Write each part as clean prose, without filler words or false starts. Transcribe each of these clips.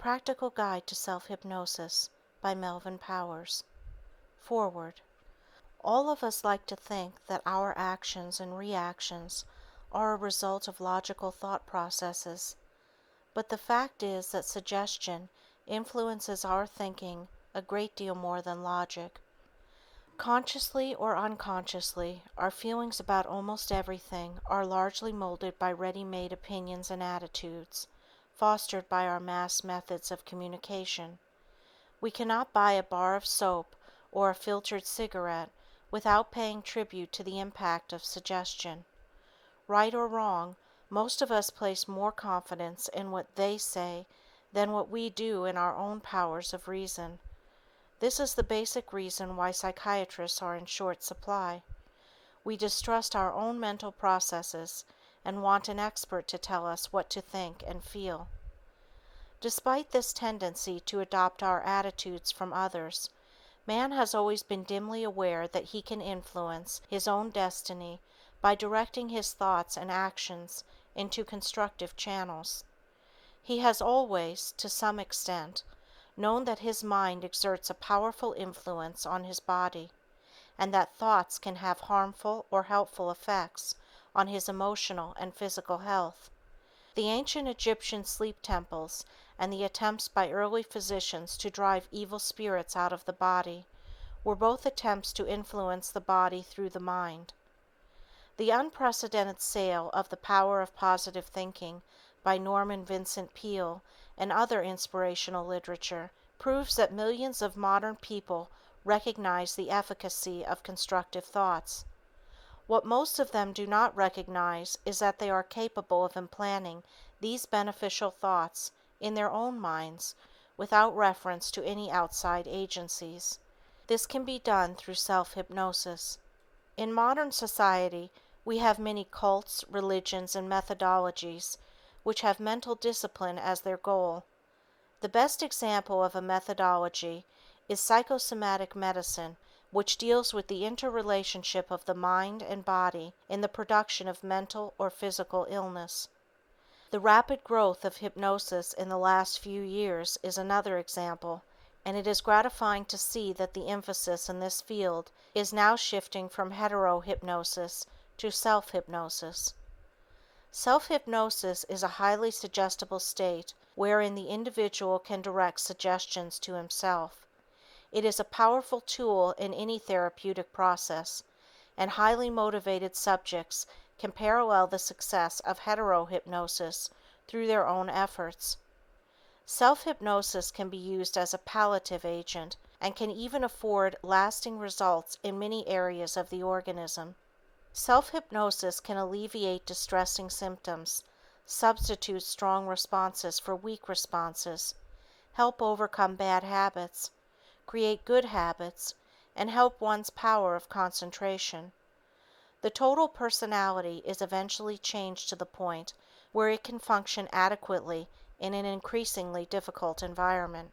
Practical Guide to Self-Hypnosis by Melvin Powers. Foreword. All of us like to think that our actions and reactions are a result of logical thought processes, but the fact is that suggestion influences our thinking a great deal more than logic. Consciously or unconsciously, our feelings about almost everything are largely molded by ready-made opinions and attitudes, fostered by our mass methods of communication. We cannot buy a bar of soap or a filtered cigarette without paying tribute to the impact of suggestion. Right or wrong, most of us place more confidence in what they say than what we do in our own powers of reason. This is the basic reason why psychiatrists are in short supply. We distrust our own mental processes and want an expert to tell us what to think and feel. Despite this tendency to adopt our attitudes from others, man has always been dimly aware that he can influence his own destiny by directing his thoughts and actions into constructive channels. He has always, to some extent, known that his mind exerts a powerful influence on his body, and that thoughts can have harmful or helpful effects on his emotional and physical health. The ancient Egyptian sleep temples and the attempts by early physicians to drive evil spirits out of the body were both attempts to influence the body through the mind. The unprecedented sale of The Power of Positive Thinking by Norman Vincent Peale and other inspirational literature proves that millions of modern people recognize the efficacy of constructive thoughts. What most of them do not recognize is that they are capable of implanting these beneficial thoughts in their own minds without reference to any outside agencies. This can be done through self-hypnosis. In modern society, we have many cults, religions, and methodologies which have mental discipline as their goal. The best example of a methodology is psychosomatic medicine, which deals with the interrelationship of the mind and body in the production of mental or physical illness. The rapid growth of hypnosis in the last few years is another example, and it is gratifying to see that the emphasis in this field is now shifting from hetero-hypnosis to self-hypnosis. Self-hypnosis is a highly suggestible state wherein the individual can direct suggestions to himself. It is a powerful tool in any therapeutic process, and highly motivated subjects can parallel the success of hetero-hypnosis through their own efforts. Self-hypnosis can be used as a palliative agent and can even afford lasting results in many areas of the organism. Self-hypnosis can alleviate distressing symptoms, substitute strong responses for weak responses, help overcome bad habits, create good habits, and help one's power of concentration. The total personality is eventually changed to the point where it can function adequately in an increasingly difficult environment.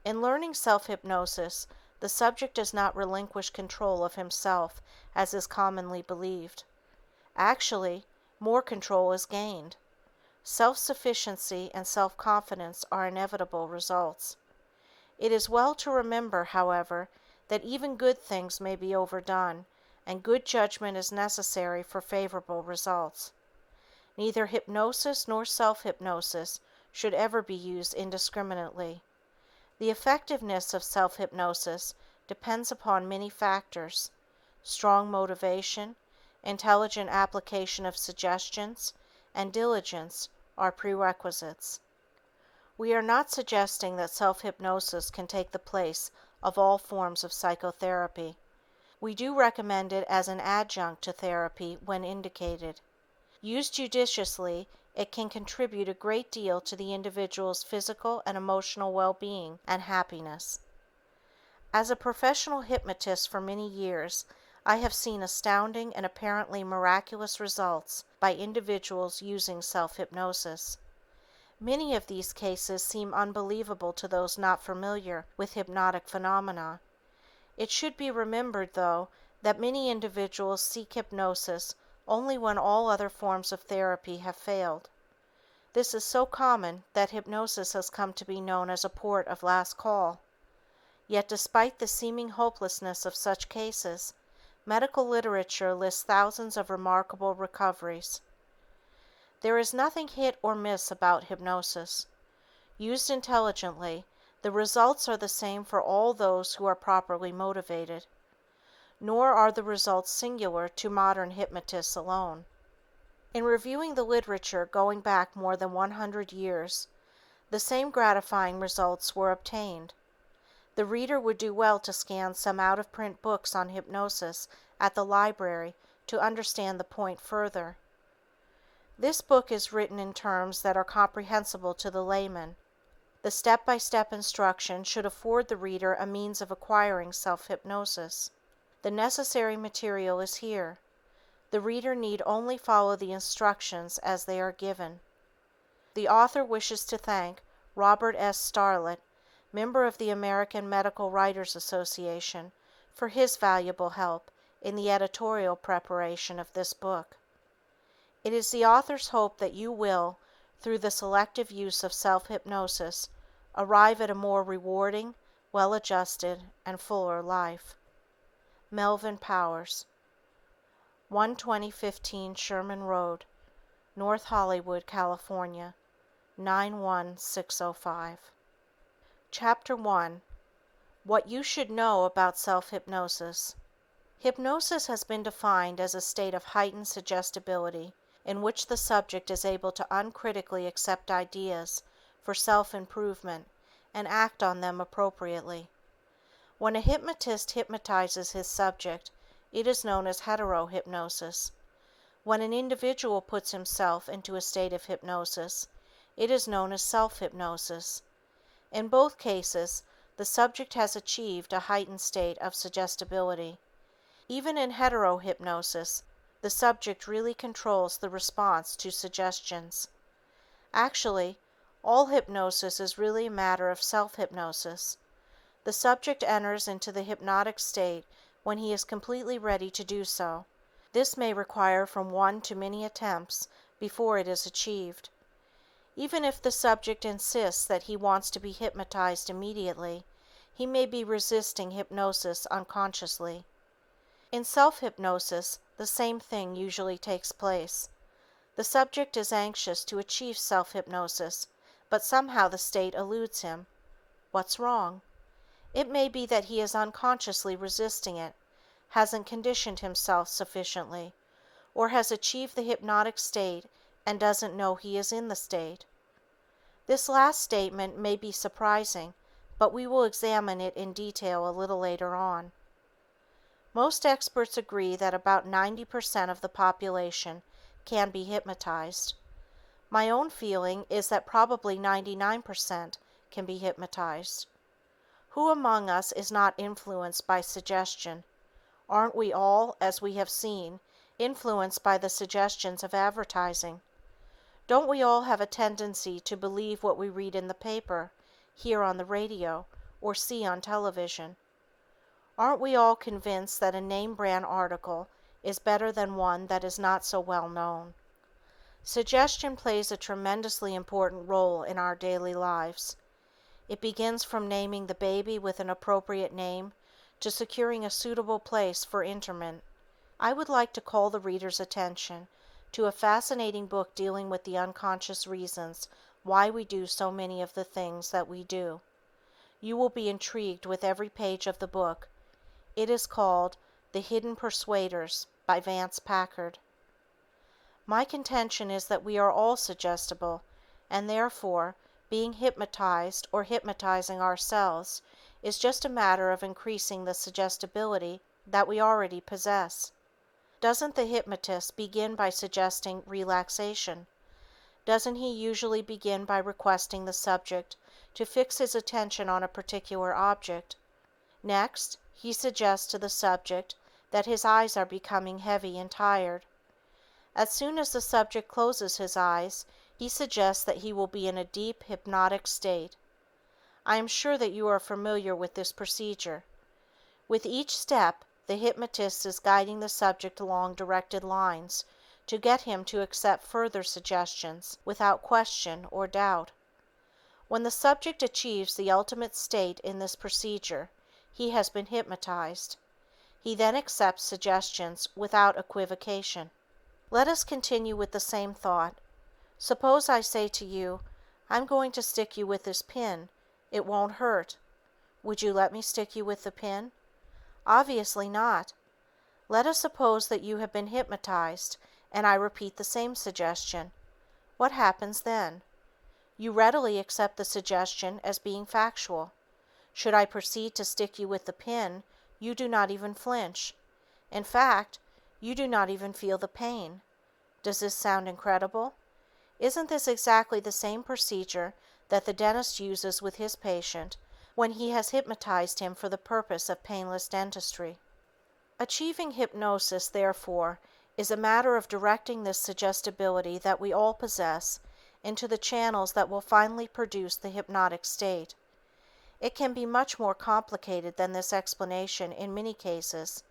In learning self-hypnosis, the subject does not relinquish control of himself as is commonly believed. Actually, more control is gained. Self-sufficiency and self-confidence are inevitable results. It is well to remember, however, that even good things may be overdone, and good judgment is necessary for favorable results. Neither hypnosis nor self-hypnosis should ever be used indiscriminately. The effectiveness of self-hypnosis depends upon many factors. Strong motivation, intelligent application of suggestions, and diligence are prerequisites. We are not suggesting that self-hypnosis can take the place of all forms of psychotherapy. We do recommend it as an adjunct to therapy when indicated. Used judiciously, it can contribute a great deal to the individual's physical and emotional well-being and happiness. As a professional hypnotist for many years, I have seen astounding and apparently miraculous results by individuals using self-hypnosis. Many of these cases seem unbelievable to those not familiar with hypnotic phenomena. It should be remembered, though, that many individuals seek hypnosis only when all other forms of therapy have failed. This is so common that hypnosis has come to be known as a port of last call. Yet despite the seeming hopelessness of such cases, medical literature lists thousands of remarkable recoveries. There is nothing hit or miss about hypnosis. Used intelligently, the results are the same for all those who are properly motivated. Nor are the results singular to modern hypnotists alone. In reviewing the literature going back more than 100 years, the same gratifying results were obtained. The reader would do well to scan some out-of-print books on hypnosis at the library to understand the point further. This book is written in terms that are comprehensible to the layman. The step-by-step instruction should afford the reader a means of acquiring self-hypnosis. The necessary material is here. The reader need only follow the instructions as they are given. The author wishes to thank Robert S. Starlett, member of the American Medical Writers Association, for his valuable help in the editorial preparation of this book. It is the author's hope that you will, through the selective use of self-hypnosis, arrive at a more rewarding, well-adjusted, and fuller life. Melvin Powers, 12015 Sherman Road, North Hollywood, California, 91605. Chapter 1. What You Should Know About Self-Hypnosis. Hypnosis has been defined as a state of heightened suggestibility in which the subject is able to uncritically accept ideas for self-improvement and act on them appropriately. When a hypnotist hypnotizes his subject, it is known as hetero-hypnosis. When an individual puts himself into a state of hypnosis, it is known as self-hypnosis. In both cases, the subject has achieved a heightened state of suggestibility. Even in hetero-hypnosis, the subject really controls the response to suggestions. Actually, all hypnosis is really a matter of self-hypnosis. The subject enters into the hypnotic state when he is completely ready to do so. This may require from one to many attempts before it is achieved. Even if the subject insists that he wants to be hypnotized immediately, he may be resisting hypnosis unconsciously. In self-hypnosis, the same thing usually takes place. The subject is anxious to achieve self-hypnosis, but somehow the state eludes him. What's wrong? It may be that he is unconsciously resisting it, hasn't conditioned himself sufficiently, or has achieved the hypnotic state and doesn't know he is in the state. This last statement may be surprising, but we will examine it in detail a little later on. Most experts agree that about 90% of the population can be hypnotized. My own feeling is that probably 99% can be hypnotized. Who among us is not influenced by suggestion? Aren't we all, as we have seen, influenced by the suggestions of advertising? Don't we all have a tendency to believe what we read in the paper, hear on the radio, or see on television? Aren't we all convinced that a name brand article is better than one that is not so well known? Suggestion plays a tremendously important role in our daily lives. It begins from naming the baby with an appropriate name to securing a suitable place for interment. I would like to call the reader's attention to a fascinating book dealing with the unconscious reasons why we do so many of the things that we do. You will be intrigued with every page of the book. It is called The Hidden Persuaders by Vance Packard. My contention is that we are all suggestible, and therefore, being hypnotized or hypnotizing ourselves is just a matter of increasing the suggestibility that we already possess. Doesn't the hypnotist begin by suggesting relaxation? Doesn't he usually begin by requesting the subject to fix his attention on a particular object? Next, he suggests to the subject that his eyes are becoming heavy and tired. As soon as the subject closes his eyes, he suggests that he will be in a deep hypnotic state. I am sure that you are familiar with this procedure. With each step, the hypnotist is guiding the subject along directed lines to get him to accept further suggestions without question or doubt. When the subject achieves the ultimate state in this procedure, he has been hypnotized. He then accepts suggestions without equivocation. Let us continue with the same thought. Suppose I say to you, "I'm going to stick you with this pin. It won't hurt." Would you let me stick you with the pin? Obviously not. Let us suppose that you have been hypnotized, and I repeat the same suggestion. What happens then? You readily accept the suggestion as being factual. Should I proceed to stick you with the pin, you do not even flinch. In fact, you do not even feel the pain. Does this sound incredible? Isn't this exactly the same procedure that the dentist uses with his patient when he has hypnotized him for the purpose of painless dentistry? Achieving hypnosis, therefore, is a matter of directing this suggestibility that we all possess into the channels that will finally produce the hypnotic state. It can be much more complicated than this explanation in many cases,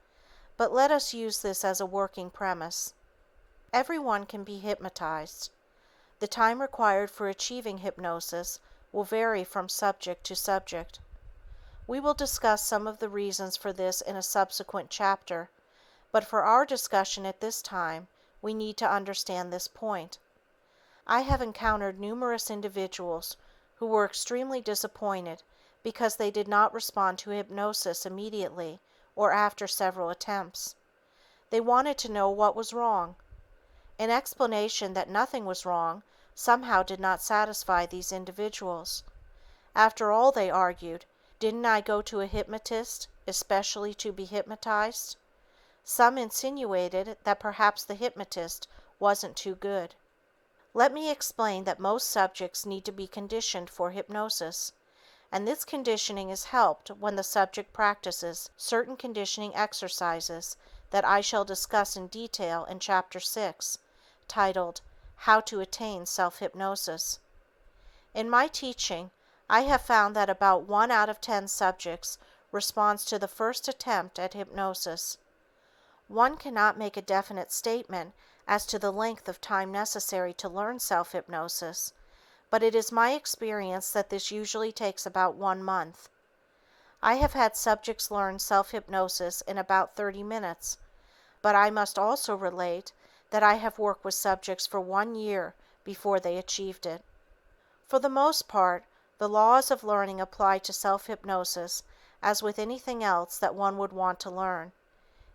but let us use this as a working premise. Everyone can be hypnotized. The time required for achieving hypnosis will vary from subject to subject. We will discuss some of the reasons for this in a subsequent chapter, but for our discussion at this time, we need to understand this point. I have encountered numerous individuals who were extremely disappointed because they did not respond to hypnosis immediately or after several attempts. They wanted to know what was wrong. An explanation that nothing was wrong somehow did not satisfy these individuals. After all, they argued, didn't I go to a hypnotist especially to be hypnotized? Some insinuated that perhaps the hypnotist wasn't too good. Let me explain that most subjects need to be conditioned for hypnosis, and this conditioning is helped when the subject practices certain conditioning exercises that I shall discuss in detail in Chapter 6, titled, How to Attain Self-Hypnosis. In my teaching, I have found that about 1 out of 10 subjects responds to the first attempt at hypnosis. One cannot make a definite statement as to the length of time necessary to learn self-hypnosis, but it is my experience that this usually takes about 1 month. I have had subjects learn self-hypnosis in about 30 minutes, but I must also relate that I have worked with subjects for 1 year before they achieved it. For the most part, the laws of learning apply to self-hypnosis as with anything else that one would want to learn.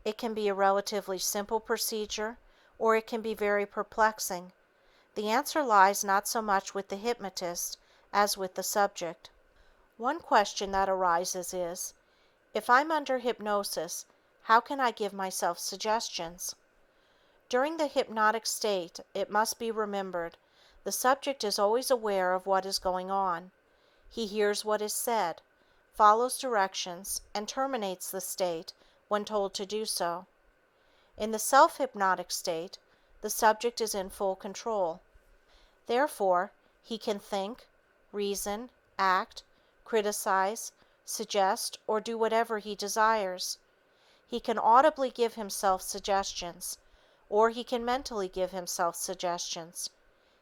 It can be a relatively simple procedure, or it can be very perplexing. The answer lies not so much with the hypnotist as with the subject. One question that arises is, if I'm under hypnosis, how can I give myself suggestions? During the hypnotic state, it must be remembered, the subject is always aware of what is going on. He hears what is said, follows directions, and terminates the state when told to do so. In the self-hypnotic state, the subject is in full control. Therefore, he can think, reason, act, criticize, suggest, or do whatever he desires. He can audibly give himself suggestions, or he can mentally give himself suggestions.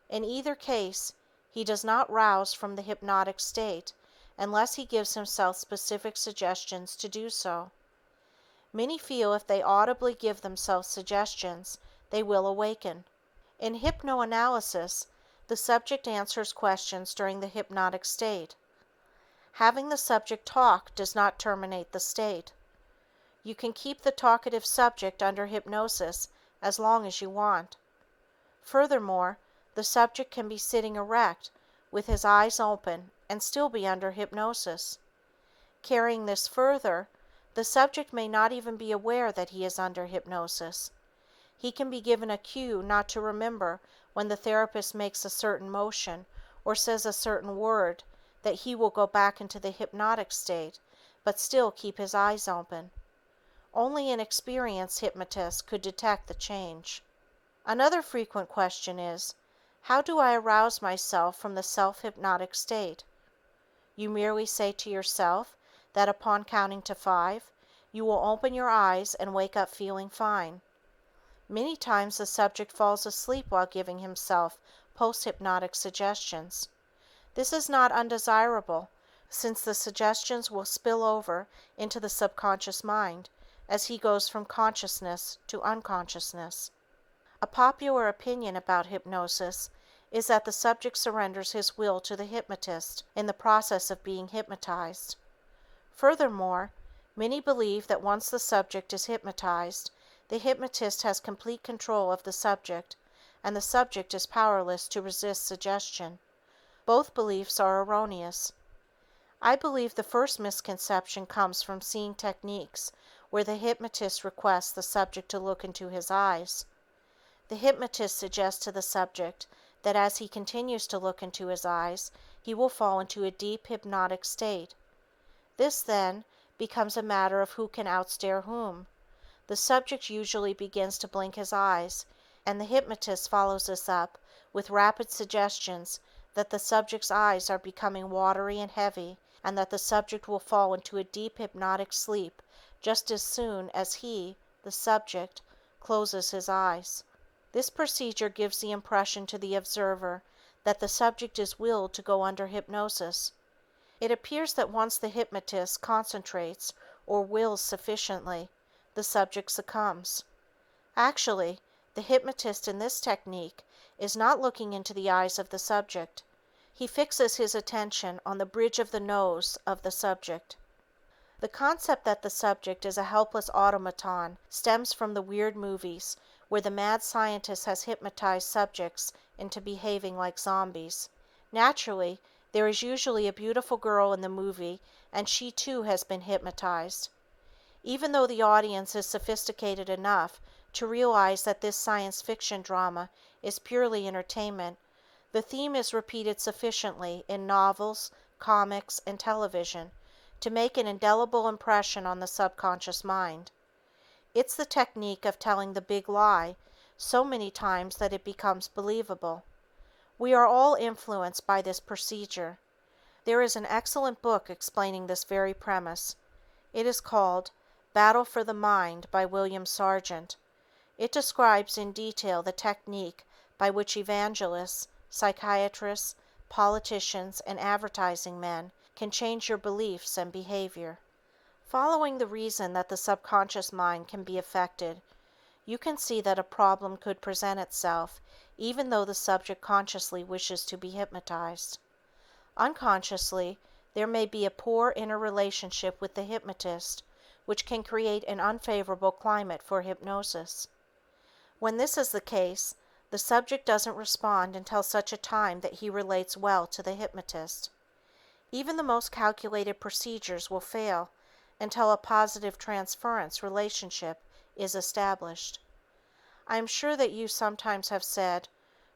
In either case, he does not rouse from the hypnotic state unless he gives himself specific suggestions to do so. Many feel if they audibly give themselves suggestions, they will awaken. In hypnoanalysis, the subject answers questions during the hypnotic state. Having the subject talk does not terminate the state. You can keep the talkative subject under hypnosis as long as you want. Furthermore, the subject can be sitting erect with his eyes open and still be under hypnosis. Carrying this further, the subject may not even be aware that he is under hypnosis. He can be given a cue not to remember when the therapist makes a certain motion or says a certain word that he will go back into the hypnotic state, but still keep his eyes open. Only an experienced hypnotist could detect the change. Another frequent question is, how do I arouse myself from the self-hypnotic state? You merely say to yourself that upon counting to 5, you will open your eyes and wake up feeling fine. Many times the subject falls asleep while giving himself post-hypnotic suggestions. This is not undesirable, since the suggestions will spill over into the subconscious mind as he goes from consciousness to unconsciousness. A popular opinion about hypnosis is that the subject surrenders his will to the hypnotist in the process of being hypnotized. Furthermore, many believe that once the subject is hypnotized, the hypnotist has complete control of the subject, and the subject is powerless to resist suggestion. Both beliefs are erroneous. I believe the first misconception comes from seeing techniques where the hypnotist requests the subject to look into his eyes. The hypnotist suggests to the subject that as he continues to look into his eyes, he will fall into a deep hypnotic state. This, then, becomes a matter of who can outstare whom. The subject usually begins to blink his eyes, and the hypnotist follows this up with rapid suggestions that the subject's eyes are becoming watery and heavy, and that the subject will fall into a deep hypnotic sleep just as soon as he, the subject, closes his eyes. This procedure gives the impression to the observer that the subject is willed to go under hypnosis. It appears that once the hypnotist concentrates or wills sufficiently, the subject succumbs. Actually, the hypnotist in this technique is not looking into the eyes of the subject. He fixes his attention on the bridge of the nose of the subject. The concept that the subject is a helpless automaton stems from the weird movies where the mad scientist has hypnotized subjects into behaving like zombies. Naturally, there is usually a beautiful girl in the movie and she too has been hypnotized. Even though the audience is sophisticated enough to realize that this science fiction drama is purely entertainment, the theme is repeated sufficiently in novels, comics, and television to make an indelible impression on the subconscious mind. It's the technique of telling the big lie so many times that it becomes believable. We are all influenced by this procedure. There is an excellent book explaining this very premise. It is called Battle for the Mind by William Sargent. It describes in detail the technique by which evangelists, psychiatrists, politicians, and advertising men can change your beliefs and behavior. Following the reason that the subconscious mind can be affected, you can see that a problem could present itself even though the subject consciously wishes to be hypnotized. Unconsciously, there may be a poor inner relationship with the hypnotist, which can create an unfavorable climate for hypnosis. When this is the case, the subject doesn't respond until such a time that he relates well to the hypnotist. Even the most calculated procedures will fail until a positive transference relationship is established. I am sure that you sometimes have said,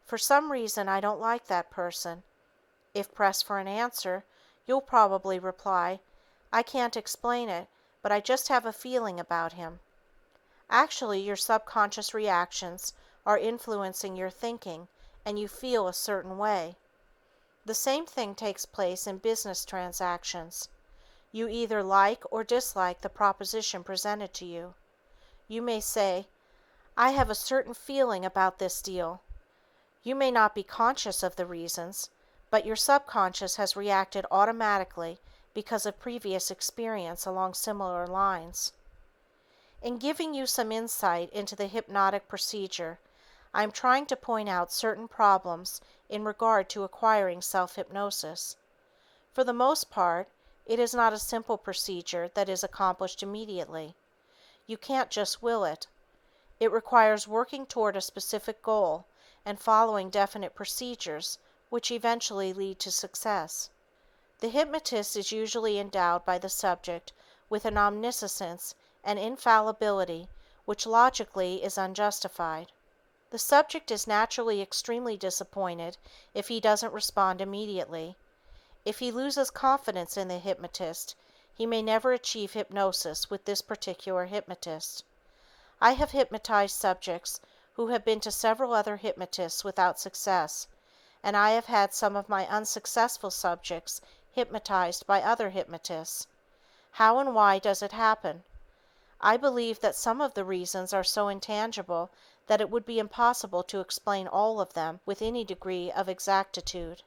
"For some reason I don't like that person." If pressed for an answer, you'll probably reply, "I can't explain it, but I just have a feeling about him." Actually, your subconscious reactions are influencing your thinking, and you feel a certain way. The same thing takes place in business transactions. You either like or dislike the proposition presented to you. You may say, "I have a certain feeling about this deal." You may not be conscious of the reasons, but your subconscious has reacted automatically because of previous experience along similar lines. In giving you some insight into the hypnotic procedure, I am trying to point out certain problems in regard to acquiring self-hypnosis. For the most part, it is not a simple procedure that is accomplished immediately. You can't just will it. It requires working toward a specific goal and following definite procedures which eventually lead to success. The hypnotist is usually endowed by the subject with an omniscience and infallibility which logically is unjustified. The subject is naturally extremely disappointed if he doesn't respond immediately. If he loses confidence in the hypnotist, he may never achieve hypnosis with this particular hypnotist. I have hypnotized subjects who have been to several other hypnotists without success, and I have had some of my unsuccessful subjects hypnotized by other hypnotists. How and why does it happen? I believe that some of the reasons are so intangible that it would be impossible to explain all of them with any degree of exactitude.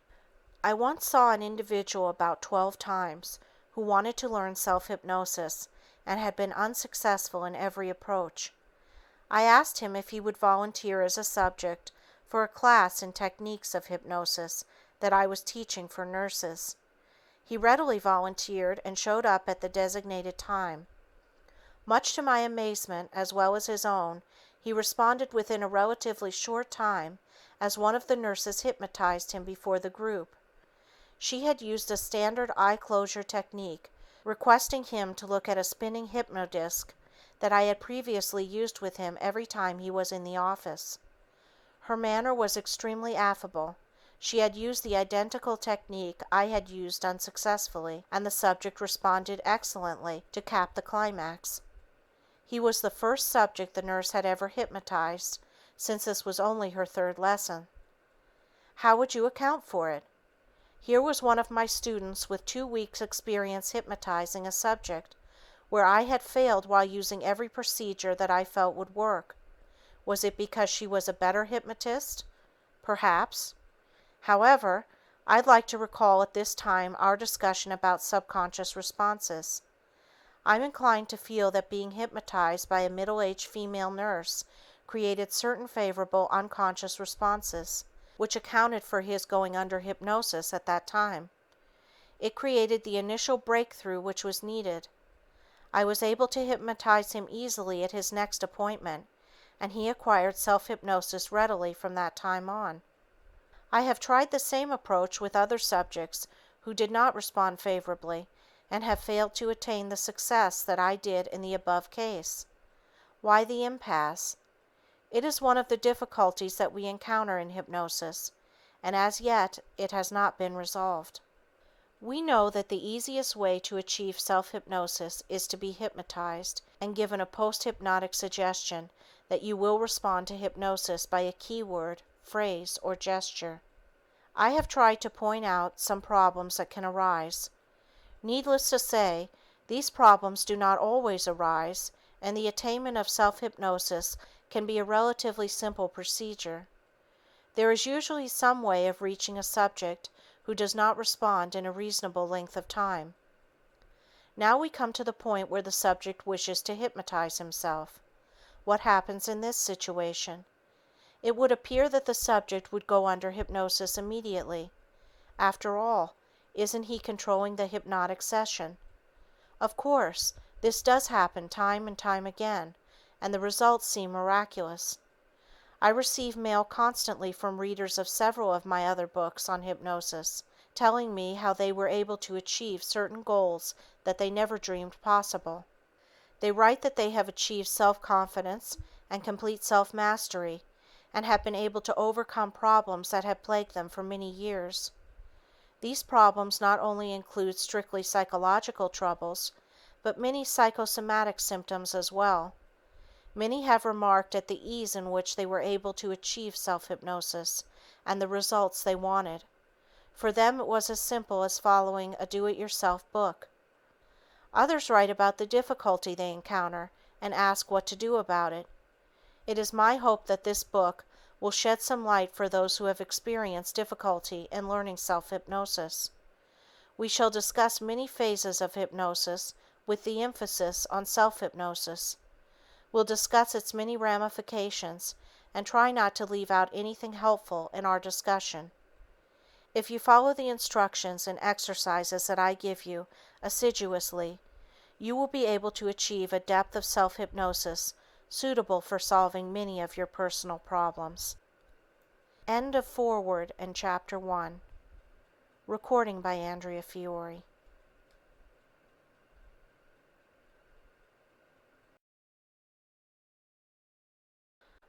I once saw an individual about 12 times who wanted to learn self-hypnosis and had been unsuccessful in every approach. I asked him if he would volunteer as a subject for a class in techniques of hypnosis that I was teaching for nurses. He readily volunteered and showed up at the designated time. Much to my amazement, as well as his own, he responded within a relatively short time, as one of the nurses hypnotized him before the group. She had used a standard eye closure technique, requesting him to look at a spinning hypnodisc that I had previously used with him every time he was in the office. Her manner was extremely affable. She had used the identical technique I had used unsuccessfully, and the subject responded excellently to cap the climax. He was the first subject the nurse had ever hypnotized, since this was only her third lesson. How would you account for it? Here was one of my students with 2 weeks' experience hypnotizing a subject, where I had failed while using every procedure that I felt would work. Was it because she was a better hypnotist? Perhaps. However, I'd like to recall at this time our discussion about subconscious responses. I'm inclined to feel that being hypnotized by a middle-aged female nurse created certain favorable unconscious responses, which accounted for his going under hypnosis at that time. It created the initial breakthrough which was needed. I was able to hypnotize him easily at his next appointment, and he acquired self-hypnosis readily from that time on. I have tried the same approach with other subjects who did not respond favorably and have failed to attain the success that I did in the above case. Why the impasse? It is one of the difficulties that we encounter in hypnosis, and as yet it has not been resolved. We know that the easiest way to achieve self-hypnosis is to be hypnotized and given a post-hypnotic suggestion that you will respond to hypnosis by a keyword, phrase, or gesture. I have tried to point out some problems that can arise. Needless to say, these problems do not always arise, and the attainment of self-hypnosis can be a relatively simple procedure. There is usually some way of reaching a subject who does not respond in a reasonable length of time. Now we come to the point where the subject wishes to hypnotize himself. What happens in this situation? It would appear that the subject would go under hypnosis immediately. After all, isn't he controlling the hypnotic session? Of course, this does happen time and time again, and the results seem miraculous. I receive mail constantly from readers of several of my other books on hypnosis, telling me how they were able to achieve certain goals that they never dreamed possible. They write that they have achieved self-confidence and complete self-mastery, and have been able to overcome problems that had plagued them for many years. These problems not only include strictly psychological troubles, but many psychosomatic symptoms as well. Many have remarked at the ease in which they were able to achieve self-hypnosis and the results they wanted. For them it was as simple as following a do-it-yourself book. Others write about the difficulty they encounter and ask what to do about it. It is my hope that this book will shed some light for those who have experienced difficulty in learning self-hypnosis. We shall discuss many phases of hypnosis with the emphasis on self-hypnosis. We'll discuss its many ramifications and try not to leave out anything helpful in our discussion. If you follow the instructions and exercises that I give you assiduously, you will be able to achieve a depth of self-hypnosis suitable for solving many of your personal problems. End of foreword and Chapter 1. Recording by Andrea Fiore.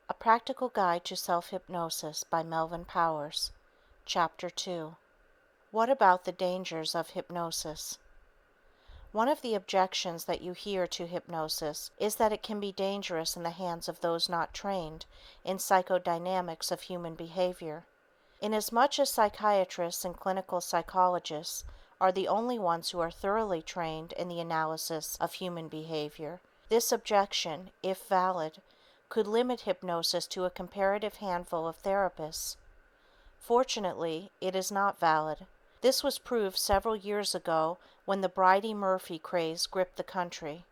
A Practical Guide to Self-Hypnosis by Melvin Powers. Chapter 2. What about the dangers of hypnosis? One of the objections that you hear to hypnosis is that it can be dangerous in the hands of those not trained in psychodynamics of human behavior. Inasmuch as psychiatrists and clinical psychologists are the only ones who are thoroughly trained in the analysis of human behavior, this objection, if valid, could limit hypnosis to a comparative handful of therapists. Fortunately, it is not valid. This was proved several years ago when the Bridey Murphy craze gripped the country.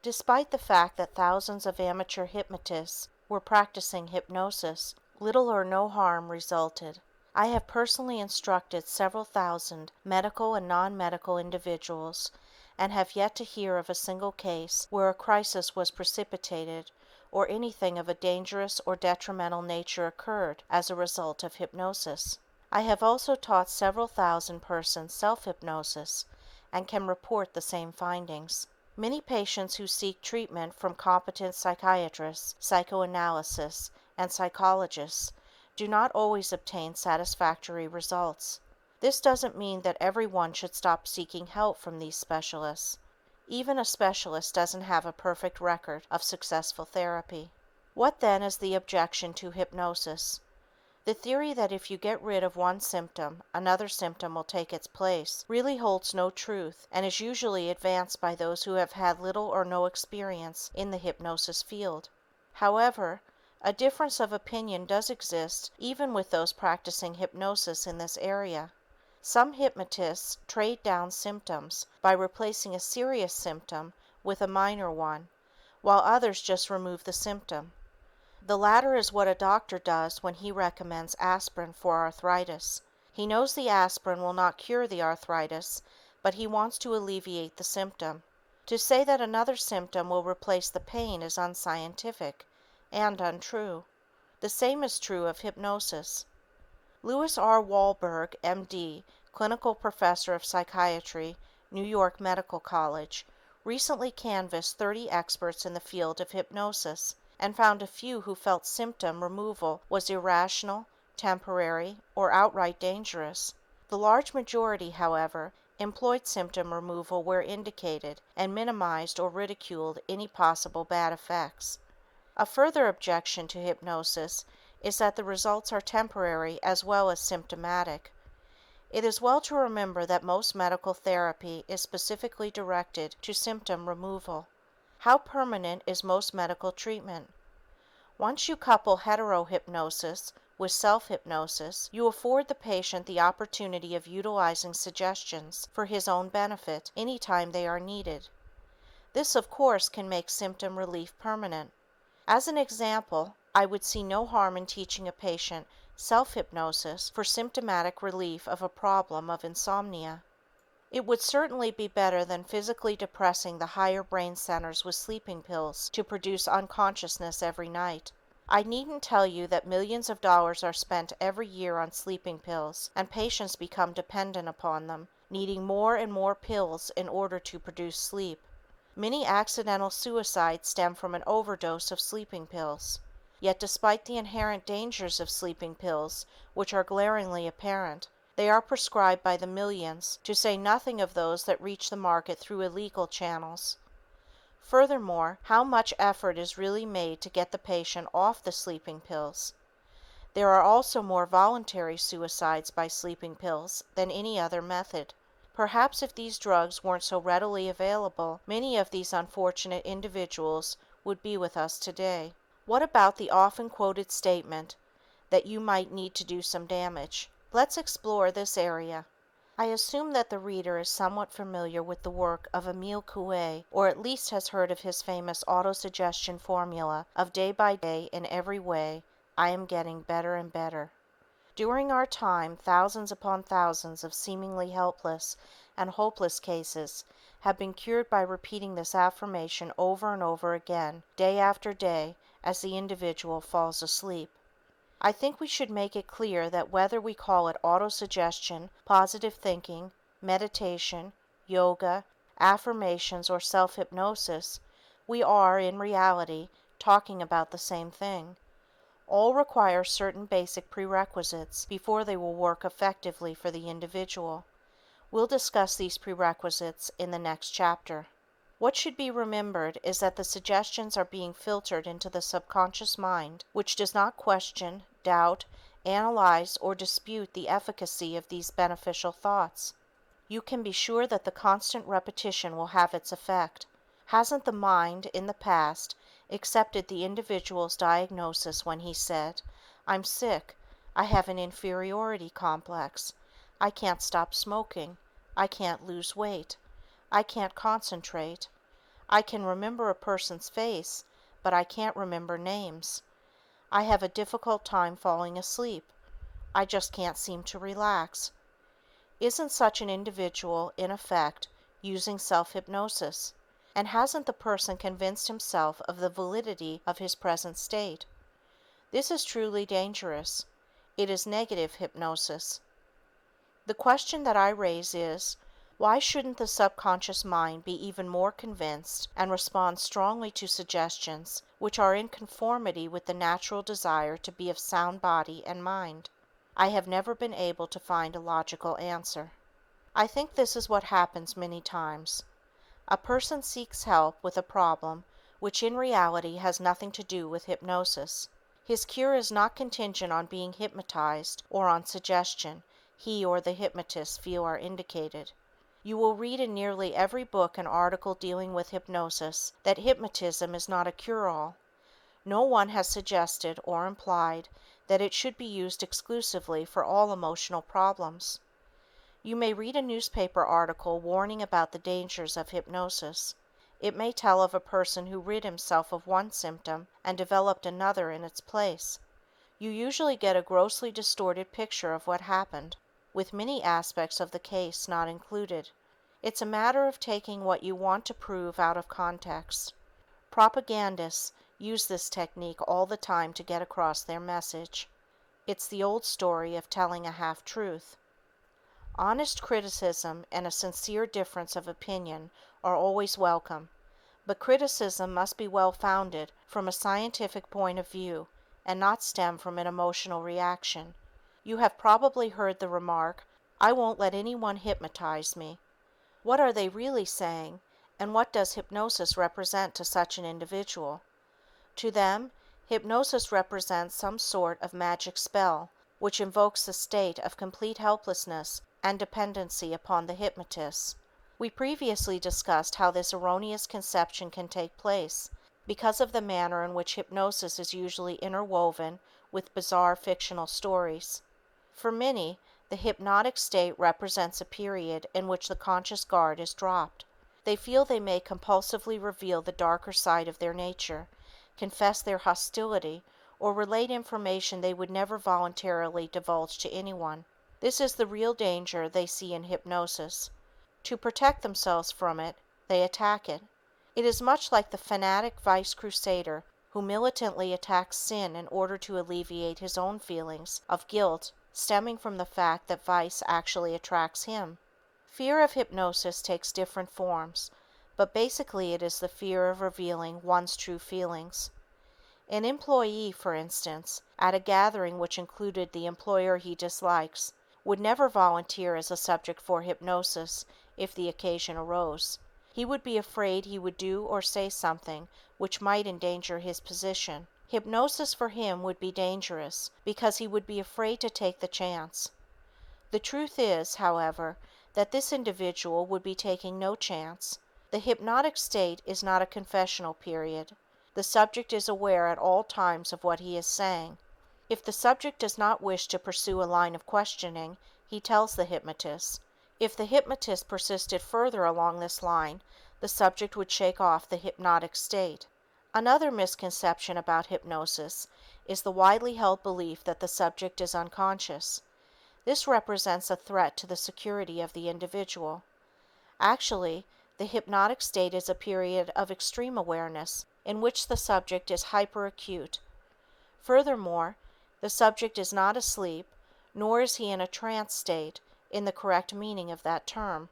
Despite the fact that thousands of amateur hypnotists were practicing hypnosis, little or no harm resulted. I have personally instructed several thousand medical and non-medical individuals and have yet to hear of a single case where a crisis was precipitated or anything of a dangerous or detrimental nature occurred as a result of hypnosis. I have also taught several thousand persons self-hypnosis and can report the same findings. Many patients who seek treatment from competent psychiatrists, psychoanalysts, and psychologists do not always obtain satisfactory results. This doesn't mean that everyone should stop seeking help from these specialists. Even a specialist doesn't have a perfect record of successful therapy. What then is the objection to hypnosis? The theory that if you get rid of one symptom, another symptom will take its place really holds no truth and is usually advanced by those who have had little or no experience in the hypnosis field. However, a difference of opinion does exist even with those practicing hypnosis in this area. Some hypnotists trade down symptoms by replacing a serious symptom with a minor one, while others just remove the symptom. The latter is what a doctor does when he recommends aspirin for arthritis. He knows the aspirin will not cure the arthritis, but he wants to alleviate the symptom. To say that another symptom will replace the pain is unscientific and untrue. The same is true of hypnosis. Louis R. Wahlberg, M.D., clinical professor of psychiatry, New York Medical College, recently canvassed 30 experts in the field of hypnosis and found a few who felt symptom removal was irrational, temporary, or outright dangerous. The large majority, however, employed symptom removal where indicated and minimized or ridiculed any possible bad effects. A further objection to hypnosis is that the results are temporary as well as symptomatic. It is well to remember that most medical therapy is specifically directed to symptom removal. How permanent is most medical treatment? Once you couple heterohypnosis with self-hypnosis, you afford the patient the opportunity of utilizing suggestions for his own benefit anytime they are needed. This, of course, can make symptom relief permanent. As an example, I would see no harm in teaching a patient self-hypnosis for symptomatic relief of a problem of insomnia. It would certainly be better than physically depressing the higher brain centers with sleeping pills to produce unconsciousness every night. I needn't tell you that millions of dollars are spent every year on sleeping pills, and patients become dependent upon them, needing more and more pills in order to produce sleep. Many accidental suicides stem from an overdose of sleeping pills. Yet despite the inherent dangers of sleeping pills, which are glaringly apparent, they are prescribed by the millions, to say nothing of those that reach the market through illegal channels. Furthermore, how much effort is really made to get the patient off the sleeping pills? There are also more voluntary suicides by sleeping pills than any other method. Perhaps if these drugs weren't so readily available, many of these unfortunate individuals would be with us today. What about the often quoted statement that you might need to do some damage? Let's explore this area. I assume that the reader is somewhat familiar with the work of Emile Coué, or at least has heard of his famous autosuggestion formula of day by day, in every way, I am getting better and better. During our time, thousands upon thousands of seemingly helpless and hopeless cases have been cured by repeating this affirmation over and over again, day after day, as the individual falls asleep. I think we should make it clear that whether we call it autosuggestion, positive thinking, meditation, yoga, affirmations, or self-hypnosis, we are, in reality, talking about the same thing. All require certain basic prerequisites before they will work effectively for the individual. We'll discuss these prerequisites in the next chapter. What should be remembered is that the suggestions are being filtered into the subconscious mind, which does not question, doubt, analyze, or dispute the efficacy of these beneficial thoughts. You can be sure that the constant repetition will have its effect. Hasn't the mind, in the past, accepted the individual's diagnosis when he said, "I'm sick, I have an inferiority complex, I can't stop smoking, I can't lose weight, I can't concentrate, I can remember a person's face, but I can't remember names, I have a difficult time falling asleep, I just can't seem to relax." Isn't such an individual, in effect, using self-hypnosis? And hasn't the person convinced himself of the validity of his present state? This is truly dangerous. It is negative hypnosis. The question that I raise is, why shouldn't the subconscious mind be even more convinced and respond strongly to suggestions which are in conformity with the natural desire to be of sound body and mind? I have never been able to find a logical answer. I think this is what happens many times. A person seeks help with a problem which in reality has nothing to do with hypnosis. His cure is not contingent on being hypnotized or on suggestion he or the hypnotist feel are indicated. You will read in nearly every book and article dealing with hypnosis that hypnotism is not a cure-all. No one has suggested or implied that it should be used exclusively for all emotional problems. You may read a newspaper article warning about the dangers of hypnosis. It may tell of a person who rid himself of one symptom and developed another in its place. You usually get a grossly distorted picture of what happened, with many aspects of the case not included. It's a matter of taking what you want to prove out of context. Propagandists use this technique all the time to get across their message. It's the old story of telling a half-truth. Honest criticism and a sincere difference of opinion are always welcome, but criticism must be well-founded from a scientific point of view and not stem from an emotional reaction. You have probably heard the remark, "I won't let anyone hypnotize me." What are they really saying, and what does hypnosis represent to such an individual? To them, hypnosis represents some sort of magic spell which invokes a state of complete helplessness and dependency upon the hypnotist. We previously discussed how this erroneous conception can take place because of the manner in which hypnosis is usually interwoven with bizarre fictional stories. For many, the hypnotic state represents a period in which the conscious guard is dropped. They feel they may compulsively reveal the darker side of their nature, confess their hostility, or relate information they would never voluntarily divulge to anyone. This is the real danger they see in hypnosis. To protect themselves from it, they attack it. It is much like the fanatic vice crusader who militantly attacks sin in order to alleviate his own feelings of guilt stemming from the fact that vice actually attracts him. Fear of hypnosis takes different forms, but basically it is the fear of revealing one's true feelings. An employee, for instance, at a gathering which included the employer he dislikes, would never volunteer as a subject for hypnosis if the occasion arose. He would be afraid he would do or say something which might endanger his position. Hypnosis for him would be dangerous because he would be afraid to take the chance. The truth is, however, that this individual would be taking no chance. The hypnotic state is not a confessional period. The subject is aware at all times of what he is saying. If the subject does not wish to pursue a line of questioning, he tells the hypnotist. If the hypnotist persisted further along this line, the subject would shake off the hypnotic state. Another misconception about hypnosis is the widely held belief that the subject is unconscious. This represents a threat to the security of the individual. Actually, the hypnotic state is a period of extreme awareness in which the subject is hyperacute. Furthermore, the subject is not asleep, nor is he in a trance state in the correct meaning of that term.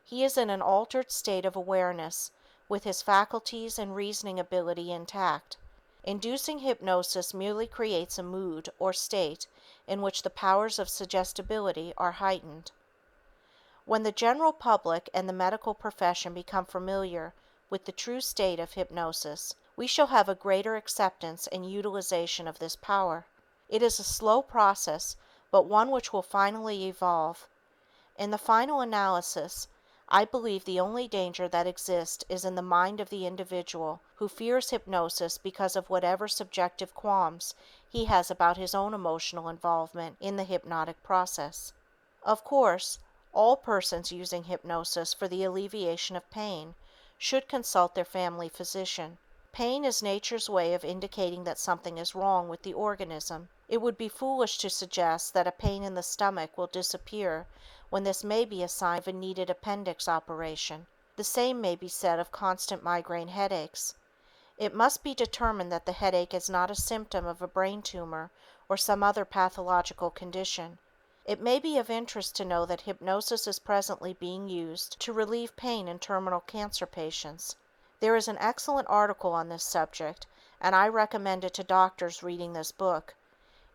He is in an altered state of awareness with his faculties and reasoning ability intact. Inducing hypnosis merely creates a mood or state in which the powers of suggestibility are heightened. When the general public and the medical profession become familiar with the true state of hypnosis, we shall have a greater acceptance and utilization of this power. It is a slow process, but one which will finally evolve. In the final analysis, I believe the only danger that exists is in the mind of the individual who fears hypnosis because of whatever subjective qualms he has about his own emotional involvement in the hypnotic process. Of course, all persons using hypnosis for the alleviation of pain should consult their family physician. Pain is nature's way of indicating that something is wrong with the organism. It would be foolish to suggest that a pain in the stomach will disappear when this may be a sign of a needed appendix operation. The same may be said of constant migraine headaches. It must be determined that the headache is not a symptom of a brain tumor or some other pathological condition. It may be of interest to know that hypnosis is presently being used to relieve pain in terminal cancer patients. There is an excellent article on this subject, and I recommend it to doctors reading this book.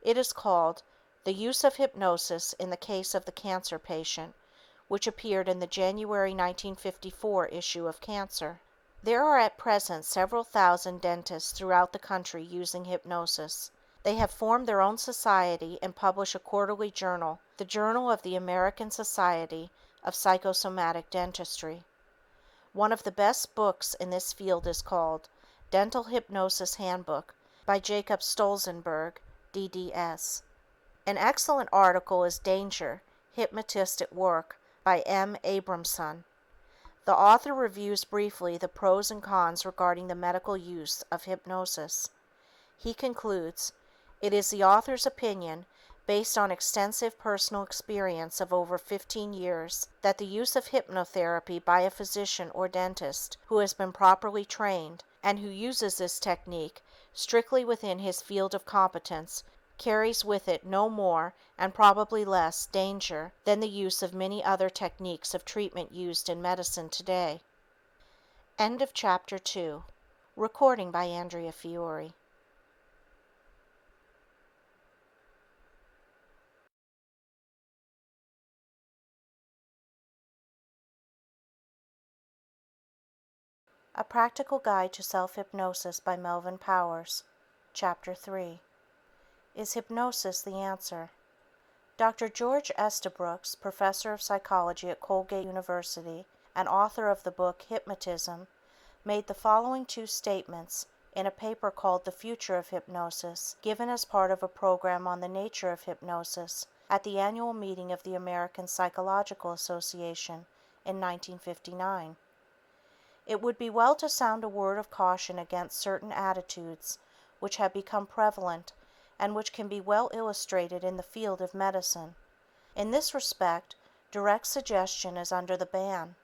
It is called "The Use of Hypnosis in the Case of the Cancer Patient," which appeared in the January 1954 issue of Cancer. There are at present several thousand dentists throughout the country using hypnosis. They have formed their own society and publish a quarterly journal, the Journal of the American Society of Psychosomatic Dentistry. One of the best books in this field is called Dental Hypnosis Handbook by Jacob Stolzenberg, DDS. An excellent article is Danger, Hypnotist at Work by M. Abramson. The author reviews briefly the pros and cons regarding the medical use of hypnosis. He concludes, "It is the author's opinion, based on extensive personal experience of over 15 years, that the use of hypnotherapy by a physician or dentist who has been properly trained and who uses this technique strictly within his field of competence carries with it no more, and probably less, danger than the use of many other techniques of treatment used in medicine today." End of chapter 2. Recording by Andrea Fiore. A Practical Guide to Self-Hypnosis by Melvin Powers. Chapter 3. Is Hypnosis the Answer? Dr. George Estabrooks, professor of psychology at Colgate University and author of the book Hypnotism, made the following two statements in a paper called The Future of Hypnosis, given as part of a program on the nature of hypnosis at the annual meeting of the American Psychological Association in 1959. It would be well to sound a word of caution against certain attitudes which have become prevalent and which can be well illustrated in the field of medicine. In this respect, direct suggestion is under the ban.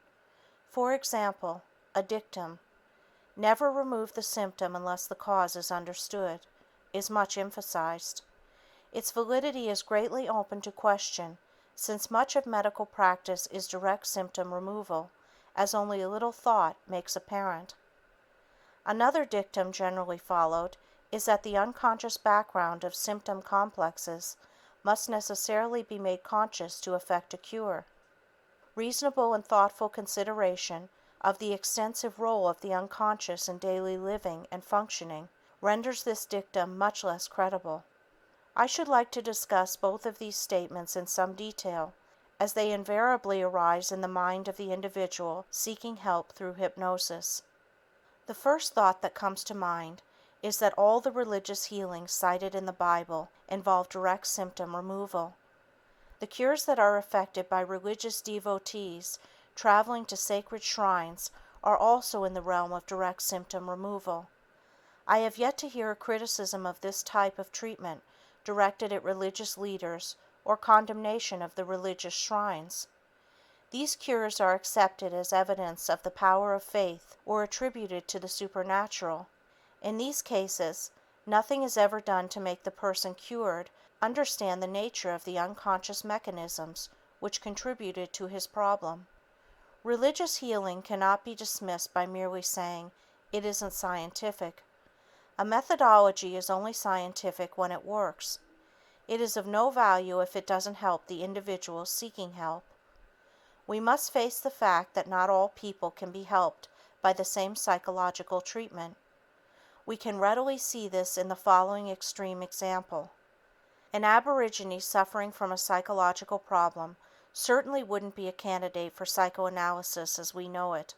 For example, a dictum, "Never remove the symptom unless the cause is understood," is much emphasized. Its validity is greatly open to question, since much of medical practice is direct symptom removal, as only a little thought makes apparent. Another dictum generally followed is that the unconscious background of symptom complexes must necessarily be made conscious to effect a cure. Reasonable and thoughtful consideration of the extensive role of the unconscious in daily living and functioning renders this dictum much less credible. I should like to discuss both of these statements in some detail, as they invariably arise in the mind of the individual seeking help through hypnosis. The first thought that comes to mind is that all the religious healings cited in the Bible involve direct symptom removal. The cures that are effected by religious devotees traveling to sacred shrines are also in the realm of direct symptom removal. I have yet to hear a criticism of this type of treatment directed at religious leaders or condemnation of the religious shrines. These cures are accepted as evidence of the power of faith or attributed to the supernatural. In these cases, nothing is ever done to make the person cured understand the nature of the unconscious mechanisms which contributed to his problem. Religious healing cannot be dismissed by merely saying, "It isn't scientific." A methodology is only scientific when it works. It is of no value if it doesn't help the individual seeking help. We must face the fact that not all people can be helped by the same psychological treatment. We can readily see this in the following extreme example. An aborigine suffering from a psychological problem certainly wouldn't be a candidate for psychoanalysis as we know it.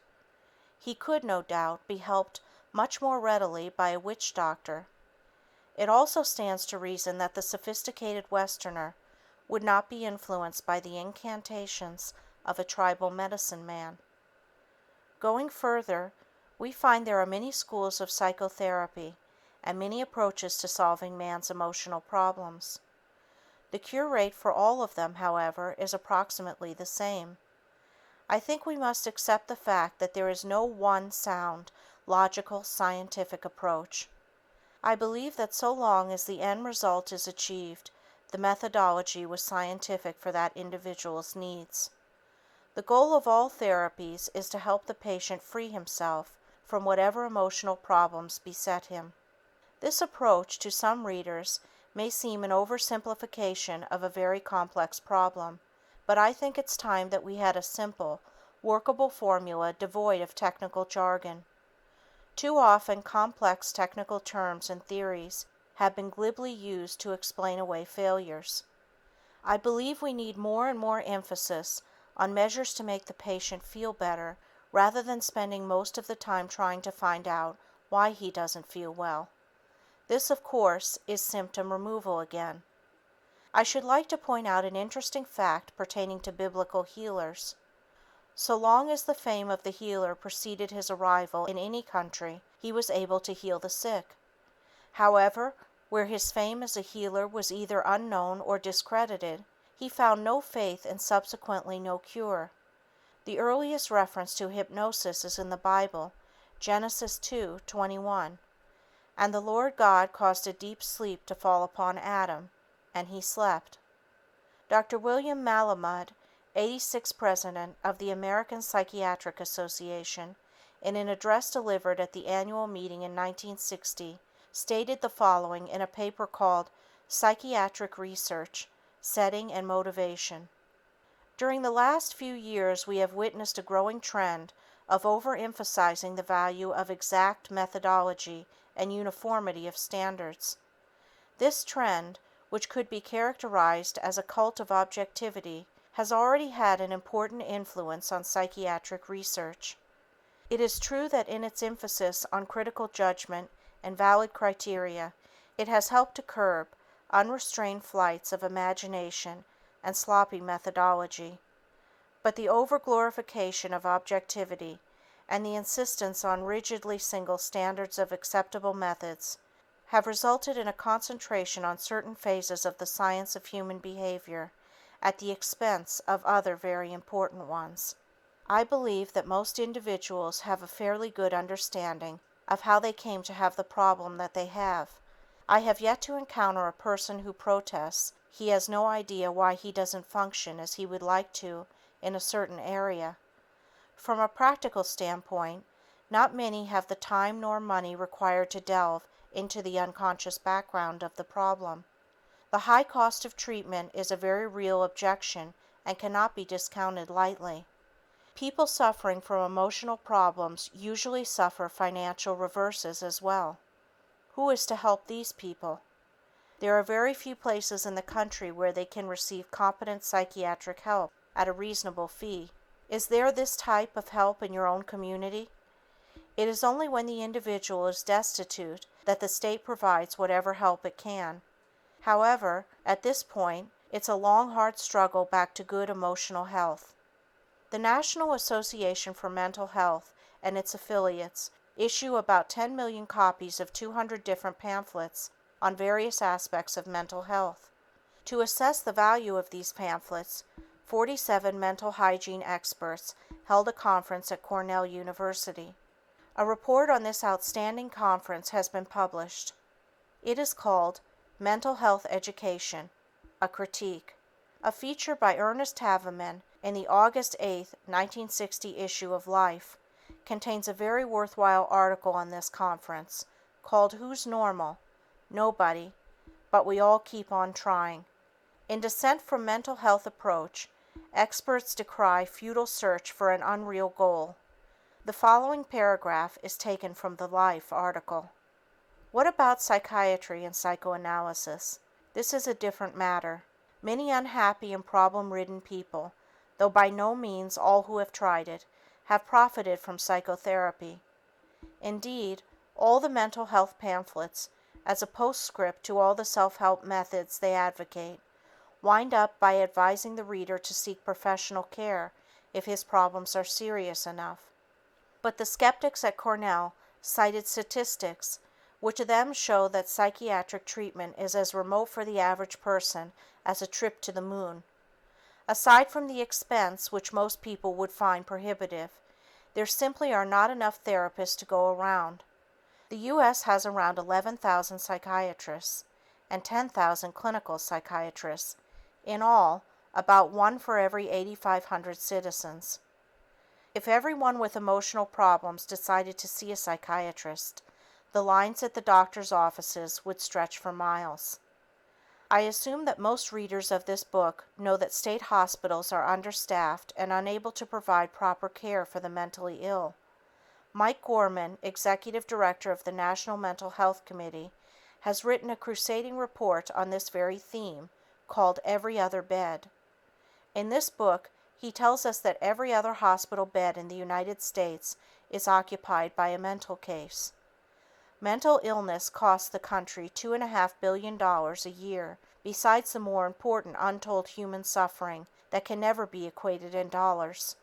He could, no doubt, be helped much more readily by a witch doctor. It also stands to reason that the sophisticated Westerner would not be influenced by the incantations of a tribal medicine man. Going further, we find there are many schools of psychotherapy and many approaches to solving man's emotional problems. The cure rate for all of them, however, is approximately the same. I think we must accept the fact that there is no one sound, logical, scientific approach. I believe that so long as the end result is achieved, the methodology was scientific for that individual's needs. The goal of all therapies is to help the patient free himself from whatever emotional problems beset him. This approach, to some readers, may seem an oversimplification of a very complex problem, but I think it's time that we had a simple, workable formula devoid of technical jargon. Too often, complex technical terms and theories have been glibly used to explain away failures. I believe we need more and more emphasis on measures to make the patient feel better rather than spending most of the time trying to find out why he doesn't feel well. This, of course, is symptom removal again. I should like to point out an interesting fact pertaining to biblical healers. So long as the fame of the healer preceded his arrival in any country, he was able to heal the sick. However, where his fame as a healer was either unknown or discredited, he found no faith and subsequently no cure. The earliest reference to hypnosis is in the Bible, Genesis 2:21. And the Lord God caused a deep sleep to fall upon Adam, and he slept. Dr. William Malamud, 86th President of the American Psychiatric Association, in an address delivered at the annual meeting in 1960, stated the following in a paper called Psychiatric Research, Setting and Motivation. During the last few years, we have witnessed a growing trend of overemphasizing the value of exact methodology and uniformity of standards. This trend, which could be characterized as a cult of objectivity, has already had an important influence on psychiatric research. It is true that in its emphasis on critical judgment and valid criteria, it has helped to curb unrestrained flights of imagination and sloppy methodology. But the overglorification of objectivity and the insistence on rigidly single standards of acceptable methods have resulted in a concentration on certain phases of the science of human behavior at the expense of other very important ones. I believe that most individuals have a fairly good understanding of how they came to have the problem that they have. I have yet to encounter a person who protests he has no idea why he doesn't function as he would like to in a certain area. From a practical standpoint, not many have the time nor money required to delve into the unconscious background of the problem. The high cost of treatment is a very real objection and cannot be discounted lightly. People suffering from emotional problems usually suffer financial reverses as well. Who is to help these people? There are very few places in the country where they can receive competent psychiatric help at a reasonable fee. Is there this type of help in your own community? It is only when the individual is destitute that the state provides whatever help it can. However, at this point, it's a long, hard struggle back to good emotional health. The National Association for Mental Health and its affiliates issue about 10 million copies of 200 different pamphlets on various aspects of mental health. To assess the value of these pamphlets, 47 mental hygiene experts held a conference at Cornell University. A report on this outstanding conference has been published. It is called Mental Health Education, a Critique. A feature by Ernest Havemann in the August 8, 1960 issue of Life contains a very worthwhile article on this conference called Who's Normal? Nobody, but we all keep on trying. In Dissent from Mental Health Approach, experts decry futile search for an unreal goal. The following paragraph is taken from the Life article. What about psychiatry and psychoanalysis? This is a different matter. Many unhappy and problem-ridden people though by no means all who have tried it have profited from psychotherapy. Indeed, all the mental health pamphlets, as a postscript to all the self-help methods they advocate, wind up by advising the reader to seek professional care if his problems are serious enough. But the skeptics at Cornell cited statistics which to them show that psychiatric treatment is as remote for the average person as a trip to the moon. Aside from the expense, which most people would find prohibitive, there simply are not enough therapists to go around. The U.S. has around 11,000 psychiatrists and 10,000 clinical psychiatrists. In all, about one for every 8,500 citizens. If everyone with emotional problems decided to see a psychiatrist, the lines at the doctor's offices would stretch for miles. I assume that most readers of this book know that state hospitals are understaffed and unable to provide proper care for the mentally ill. Mike Gorman, executive director of the National Mental Health Committee, has written a crusading report on this very theme called Every Other Bed. In this book, he tells us that every other hospital bed in the United States is occupied by a mental case. Mental illness costs the country $2.5 billion a year, besides the more important untold human suffering that can never be equated in dollars.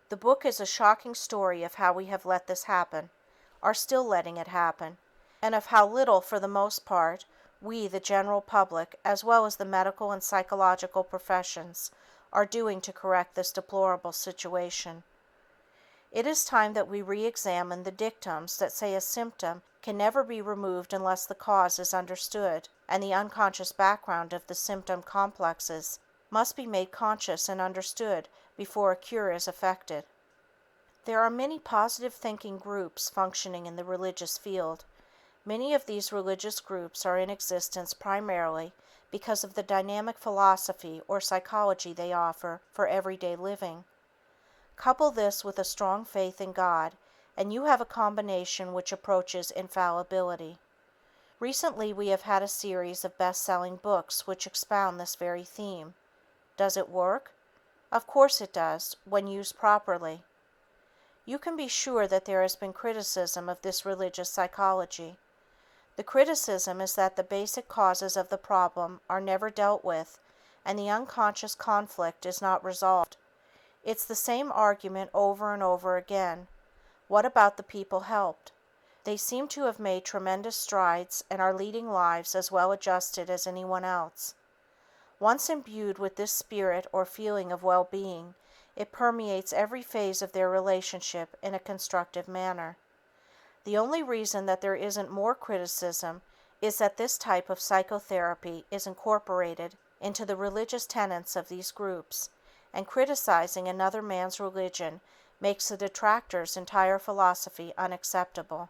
The book is a shocking story of how we have let this happen, are still letting it happen, and of how little, for the most part, we, the general public, as well as the medical and psychological professions, are doing to correct this deplorable situation. It is time that we re-examine the dictums that say a symptom can never be removed unless the cause is understood, and the unconscious background of the symptom complexes must be made conscious and understood before a cure is effected. There are many positive thinking groups functioning in the religious field. Many of these religious groups are in existence primarily because of the dynamic philosophy or psychology they offer for everyday living. Couple this with a strong faith in God, and you have a combination which approaches infallibility. Recently, we have had a series of best-selling books which expound this very theme. Does it work? Of course it does, when used properly. You can be sure that there has been criticism of this religious psychology. The criticism is that the basic causes of the problem are never dealt with, and the unconscious conflict is not resolved. It's the same argument over and over again. What about the people helped? They seem to have made tremendous strides and are leading lives as well adjusted as anyone else. Once imbued with this spirit or feeling of well-being, it permeates every phase of their relationship in a constructive manner. The only reason that there isn't more criticism is that this type of psychotherapy is incorporated into the religious tenets of these groups, and criticizing another man's religion makes the detractor's entire philosophy unacceptable.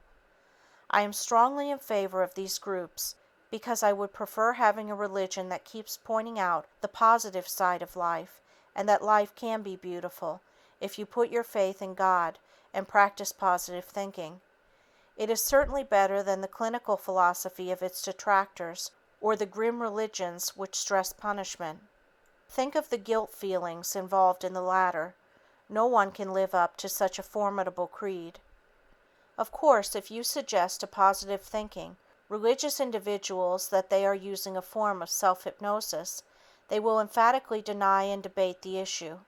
I am strongly in favor of these groups because I would prefer having a religion that keeps pointing out the positive side of life and that life can be beautiful if you put your faith in God and practice positive thinking. It is certainly better than the clinical philosophy of its detractors or the grim religions which stress punishment. Think of the guilt feelings involved in the latter. No one can live up to such a formidable creed. Of course, if you suggest to positive thinking religious individuals that they are using a form of self-hypnosis, they will emphatically deny and debate the issue.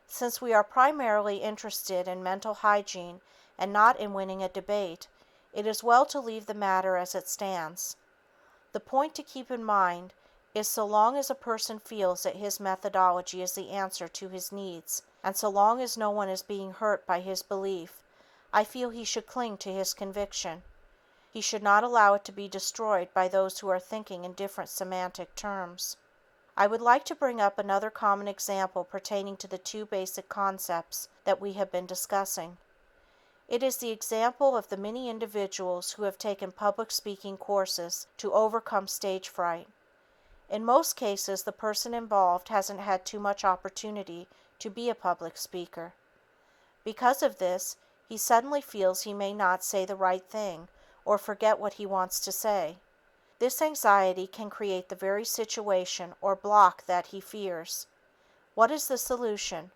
Since we are primarily interested in mental hygiene and not in winning a debate, it is well to leave the matter as it stands. The point to keep in mind is so long as a person feels that his methodology is the answer to his needs, and so long as no one is being hurt by his belief, I feel he should cling to his conviction. He should not allow it to be destroyed by those who are thinking in different semantic terms. I would like to bring up another common example pertaining to the two basic concepts that we have been discussing. It is the example of the many individuals who have taken public speaking courses to overcome stage fright. In most cases, the person involved hasn't had too much opportunity to be a public speaker. Because of this, he suddenly feels he may not say the right thing or forget what he wants to say. This anxiety can create the very situation or block that he fears. What is the solution?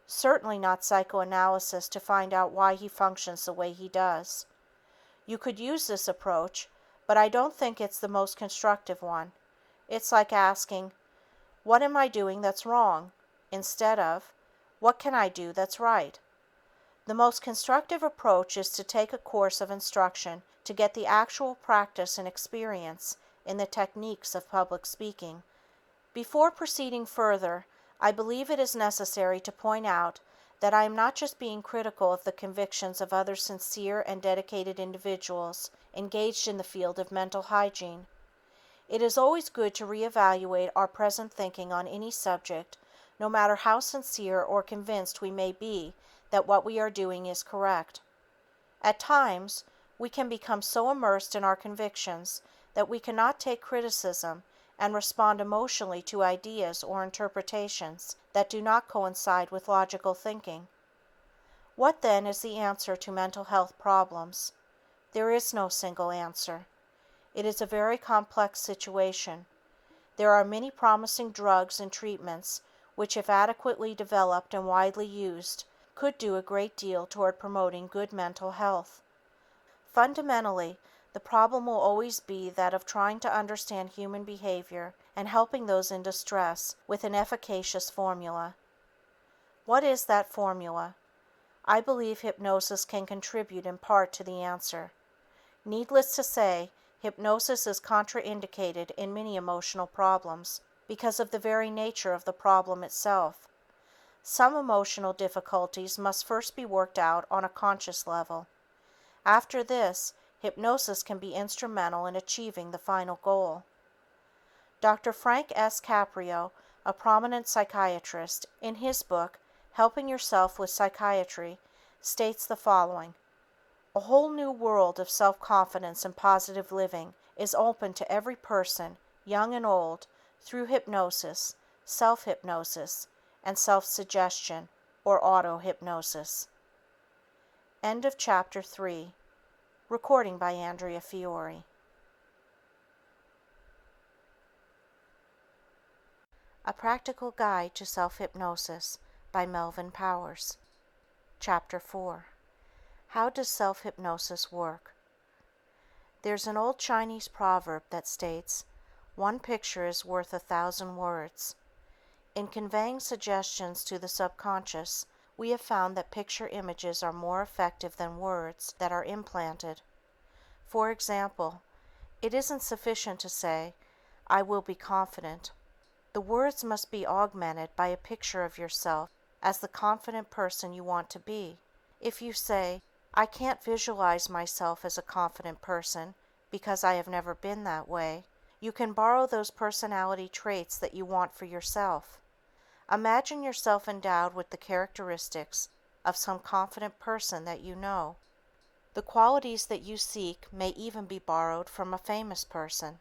Certainly not psychoanalysis to find out why he functions the way he does. You could use this approach, but I don't think it's the most constructive one. It's like asking, what am I doing that's wrong? Instead of, what can I do that's right? The most constructive approach is to take a course of instruction to get the actual practice and experience in the techniques of public speaking. Before proceeding further, I believe it is necessary to point out that I am not just being critical of the convictions of other sincere and dedicated individuals engaged in the field of mental hygiene. It is always good to reevaluate our present thinking on any subject, no matter how sincere or convinced we may be that what we are doing is correct. At times, we can become so immersed in our convictions that we cannot take criticism and respond emotionally to ideas or interpretations that do not coincide with logical thinking. What then is the answer to mental health problems? There is no single answer. It is a very complex situation. There are many promising drugs and treatments which, if adequately developed and widely used, could do a great deal toward promoting good mental health. Fundamentally, the problem will always be that of trying to understand human behavior and helping those in distress with an efficacious formula. What is that formula? I believe hypnosis can contribute in part to the answer. Needless to say, hypnosis is contraindicated in many emotional problems because of the very nature of the problem itself. Some emotional difficulties must first be worked out on a conscious level. After this, hypnosis can be instrumental in achieving the final goal. Dr. Frank S. Caprio, a prominent psychiatrist, in his book, Helping Yourself with Psychiatry, states the following: a whole new world of self-confidence and positive living is open to every person, young and old, through hypnosis, self-hypnosis, and self-suggestion, or auto-hypnosis. End of Chapter 3. Recording by Andrea Fiore. A Practical Guide to Self-Hypnosis by Melvin Powers. Chapter 4. How does self-hypnosis work? There's an old Chinese proverb that states, "One picture is worth 1,000 words." In conveying suggestions to the subconscious, we have found that picture images are more effective than words that are implanted. For example, it isn't sufficient to say, "I will be confident." The words must be augmented by a picture of yourself as the confident person you want to be. If you say, "I can't visualize myself as a confident person because I have never been that way," you can borrow those personality traits that you want for yourself. Imagine yourself endowed with the characteristics of some confident person that you know. The qualities that you seek may even be borrowed from a famous person.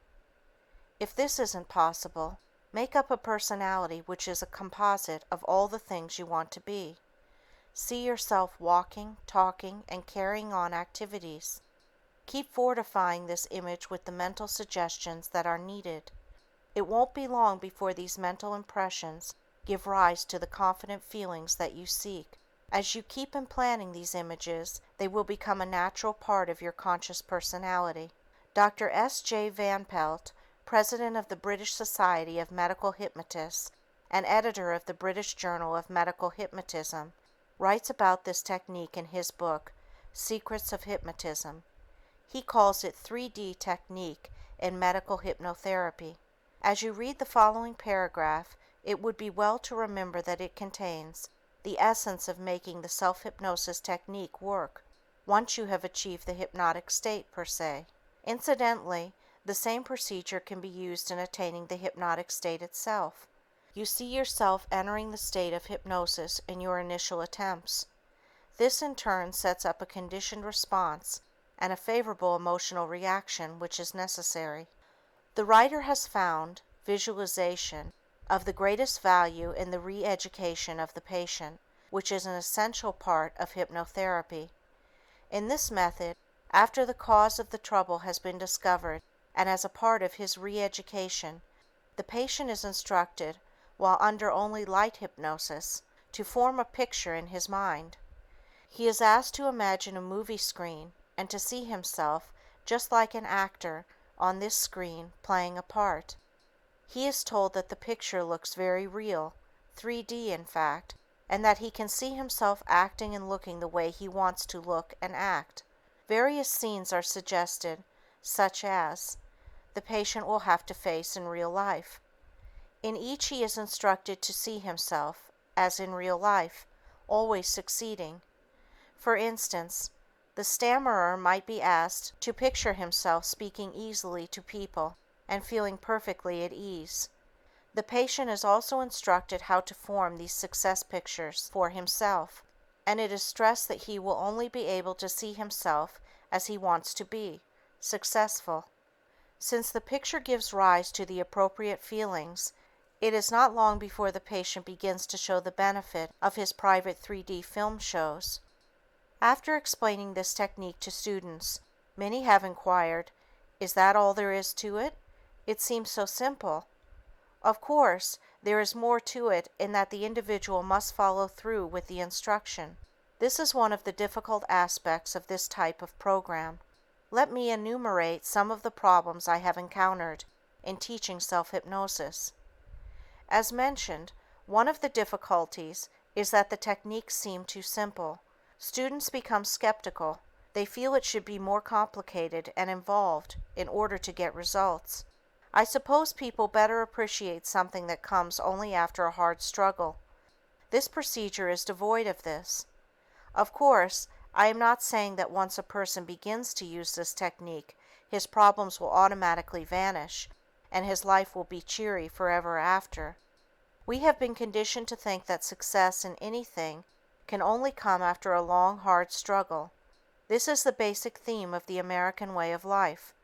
If this isn't possible, make up a personality which is a composite of all the things you want to be. See yourself walking, talking, and carrying on activities. Keep fortifying this image with the mental suggestions that are needed. It won't be long before these mental impressions give rise to the confident feelings that you seek. As you keep implanting these images, they will become a natural part of your conscious personality. Dr. S. J. Van Pelt, president of the British Society of Medical Hypnotists and editor of the British Journal of Medical Hypnotism, writes about this technique in his book, Secrets of Hypnotism. He calls it 3D technique in medical hypnotherapy. As you read the following paragraph, it would be well to remember that it contains the essence of making the self-hypnosis technique work once you have achieved the hypnotic state per se. Incidentally, the same procedure can be used in attaining the hypnotic state itself. You see yourself entering the state of hypnosis in your initial attempts. This in turn sets up a conditioned response and a favorable emotional reaction which is necessary. The writer has found visualization of the greatest value in the re-education of the patient, which is an essential part of hypnotherapy. In this method, after the cause of the trouble has been discovered and as a part of his re-education, the patient is instructed while under only light hypnosis, to form a picture in his mind. He is asked to imagine a movie screen and to see himself just like an actor on this screen playing a part. He is told that the picture looks very real, 3D in fact, and that he can see himself acting and looking the way he wants to look and act. Various scenes are suggested, such as the patient will have to face in real life. In each he is instructed to see himself, as in real life, always succeeding. For instance, the stammerer might be asked to picture himself speaking easily to people and feeling perfectly at ease. The patient is also instructed how to form these success pictures for himself, and it is stressed that he will only be able to see himself as he wants to be, successful. Since the picture gives rise to the appropriate feelings, it is not long before the patient begins to show the benefit of his private 3D film shows. After explaining this technique to students, many have inquired, "Is that all there is to it? It seems so simple." Of course, there is more to it in that the individual must follow through with the instruction. This is one of the difficult aspects of this type of program. Let me enumerate some of the problems I have encountered in teaching self-hypnosis. As mentioned, one of the difficulties is that the techniques seem too simple. Students become skeptical. They feel it should be more complicated and involved in order to get results. I suppose people better appreciate something that comes only after a hard struggle. This procedure is devoid of this. Of course, I am not saying that once a person begins to use this technique, his problems will automatically vanish, and his life will be cheery forever after. We have been conditioned to think that success in anything can only come after a long, hard struggle. This is the basic theme of the American way of life.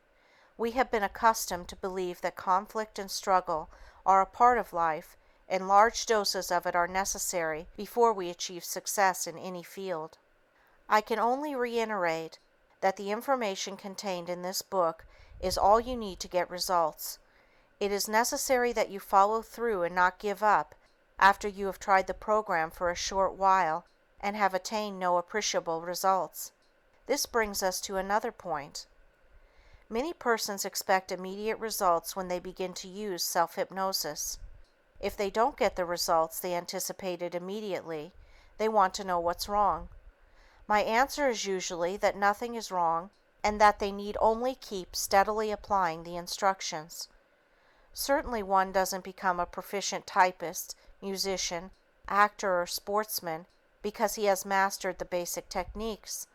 We have been accustomed to believe that conflict and struggle are a part of life, and large doses of it are necessary before we achieve success in any field. I can only reiterate that the information contained in this book is all you need to get results. It is necessary that you follow through and not give up after you have tried the program for a short while and have attained no appreciable results. This brings us to another point. Many persons expect immediate results when they begin to use self-hypnosis. If they don't get the results they anticipated immediately, they want to know what's wrong. My answer is usually that nothing is wrong and that they need only keep steadily applying the instructions. Certainly one doesn't become a proficient typist, musician, actor, or sportsman because he has mastered the basic techniques.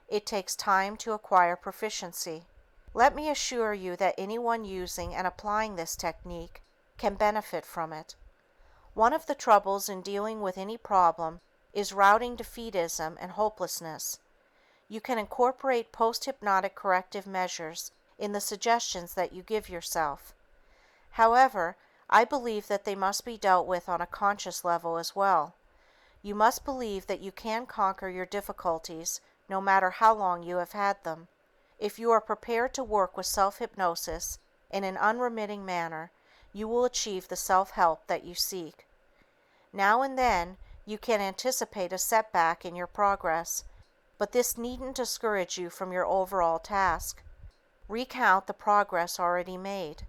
It takes time to acquire proficiency. Let me assure you that anyone using and applying this technique can benefit from it. One of the troubles in dealing with any problem is routing defeatism and hopelessness. You can incorporate post-hypnotic corrective measures in the suggestions that you give yourself. However, I believe that they must be dealt with on a conscious level as well. You must believe that you can conquer your difficulties no matter how long you have had them. If you are prepared to work with self-hypnosis in an unremitting manner, you will achieve the self-help that you seek. Now and then, you can anticipate a setback in your progress, but this needn't discourage you from your overall task. Recount the progress already made.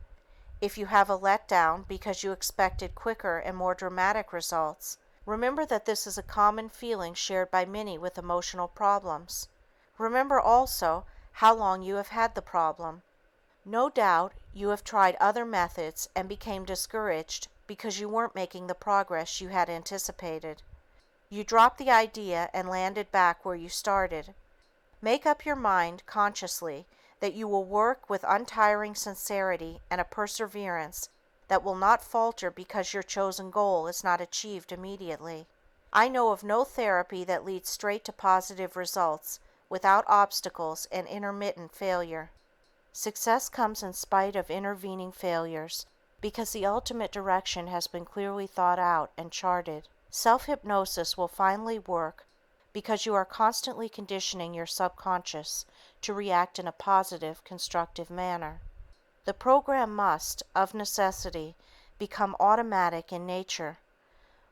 If you have a letdown because you expected quicker and more dramatic results, remember that this is a common feeling shared by many with emotional problems. Remember also how long you have had the problem. No doubt you have tried other methods and became discouraged because you weren't making the progress you had anticipated. You dropped the idea and landed back where you started. Make up your mind consciously that you will work with untiring sincerity and a perseverance that will not falter because your chosen goal is not achieved immediately. I know of no therapy that leads straight to positive results without obstacles and intermittent failure. Success comes in spite of intervening failures because the ultimate direction has been clearly thought out and charted. Self-hypnosis will finally work because you are constantly conditioning your subconscious to react in a positive, constructive manner. The program must, of necessity, become automatic in nature.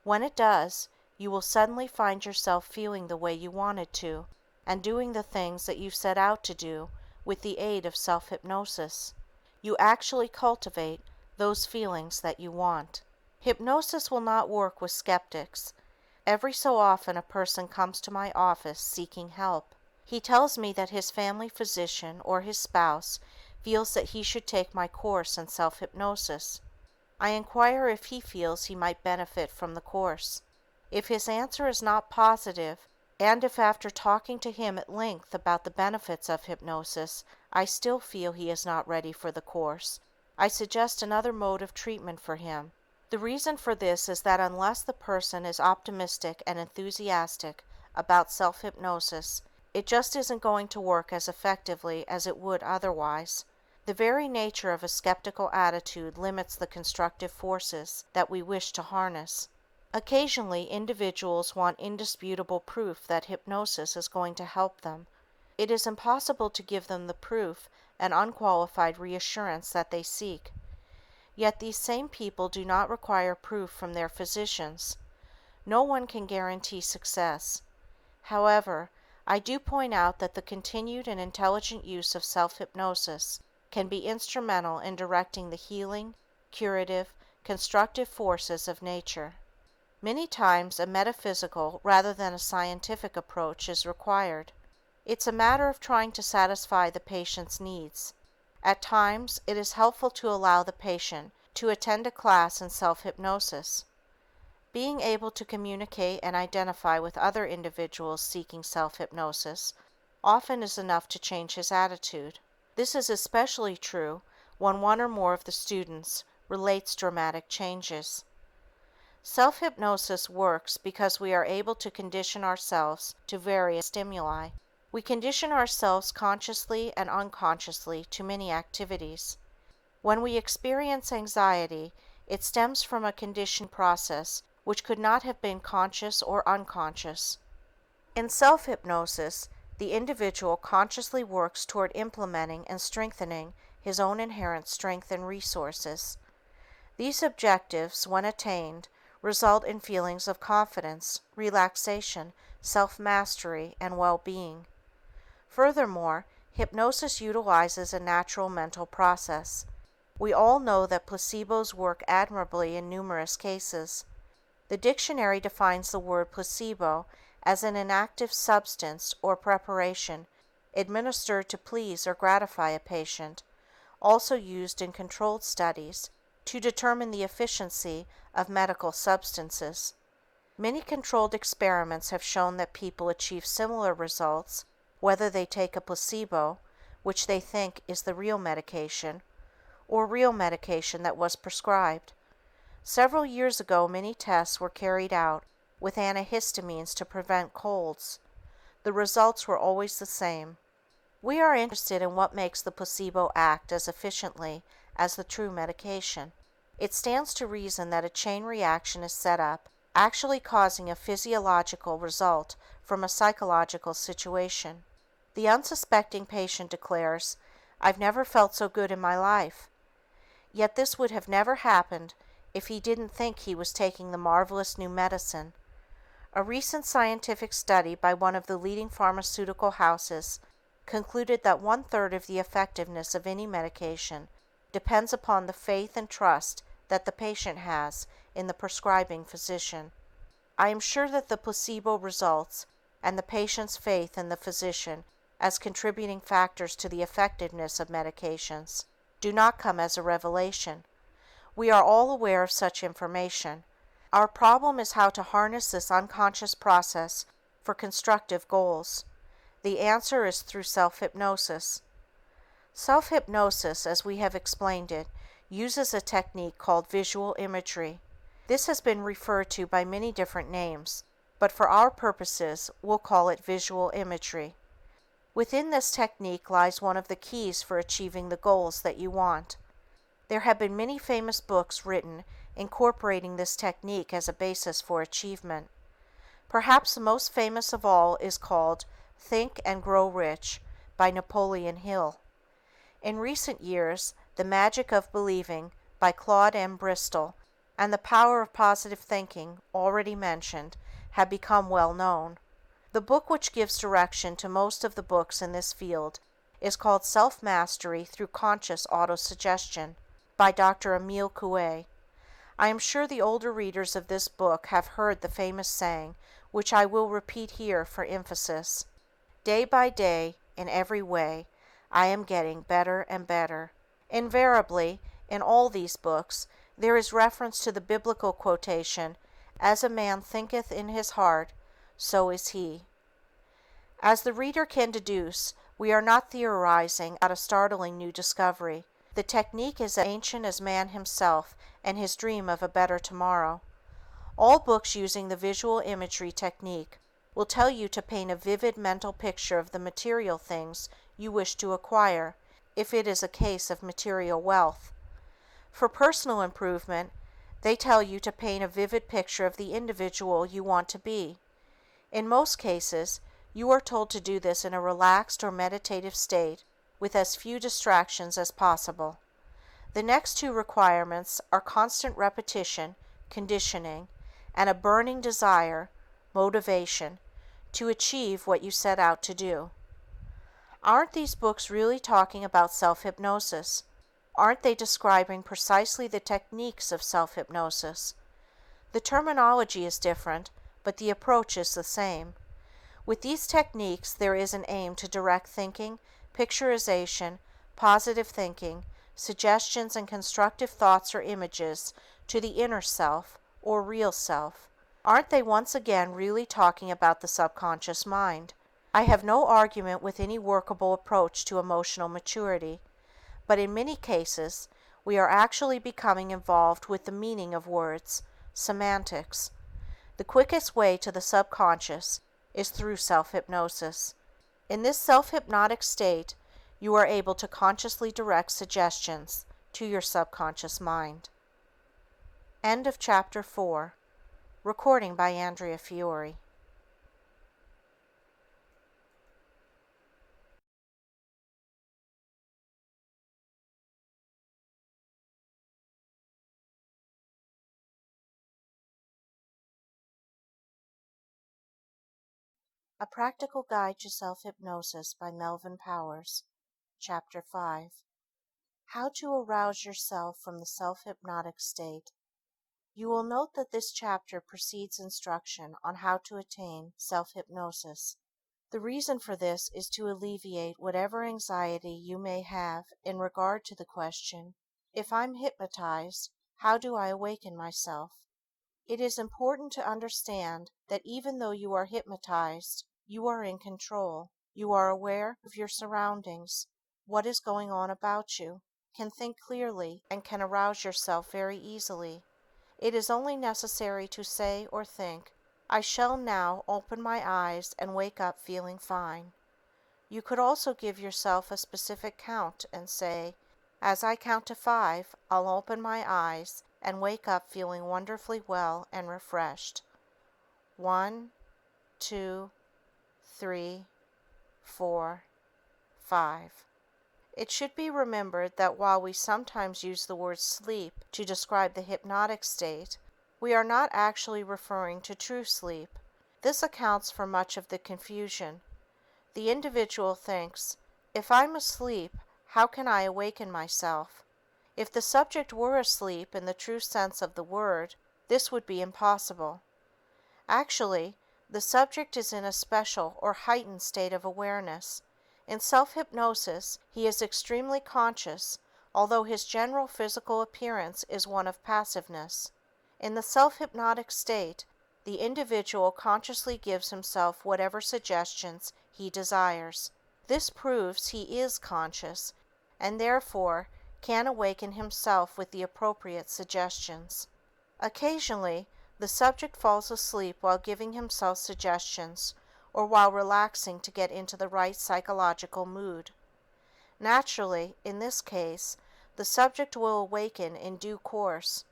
When it does, you will suddenly find yourself feeling the way you wanted to, and doing the things that you set out to do with the aid of self-hypnosis. You actually cultivate those feelings that you want. Hypnosis will not work with skeptics. Every so often a person comes to my office seeking help. He tells me that his family physician or his spouse feels that he should take my course in self-hypnosis. I inquire if he feels he might benefit from the course. If his answer is not positive, and if after talking to him at length about the benefits of hypnosis, I still feel he is not ready for the course, I suggest another mode of treatment for him. The reason for this is that unless the person is optimistic and enthusiastic about self-hypnosis, it just isn't going to work as effectively as it would otherwise. The very nature of a skeptical attitude limits the constructive forces that we wish to harness. Occasionally, individuals want indisputable proof that hypnosis is going to help them. It is impossible to give them the proof and unqualified reassurance that they seek. Yet these same people do not require proof from their physicians. No one can guarantee success. However, I do point out that the continued and intelligent use of self-hypnosis can be instrumental in directing the healing, curative, constructive forces of nature. Many times a metaphysical rather than a scientific approach is required. It's a matter of trying to satisfy the patient's needs. At times, it is helpful to allow the patient to attend a class in self-hypnosis. Being able to communicate and identify with other individuals seeking self-hypnosis often is enough to change his attitude. This is especially true when one or more of the students relates dramatic changes. Self-hypnosis works because we are able to condition ourselves to various stimuli. We condition ourselves consciously and unconsciously to many activities. When we experience anxiety, it stems from a conditioned process which could not have been conscious or unconscious. In self-hypnosis, the individual consciously works toward implementing and strengthening his own inherent strength and resources. These objectives, when attained, result in feelings of confidence, relaxation, self-mastery, and well-being. Furthermore, hypnosis utilizes a natural mental process. We all know that placebos work admirably in numerous cases. The dictionary defines the word placebo as an inactive substance or preparation administered to please or gratify a patient, also used in controlled studies to determine the efficacy of medical substances. Many controlled experiments have shown that people achieve similar results whether they take a placebo, which they think is the real medication, or real medication that was prescribed. Several years ago, many tests were carried out with antihistamines to prevent colds. The results were always the same. We are interested in what makes the placebo act as efficiently as the true medication. It stands to reason that a chain reaction is set up, actually causing a physiological result from a psychological situation. The unsuspecting patient declares, "I've never felt so good in my life." Yet this would have never happened if he didn't think he was taking the marvelous new medicine. A recent scientific study by one of the leading pharmaceutical houses concluded that 1/3 of the effectiveness of any medication depends upon the faith and trust that the patient has in the prescribing physician. I am sure that the placebo results and the patient's faith in the physician as contributing factors to the effectiveness of medications do not come as a revelation. We are all aware of such information. Our problem is how to harness this unconscious process for constructive goals. The answer is through self-hypnosis. Self-hypnosis, as we have explained it, uses a technique called visual imagery. This has been referred to by many different names, but for our purposes, we'll call it visual imagery. Within this technique lies one of the keys for achieving the goals that you want. There have been many famous books written incorporating this technique as a basis for achievement. Perhaps the most famous of all is called Think and Grow Rich by Napoleon Hill. In recent years, The Magic of Believing by Claude M. Bristol, and The Power of Positive Thinking, already mentioned, have become well known. The book which gives direction to most of the books in this field is called Self-Mastery Through Conscious Autosuggestion by Dr. Emile Coué. I am sure the older readers of this book have heard the famous saying, which I will repeat here for emphasis: "Day by day, in every way, I am getting better and better." Invariably, in all these books, there is reference to the biblical quotation, "As a man thinketh in his heart, so is he." As the reader can deduce, we are not theorizing out a startling new discovery. The technique is as ancient as man himself and his dream of a better tomorrow. All books using the visual imagery technique will tell you to paint a vivid mental picture of the material things you wish to acquire, if it is a case of material wealth. For personal improvement, they tell you to paint a vivid picture of the individual you want to be. In most cases, you are told to do this in a relaxed or meditative state with as few distractions as possible. The next two requirements are constant repetition, conditioning, and a burning desire, motivation, to achieve what you set out to do. Aren't these books really talking about self-hypnosis? Aren't they describing precisely the techniques of self-hypnosis? The terminology is different, but the approach is the same. With these techniques, there is an aim to direct thinking, picturization, positive thinking, suggestions, and constructive thoughts or images to the inner self, or real self. Aren't they once again really talking about the subconscious mind? I have no argument with any workable approach to emotional maturity, but in many cases, we are actually becoming involved with the meaning of words, semantics. The quickest way to the subconscious is through self-hypnosis. In this self-hypnotic state, you are able to consciously direct suggestions to your subconscious mind. End of Chapter 4. Recording by Andrea Fiore. A Practical Guide to Self-Hypnosis by Melvin Powers. Chapter 5. How to Arouse Yourself from the Self-Hypnotic State. You will note that this chapter precedes instruction on how to attain self-hypnosis. The reason for this is to alleviate whatever anxiety you may have in regard to the question, if I'm hypnotized, how do I awaken myself? It is important to understand that even though you are hypnotized, you are in control. You are aware of your surroundings, what is going on about you, can think clearly, and can arouse yourself very easily. It is only necessary to say or think, "I shall now open my eyes and wake up feeling fine." You could also give yourself a specific count and say, "As I count to 5, I'll open my eyes and wake up feeling wonderfully well and refreshed. 1, 2, 3, 4, 5. It should be remembered that while we sometimes use the word sleep to describe the hypnotic state, we are not actually referring to true sleep. This accounts for much of the confusion. The individual thinks, "If I'm asleep, how can I awaken myself?" If the subject were asleep in the true sense of the word, this would be impossible. Actually, the subject is in a special or heightened state of awareness. In self-hypnosis, he is extremely conscious, although his general physical appearance is one of passiveness. In the self-hypnotic state, the individual consciously gives himself whatever suggestions he desires. This proves he is conscious, and therefore can awaken himself with the appropriate suggestions. Occasionally, the subject falls asleep while giving himself suggestions or while relaxing to get into the right psychological mood. Naturally, in this case, the subject will awaken in due course.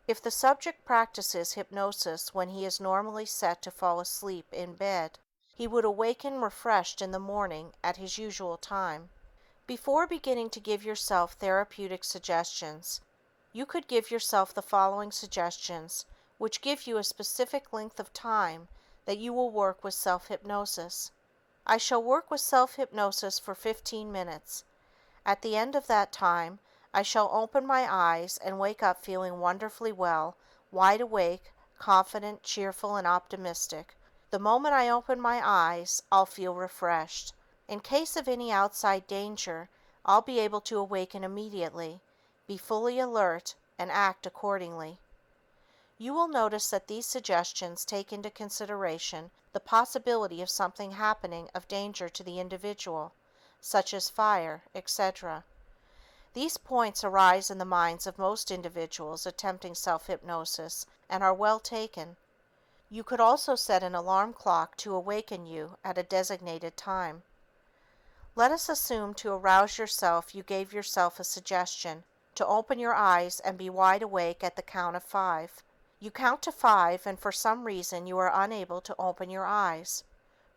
If the subject practices hypnosis when he is normally set to fall asleep in bed, he would awaken refreshed in the morning at his usual time. Before beginning to give yourself therapeutic suggestions, You could give yourself the following suggestions, which give you a specific length of time that you will work with self-hypnosis. I shall work with self-hypnosis for 15 minutes. At the end of that time, I shall open my eyes and wake up feeling wonderfully well, wide awake, confident, cheerful, and optimistic. The moment I open my eyes, I'll feel refreshed. In case of any outside danger, I'll be able to awaken immediately, be fully alert, and act accordingly. You will notice that these suggestions take into consideration the possibility of something happening of danger to the individual, such as fire, etc. These points arise in the minds of most individuals attempting self-hypnosis and are well taken. You could also set an alarm clock to awaken you at a designated time. Let us assume to arouse yourself you gave yourself a suggestion to open your eyes and be wide awake at the count of 5. You count to 5 and for some reason you are unable to open your eyes.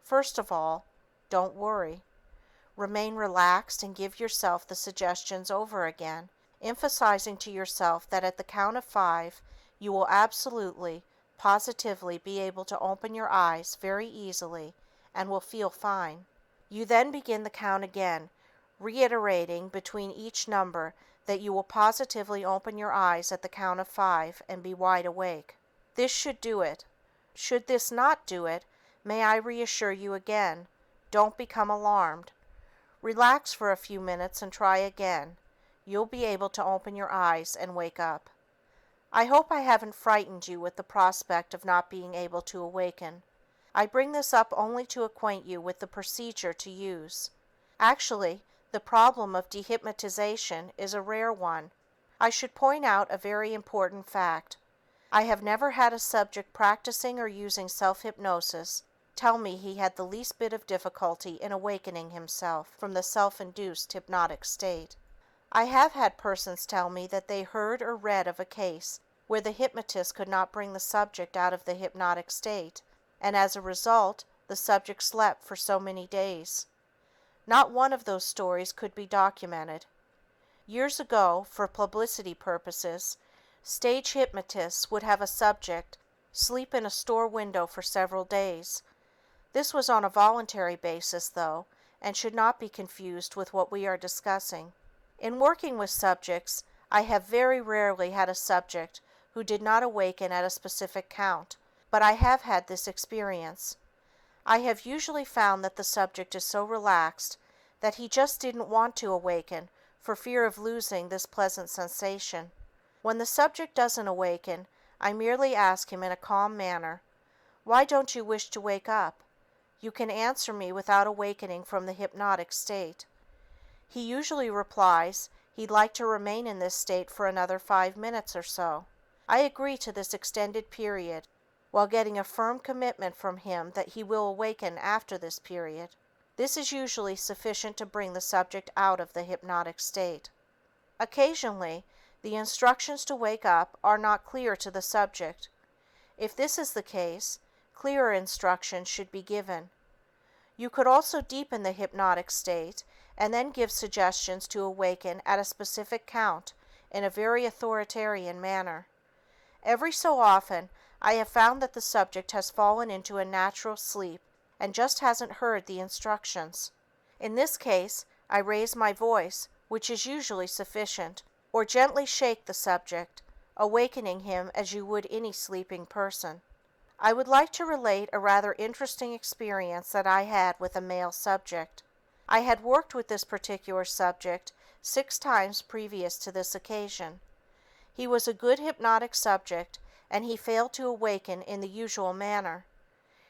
First of all, don't worry. Remain relaxed and give yourself the suggestions over again, emphasizing to yourself that at the count of 5 you will absolutely, positively be able to open your eyes very easily and will feel fine. You then begin the count again, reiterating between each number that you will positively open your eyes at the count of 5 and be wide awake. This should do it. Should this not do it, may I reassure you again, don't become alarmed. Relax for a few minutes and try again. You'll be able to open your eyes and wake up. I hope I haven't frightened you with the prospect of not being able to awaken. I bring this up only to acquaint you with the procedure to use. Actually, the problem of dehypnotization is a rare one. I should point out a very important fact. I have never had a subject practicing or using self-hypnosis tell me he had the least bit of difficulty in awakening himself from the self-induced hypnotic state. I have had persons tell me that they heard or read of a case where the hypnotist could not bring the subject out of the hypnotic state, and as a result, the subject slept for so many days. Not one of those stories could be documented. Years ago, for publicity purposes, stage hypnotists would have a subject sleep in a store window for several days. This was on a voluntary basis, though, and should not be confused with what we are discussing. In working with subjects, I have very rarely had a subject who did not awaken at a specific count, but I have had this experience. I have usually found that the subject is so relaxed that he just didn't want to awaken for fear of losing this pleasant sensation. When the subject doesn't awaken, I merely ask him in a calm manner, "Why don't you wish to wake up? You can answer me without awakening from the hypnotic state." He usually replies he'd like to remain in this state for another 5 minutes or so. I agree to this extended period, while getting a firm commitment from him that he will awaken after this period. This is usually sufficient to bring the subject out of the hypnotic state. Occasionally, the instructions to wake up are not clear to the subject. If this is the case, clearer instructions should be given. You could also deepen the hypnotic state and then give suggestions to awaken at a specific count in a very authoritarian manner. Every so often, I have found that the subject has fallen into a natural sleep and just hasn't heard the instructions. In this case, I raise my voice, which is usually sufficient, or gently shake the subject, awakening him as you would any sleeping person. I would like to relate a rather interesting experience that I had with a male subject. I had worked with this particular subject 6 times previous to this occasion. He was a good hypnotic subject, and he failed to awaken in the usual manner.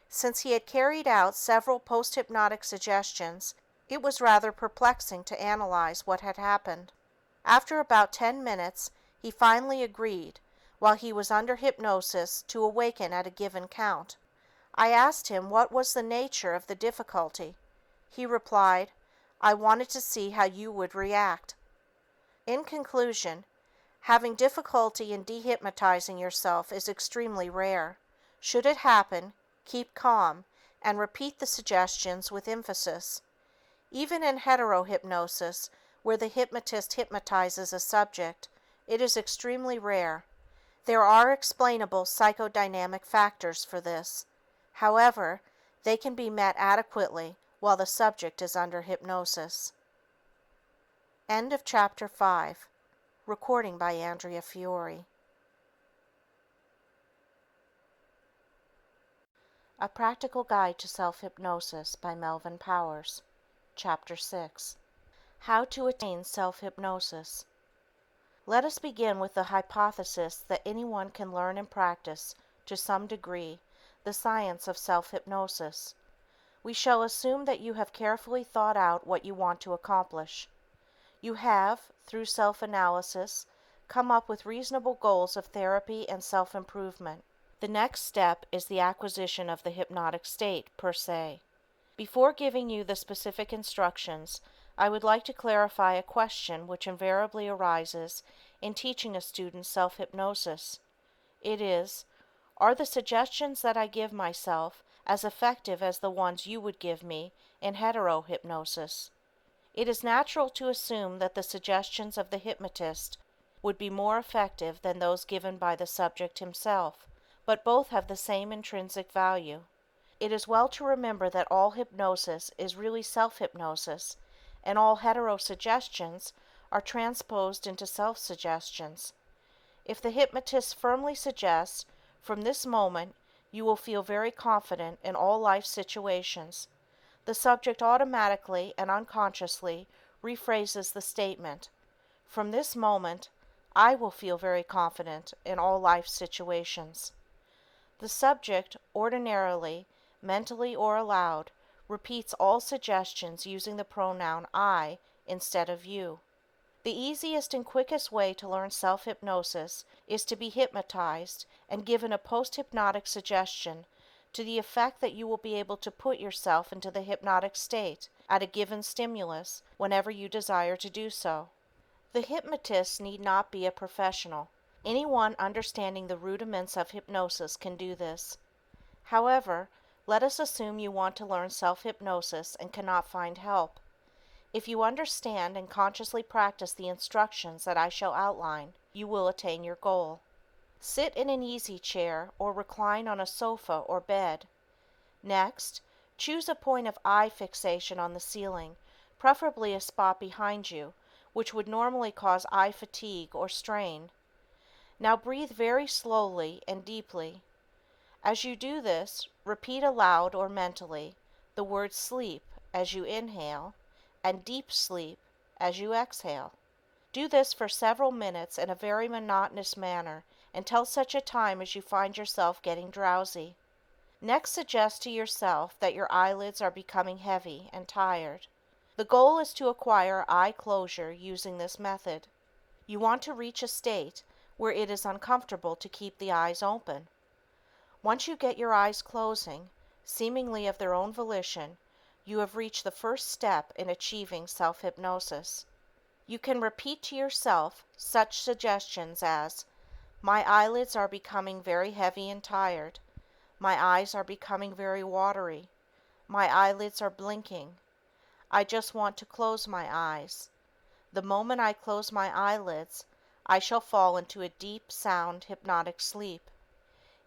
Since he had carried out several post-hypnotic suggestions, it was rather perplexing to analyze what had happened. After about 10 minutes, he finally agreed, while he was under hypnosis, to awaken at a given count. I asked him what was the nature of the difficulty. He replied, "I wanted to see how you would react." In conclusion, having difficulty in dehypnotizing yourself is extremely rare. Should it happen, keep calm and repeat the suggestions with emphasis. Even in hetero-hypnosis, where the hypnotist hypnotizes a subject, It is extremely rare. There are explainable psychodynamic factors for this. However, they can be met adequately while the subject is under hypnosis. End of chapter 5. Recording by Andrea Fiore. A Practical Guide to Self-Hypnosis by Melvin Powers. Chapter 6. How to Attain Self-Hypnosis. Let us begin with the hypothesis that anyone can learn and practice, to some degree, the science of self-hypnosis. We shall assume that you have carefully thought out what you want to accomplish. You have, through self-analysis, come up with reasonable goals of therapy and self-improvement. The next step is the acquisition of the hypnotic state, per se. Before giving you the specific instructions, I would like to clarify a question which invariably arises in teaching a student self-hypnosis. It is, are the suggestions that I give myself as effective as the ones you would give me in hetero-hypnosis? It is natural to assume that the suggestions of the hypnotist would be more effective than those given by the subject himself, but both have the same intrinsic value. It is well to remember that all hypnosis is really self-hypnosis, and all hetero-suggestions are transposed into self-suggestions. If the hypnotist firmly suggests, from this moment you will feel very confident in all life situations, the subject automatically and unconsciously rephrases the statement, from this moment I will feel very confident in all life situations. The subject ordinarily, mentally or aloud, repeats all suggestions using the pronoun I instead of you. The easiest and quickest way to learn self-hypnosis is to be hypnotized and given a post-hypnotic suggestion to the effect that you will be able to put yourself into the hypnotic state at a given stimulus whenever you desire to do so. The hypnotist need not be a professional. Anyone understanding the rudiments of hypnosis can do this. However, let us assume you want to learn self-hypnosis and cannot find help. If you understand and consciously practice the instructions that I shall outline, you will attain your goal. Sit in an easy chair or recline on a sofa or bed. Next, choose a point of eye fixation on the ceiling, preferably a spot behind you, which would normally cause eye fatigue or strain. Now breathe very slowly and deeply. As you do this, repeat aloud or mentally the word sleep as you inhale and deep sleep as you exhale. Do this for several minutes in a very monotonous manner until such a time as you find yourself getting drowsy. Next, suggest to yourself that your eyelids are becoming heavy and tired. The goal is to acquire eye closure using this method. You want to reach a state where it is uncomfortable to keep the eyes open. Once you get your eyes closing, seemingly of their own volition, you have reached the first step in achieving self-hypnosis. You can repeat to yourself such suggestions as, my eyelids are becoming very heavy and tired. My eyes are becoming very watery. My eyelids are blinking. I just want to close my eyes. The moment I close my eyelids, I shall fall into a deep, sound, hypnotic sleep.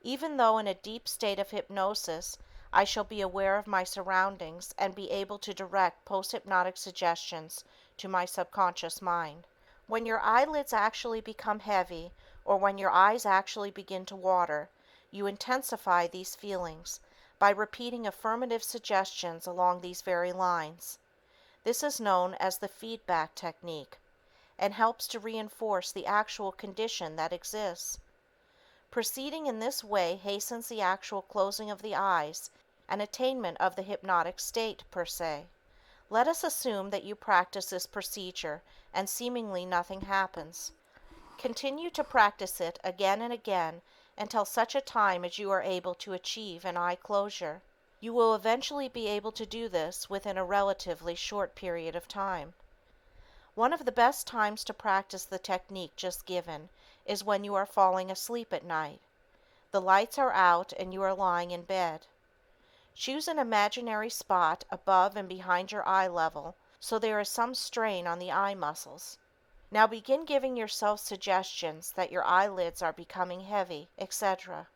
Even though in a deep state of hypnosis, I shall be aware of my surroundings and be able to direct post-hypnotic suggestions to my subconscious mind. When your eyelids actually become heavy, or when your eyes actually begin to water, you intensify these feelings by repeating affirmative suggestions along these very lines. This is known as the feedback technique, and helps to reinforce the actual condition that exists. Proceeding in this way hastens the actual closing of the eyes and attainment of the hypnotic state, per se. Let us assume that you practice this procedure and seemingly nothing happens. Continue to practice it again and again until such a time as you are able to achieve an eye closure. You will eventually be able to do this within a relatively short period of time. One of the best times to practice the technique just given is when you are falling asleep at night. The lights are out and you are lying in bed. Choose an imaginary spot above and behind your eye level so there is some strain on the eye muscles. Now begin giving yourself suggestions that your eyelids are becoming heavy, etc.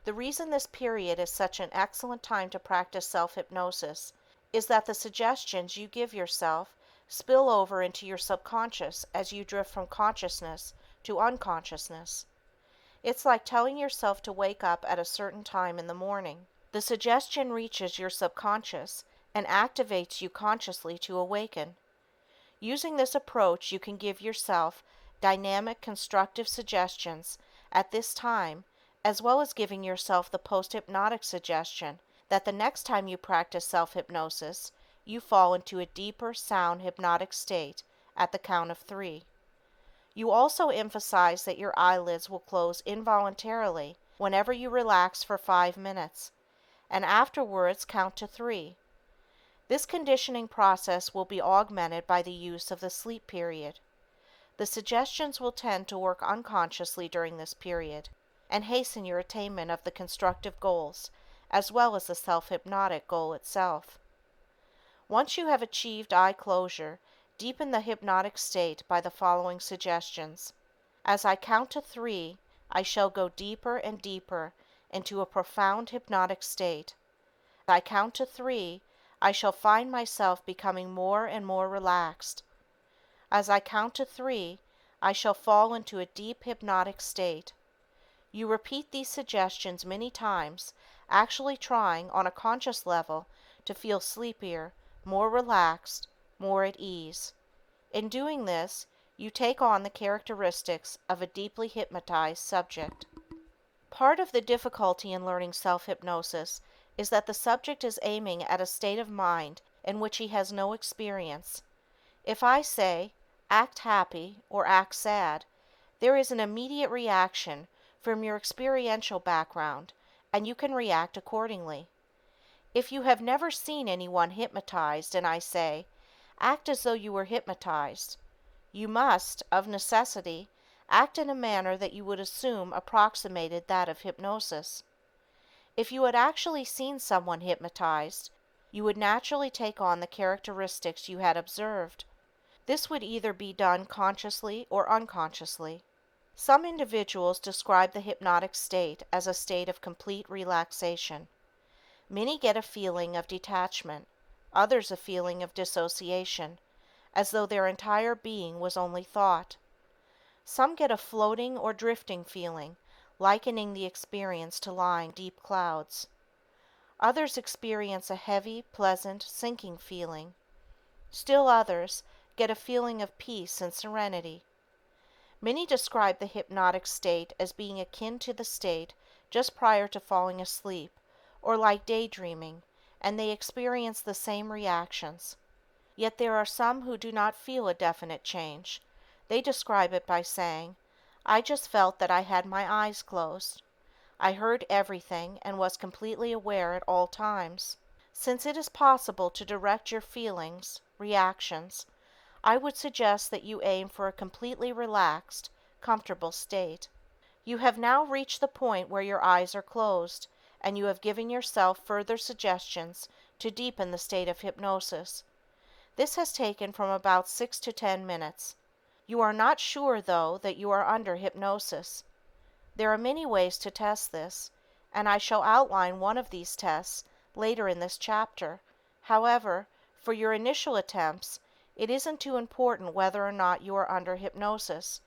The reason this period is such an excellent time to practice self-hypnosis is that the suggestions you give yourself spill over into your subconscious as you drift from consciousness to unconsciousness. It's like telling yourself to wake up at a certain time in the morning. The suggestion reaches your subconscious and activates you consciously to awaken. Using this approach, you can give yourself dynamic, constructive suggestions at this time, as well as giving yourself the post-hypnotic suggestion that the next time you practice self-hypnosis, you fall into a deeper, sound, hypnotic state at the count of 3. You also emphasize that your eyelids will close involuntarily whenever you relax for 5 minutes, and afterwards count to 3. This conditioning process will be augmented by the use of the sleep period. The suggestions will tend to work unconsciously during this period and hasten your attainment of the constructive goals as well as the self-hypnotic goal itself. Once you have achieved eye closure, deepen the hypnotic state by the following suggestions. As I count to 3, I shall go deeper and deeper into a profound hypnotic state. As I count to 3, I shall find myself becoming more and more relaxed. As I count to 3, I shall fall into a deep hypnotic state. You repeat these suggestions many times, actually trying on a conscious level to feel sleepier, more relaxed, more at ease. In doing this, you take on the characteristics of a deeply hypnotized subject. Part of the difficulty in learning self-hypnosis is that the subject is aiming at a state of mind in which he has no experience. If I say, act happy or act sad, there is an immediate reaction from your experiential background, and you can react accordingly. If you have never seen anyone hypnotized and I say, act as though you were hypnotized, you must, of necessity, act in a manner that you would assume approximated that of hypnosis. If you had actually seen someone hypnotized, you would naturally take on the characteristics you had observed. This would either be done consciously or unconsciously. Some individuals describe the hypnotic state as a state of complete relaxation. Many get a feeling of detachment, others a feeling of dissociation, as though their entire being was only thought. Some get a floating or drifting feeling, likening the experience to lying deep clouds. Others experience a heavy, pleasant, sinking feeling. Still others get a feeling of peace and serenity. Many describe the hypnotic state as being akin to the state just prior to falling asleep, or like daydreaming, and they experience the same reactions. Yet there are some who do not feel a definite change. They describe it by saying, I just felt that I had my eyes closed. I heard everything and was completely aware at all times. Since it is possible to direct your feelings, reactions, I would suggest that you aim for a completely relaxed, comfortable state. You have now reached the point where your eyes are closed, and you have given yourself further suggestions to deepen the state of hypnosis. This has taken from about 6 to 10 minutes. You are not sure, though, that you are under hypnosis. There are many ways to test this, and I shall outline one of these tests later in this chapter. However, for your initial attempts, it isn't too important whether or not you are under hypnosis.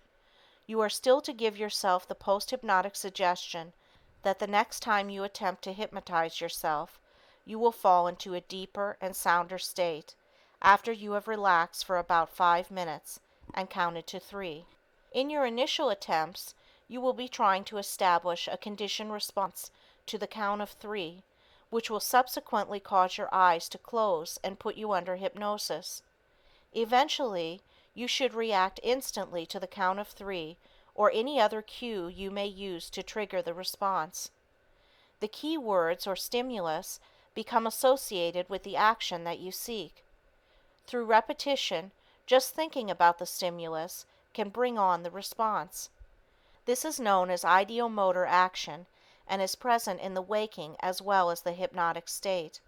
You are still to give yourself the post-hypnotic suggestion that the next time you attempt to hypnotize yourself, you will fall into a deeper and sounder state after you have relaxed for about 5 minutes and counted to 3. In your initial attempts, you will be trying to establish a conditioned response to the count of 3, which will subsequently cause your eyes to close and put you under hypnosis. Eventually, you should react instantly to the count of 3 or any other cue you may use to trigger the response. The key words or stimulus become associated with the action that you seek. Through repetition, just thinking about the stimulus can bring on the response. This is known as ideomotor action and is present in the waking as well as the hypnotic state.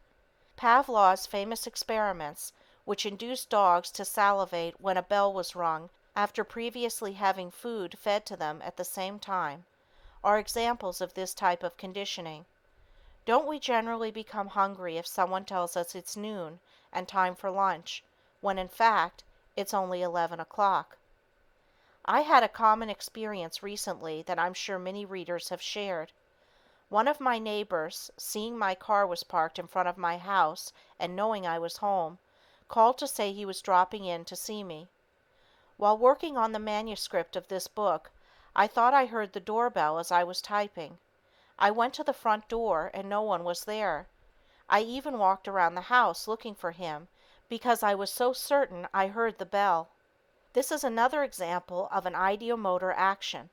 Pavlov's famous experiments, which induced dogs to salivate when a bell was rung, after previously having food fed to them at the same time, are examples of this type of conditioning. Don't we generally become hungry if someone tells us it's noon and time for lunch, when in fact, it's only 11 o'clock? I had a common experience recently that I'm sure many readers have shared. One of my neighbors, seeing my car was parked in front of my house and knowing I was home, called to say he was dropping in to see me. While working on the manuscript of this book, I thought I heard the doorbell as I was typing. I went to the front door and no one was there. I even walked around the house looking for him because I was so certain I heard the bell. This is another example of an ideomotor action.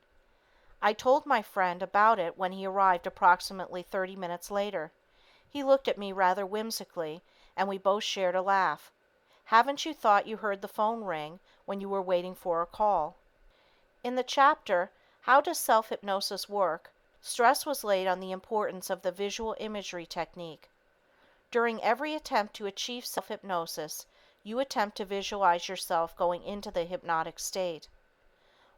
I told my friend about it when he arrived approximately 30 minutes later. He looked at me rather whimsically, and we both shared a laugh. Haven't you thought you heard the phone ring when you were waiting for a call? In the chapter, How Does Self-Hypnosis Work?, stress was laid on the importance of the visual imagery technique. During every attempt to achieve self-hypnosis, you attempt to visualize yourself going into the hypnotic state.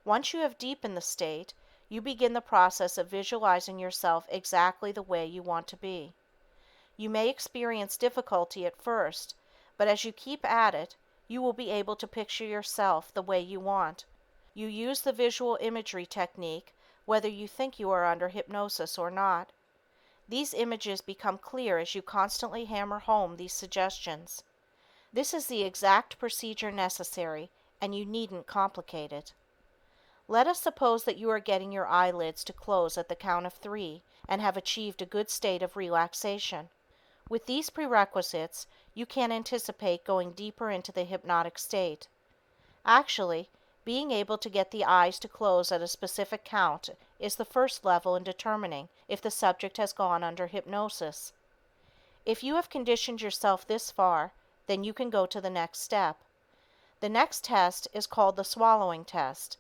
Once you have deepened the state, you begin the process of visualizing yourself exactly the way you want to be. You may experience difficulty at first, but as you keep at it, you will be able to picture yourself the way you want. You use the visual imagery technique whether you think you are under hypnosis or not. These images become clear as you constantly hammer home these suggestions. This is the exact procedure necessary, and you needn't complicate it. Let us suppose that you are getting your eyelids to close at the count of 3 and have achieved a good state of relaxation. With these prerequisites, you can anticipate going deeper into the hypnotic state. Actually, being able to get the eyes to close at a specific count is the first level in determining if the subject has gone under hypnosis. If you have conditioned yourself this far, then you can go to the next step. The next test is called the swallowing test.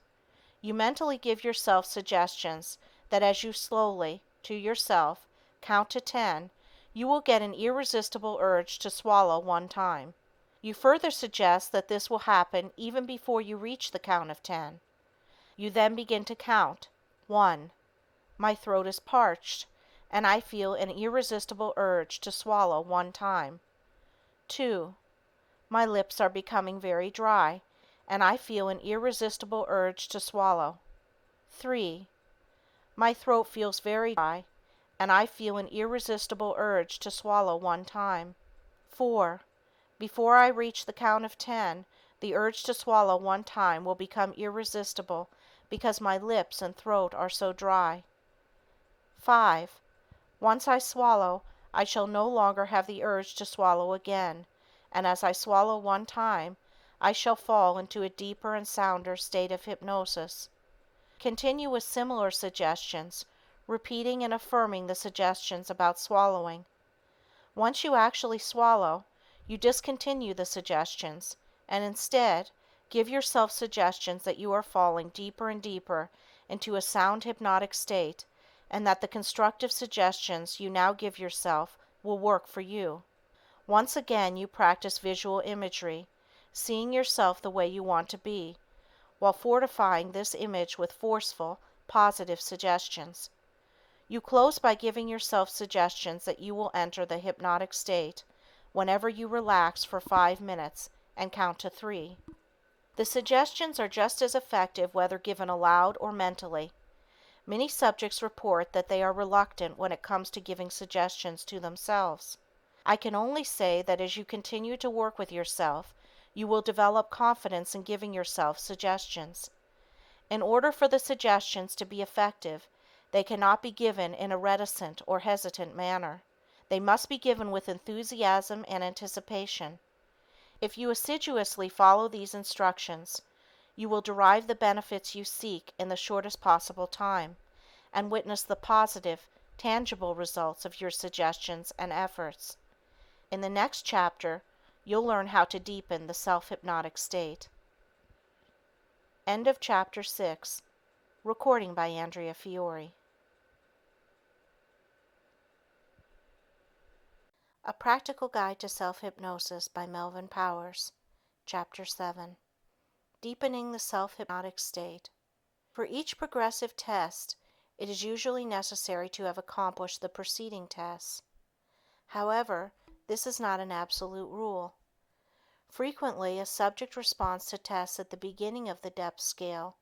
You mentally give yourself suggestions that as you slowly, to yourself, count to 10, you will get an irresistible urge to swallow one time. You further suggest that this will happen even before you reach the count of 10. You then begin to count. 1. My throat is parched, and I feel an irresistible urge to swallow one time. 2. My lips are becoming very dry, and I feel an irresistible urge to swallow. 3. My throat feels very dry, and I feel an irresistible urge to swallow one time. 4. Before I reach the count of 10, the urge to swallow one time will become irresistible because my lips and throat are so dry. 5. Once I swallow, I shall no longer have the urge to swallow again, and as I swallow one time, I shall fall into a deeper and sounder state of hypnosis. Continue with similar suggestions, repeating and affirming the suggestions about swallowing. Once you actually swallow, you discontinue the suggestions, and instead, give yourself suggestions that you are falling deeper and deeper into a sound hypnotic state, and that the constructive suggestions you now give yourself will work for you. Once again, you practice visual imagery, seeing yourself the way you want to be, while fortifying this image with forceful, positive suggestions. You close by giving yourself suggestions that you will enter the hypnotic state whenever you relax for 5 minutes and count to 3. The suggestions are just as effective whether given aloud or mentally. Many subjects report that they are reluctant when it comes to giving suggestions to themselves. I can only say that as you continue to work with yourself, you will develop confidence in giving yourself suggestions. In order for the suggestions to be effective, they cannot be given in a reticent or hesitant manner. They must be given with enthusiasm and anticipation. If you assiduously follow these instructions, you will derive the benefits you seek in the shortest possible time, and witness the positive, tangible results of your suggestions and efforts. In the next chapter, you'll learn how to deepen the self-hypnotic state. End of Chapter 6. Recording by Andrea Fiore. A Practical Guide to Self-Hypnosis by Melvin Powers. Chapter 7. Deepening the self-hypnotic state. For each progressive test, it is usually necessary to have accomplished the preceding tests. However, this is not an absolute rule. Frequently, a subject responds to tests at the beginning of the depth scale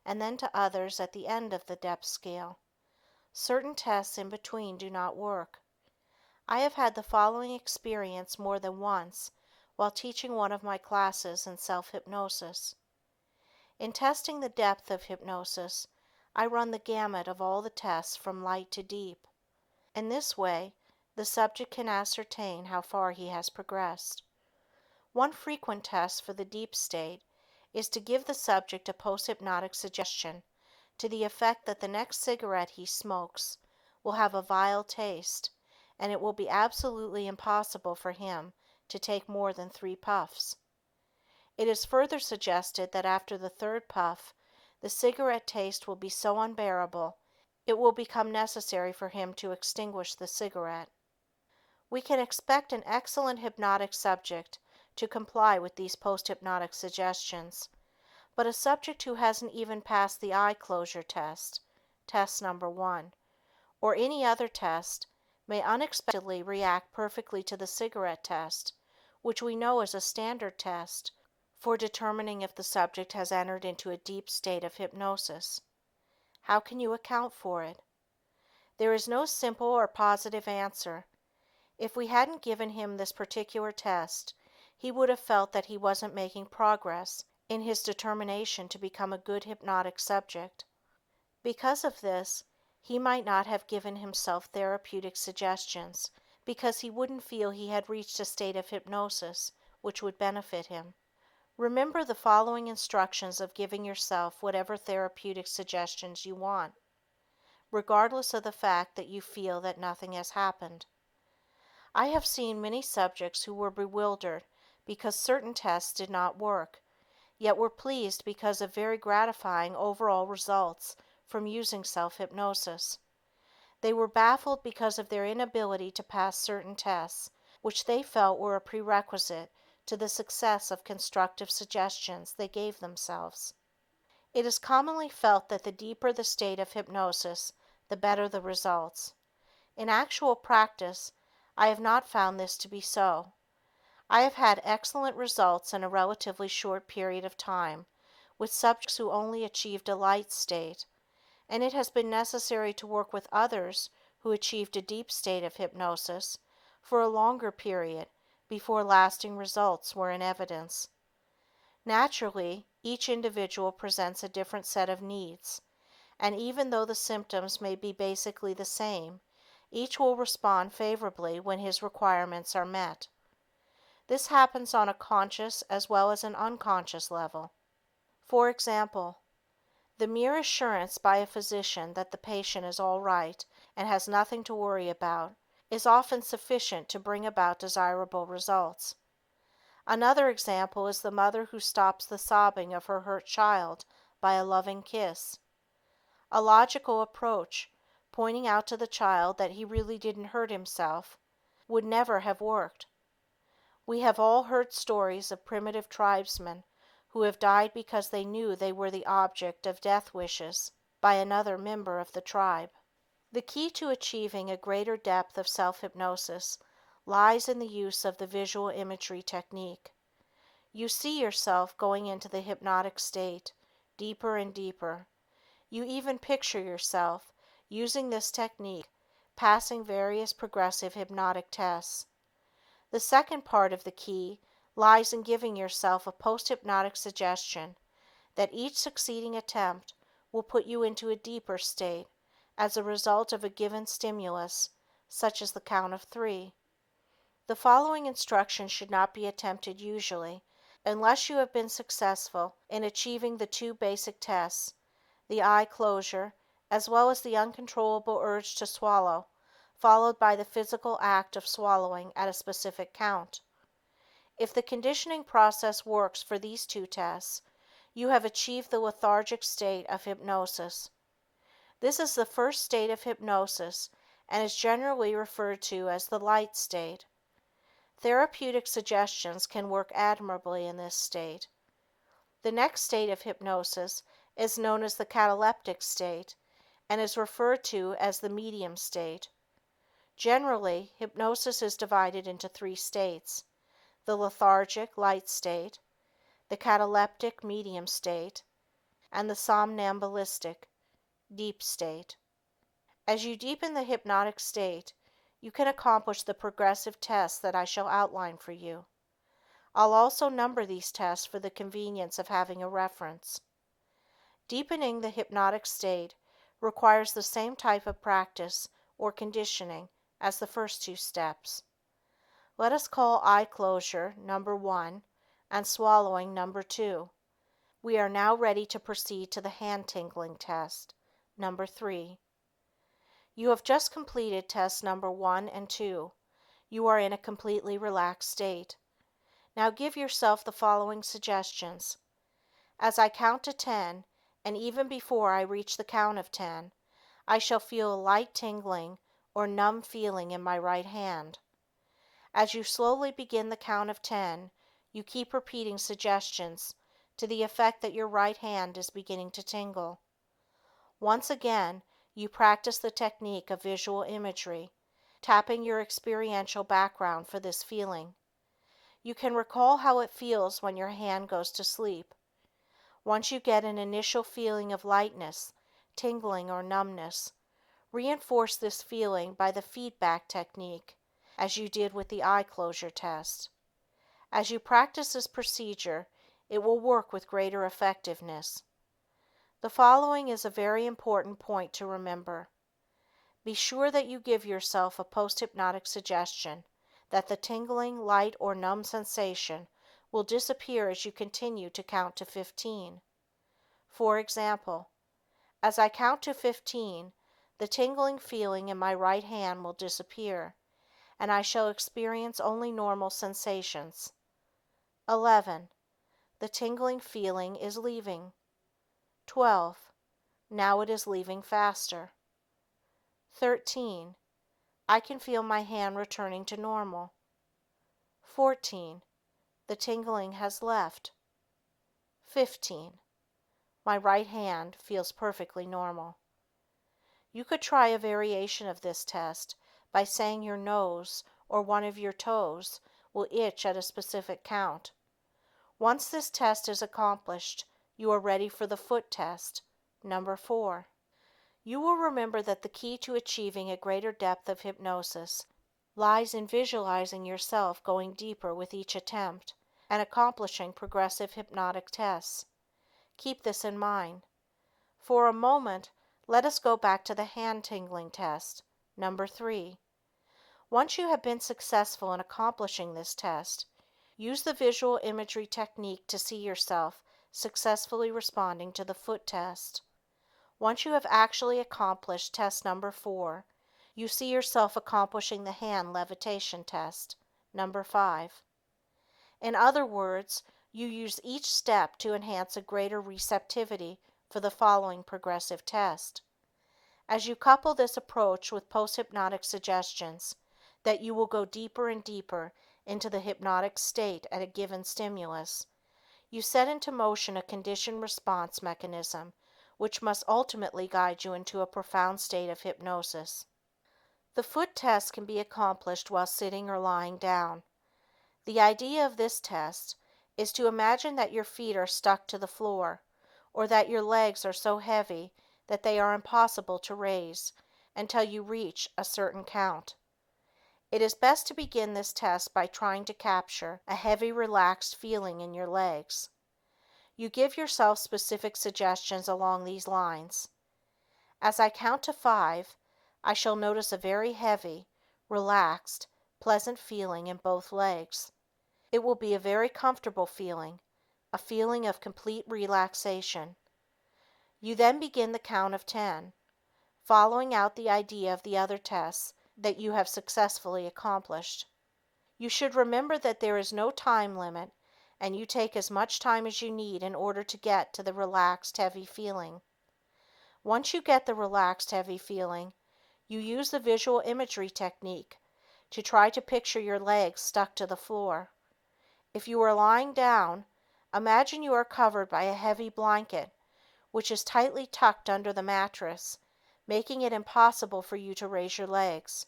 and then to others at the end of the depth scale. Certain tests in between do not work. I have had the following experience more than once while teaching one of my classes in self-hypnosis. In testing the depth of hypnosis, I run the gamut of all the tests from light to deep. In this way, the subject can ascertain how far he has progressed. One frequent test for the deep state is to give the subject a post-hypnotic suggestion to the effect that the next cigarette he smokes will have a vile taste, and it will be absolutely impossible for him to take more than 3 puffs. It is further suggested that after the 3rd puff, the cigarette taste will be so unbearable it will become necessary for him to extinguish the cigarette. We can expect an excellent hypnotic subject to comply with these post-hypnotic suggestions, but a subject who hasn't even passed the eye closure test, test number 1, or any other test, may unexpectedly react perfectly to the cigarette test, which we know is a standard test for determining if the subject has entered into a deep state of hypnosis. How can you account for it? There is no simple or positive answer. If we hadn't given him this particular test, he would have felt that he wasn't making progress in his determination to become a good hypnotic subject. Because of this, he might not have given himself therapeutic suggestions because he wouldn't feel he had reached a state of hypnosis which would benefit him. Remember the following instructions of giving yourself whatever therapeutic suggestions you want, regardless of the fact that you feel that nothing has happened. I have seen many subjects who were bewildered because certain tests did not work, yet were pleased because of very gratifying overall results from using self-hypnosis. They were baffled because of their inability to pass certain tests, which they felt were a prerequisite to the success of constructive suggestions they gave themselves. It is commonly felt that the deeper the state of hypnosis, the better the results. In actual practice, I have not found this to be so. I have had excellent results in a relatively short period of time with subjects who only achieved a light state, and it has been necessary to work with others who achieved a deep state of hypnosis for a longer period before lasting results were in evidence. Naturally, each individual presents a different set of needs, and even though the symptoms may be basically the same, each will respond favorably when his requirements are met. This happens on a conscious as well as an unconscious level. For example, the mere assurance by a physician that the patient is all right and has nothing to worry about is often sufficient to bring about desirable results. Another example is the mother who stops the sobbing of her hurt child by a loving kiss. A logical approach, pointing out to the child that he really didn't hurt himself, would never have worked. We have all heard stories of primitive tribesmen who have died because they knew they were the object of death wishes by another member of the tribe. The key to achieving a greater depth of self-hypnosis lies in the use of the visual imagery technique. You see yourself going into the hypnotic state, deeper and deeper. You even picture yourself, using this technique, passing various progressive hypnotic tests. The second part of the key lies in giving yourself a post-hypnotic suggestion that each succeeding attempt will put you into a deeper state as a result of a given stimulus, such as the count of 3. The following instructions should not be attempted usually, unless you have been successful in achieving the 2 basic tests, the eye closure, as well as the uncontrollable urge to swallow, followed by the physical act of swallowing at a specific count. If the conditioning process works for these 2 tests, you have achieved the lethargic state of hypnosis. This is the first state of hypnosis and is generally referred to as the light state. Therapeutic suggestions can work admirably in this state. The next state of hypnosis is known as the cataleptic state and is referred to as the medium state. Generally, hypnosis is divided into three states: the lethargic, light state, the cataleptic, medium state, and the somnambulistic, deep state. As you deepen the hypnotic state, you can accomplish the progressive tests that I shall outline for you. I'll also number these tests for the convenience of having a reference. Deepening the hypnotic state requires the same type of practice or conditioning as the first two steps. Let us call eye closure number 1 and swallowing number 2. We are now ready to proceed to the hand tingling test, number 3. You have just completed tests number 1 and 2. You are in a completely relaxed state. Now give yourself the following suggestions. As I count to 10, and even before I reach the count of 10, I shall feel a light tingling or numb feeling in my right hand. As you slowly begin the count of 10, you keep repeating suggestions to the effect that your right hand is beginning to tingle. Once again, you practice the technique of visual imagery, tapping your experiential background for this feeling. You can recall how it feels when your hand goes to sleep. Once you get an initial feeling of lightness, tingling, or numbness, reinforce this feeling by the feedback technique, as you did with the eye closure test. As you practice this procedure, it will work with greater effectiveness. The following is a very important point to remember. Be sure that you give yourself a post-hypnotic suggestion that the tingling, light, or numb sensation will disappear as you continue to count to 15. For example, as I count to 15, the tingling feeling in my right hand will disappear, and I shall experience only normal sensations. 11. The tingling feeling is leaving. 12. Now it is leaving faster. 13. I can feel my hand returning to normal. 14. The tingling has left. 15. My right hand feels perfectly normal. You could try a variation of this test by saying your nose or one of your toes will itch at a specific count. Once this test is accomplished, you are ready for the foot test, number 4. You will remember that the key to achieving a greater depth of hypnosis lies in visualizing yourself going deeper with each attempt and accomplishing progressive hypnotic tests. Keep this in mind. For a moment, let us go back to the hand tingling test, number 3. Once you have been successful in accomplishing this test, use the visual imagery technique to see yourself successfully responding to the foot test. Once you have actually accomplished test number 4, you see yourself accomplishing the hand levitation test, number 5. In other words, you use each step to enhance a greater receptivity for the following progressive test. As you couple this approach with post-hypnotic suggestions that you will go deeper and deeper into the hypnotic state at a given stimulus, you set into motion a conditioned response mechanism which must ultimately guide you into a profound state of hypnosis. The foot test can be accomplished while sitting or lying down. The idea of this test is to imagine that your feet are stuck to the floor, or that your legs are so heavy that they are impossible to raise until you reach a certain count. It is best to begin this test by trying to capture a heavy, relaxed feeling in your legs. You give yourself specific suggestions along these lines. As I count to 5, I shall notice a very heavy, relaxed, pleasant feeling in both legs. It will be a very comfortable feeling, a feeling of complete relaxation. You then begin the count of 10, following out the idea of the other tests that you have successfully accomplished. You should remember that there is no time limit, and you take as much time as you need in order to get to the relaxed, heavy feeling. Once you get the relaxed, heavy feeling, you use the visual imagery technique to try to picture your legs stuck to the floor. If you are lying down, Imagine you are covered by a heavy blanket, which is tightly tucked under the mattress, making it impossible for you to raise your legs.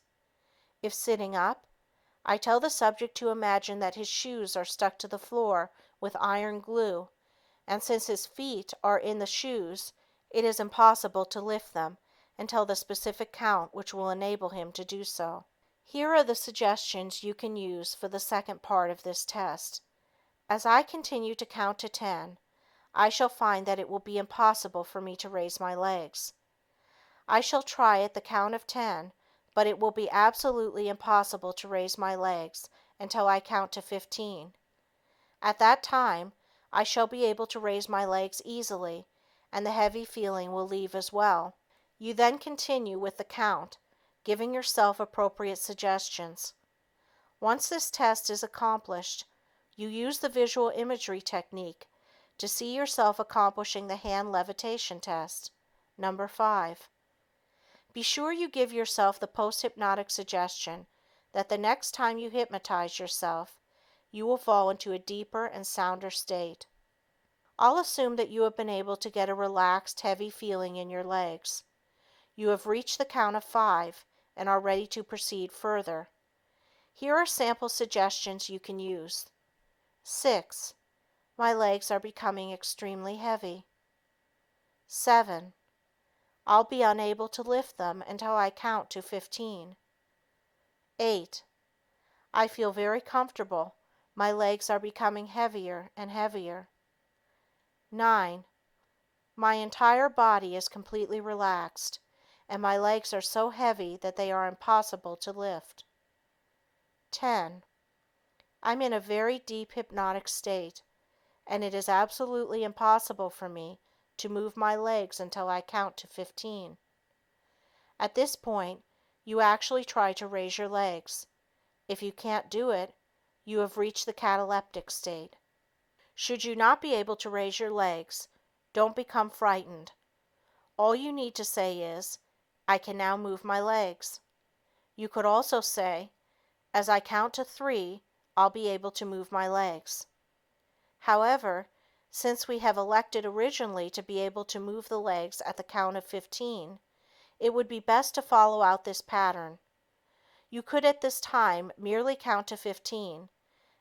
If sitting up, I tell the subject to imagine that his shoes are stuck to the floor with iron glue, and since his feet are in the shoes, it is impossible to lift them until the specific count which will enable him to do so. Here are the suggestions you can use for the second part of this test. As I continue to count to 10, I shall find that it will be impossible for me to raise my legs. I shall try at the count of 10, but it will be absolutely impossible to raise my legs until I count to 15. At that time, I shall be able to raise my legs easily, and the heavy feeling will leave as well. You then continue with the count, giving yourself appropriate suggestions. Once this test is accomplished, you use the visual imagery technique to see yourself accomplishing the hand levitation test. Number 5. Be sure you give yourself the post-hypnotic suggestion that the next time you hypnotize yourself, you will fall into a deeper and sounder state. I'll assume that you have been able to get a relaxed, heavy feeling in your legs. You have reached the count of 5 and are ready to proceed further. Here are sample suggestions you can use. 6. My legs are becoming extremely heavy. 7. I'll be unable to lift them until I count to 15. 8. I feel very comfortable. My legs are becoming heavier and heavier. 9. My entire body is completely relaxed, and my legs are so heavy that they are impossible to lift. 10. I'm in a very deep hypnotic state, and it is absolutely impossible for me to move my legs until I count to 15. At this point, you actually try to raise your legs. If you can't do it, you have reached the cataleptic state. Should you not be able to raise your legs, don't become frightened. All you need to say is, I can now move my legs. You could also say, as I count to 3, I'll be able to move my legs. However, since we have elected originally to be able to move the legs at the count of 15, it would be best to follow out this pattern. You could at this time merely count to 15,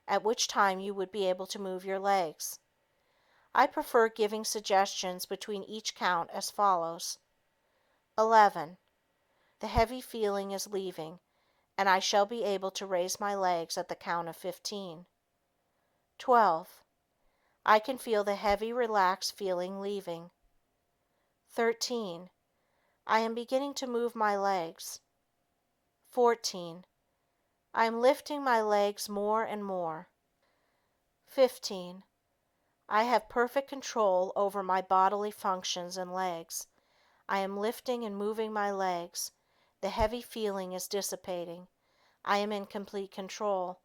at which time you would be able to move your legs. I prefer giving suggestions between each count as follows. 11. The heavy feeling is leaving, and I shall be able to raise my legs at the count of 15. 12. I can feel the heavy, relaxed feeling leaving. 13. I am beginning to move my legs. 14. I am lifting my legs more and more. 15. I have perfect control over my bodily functions and legs. I am lifting and moving my legs. The heavy feeling is dissipating. I am in complete control.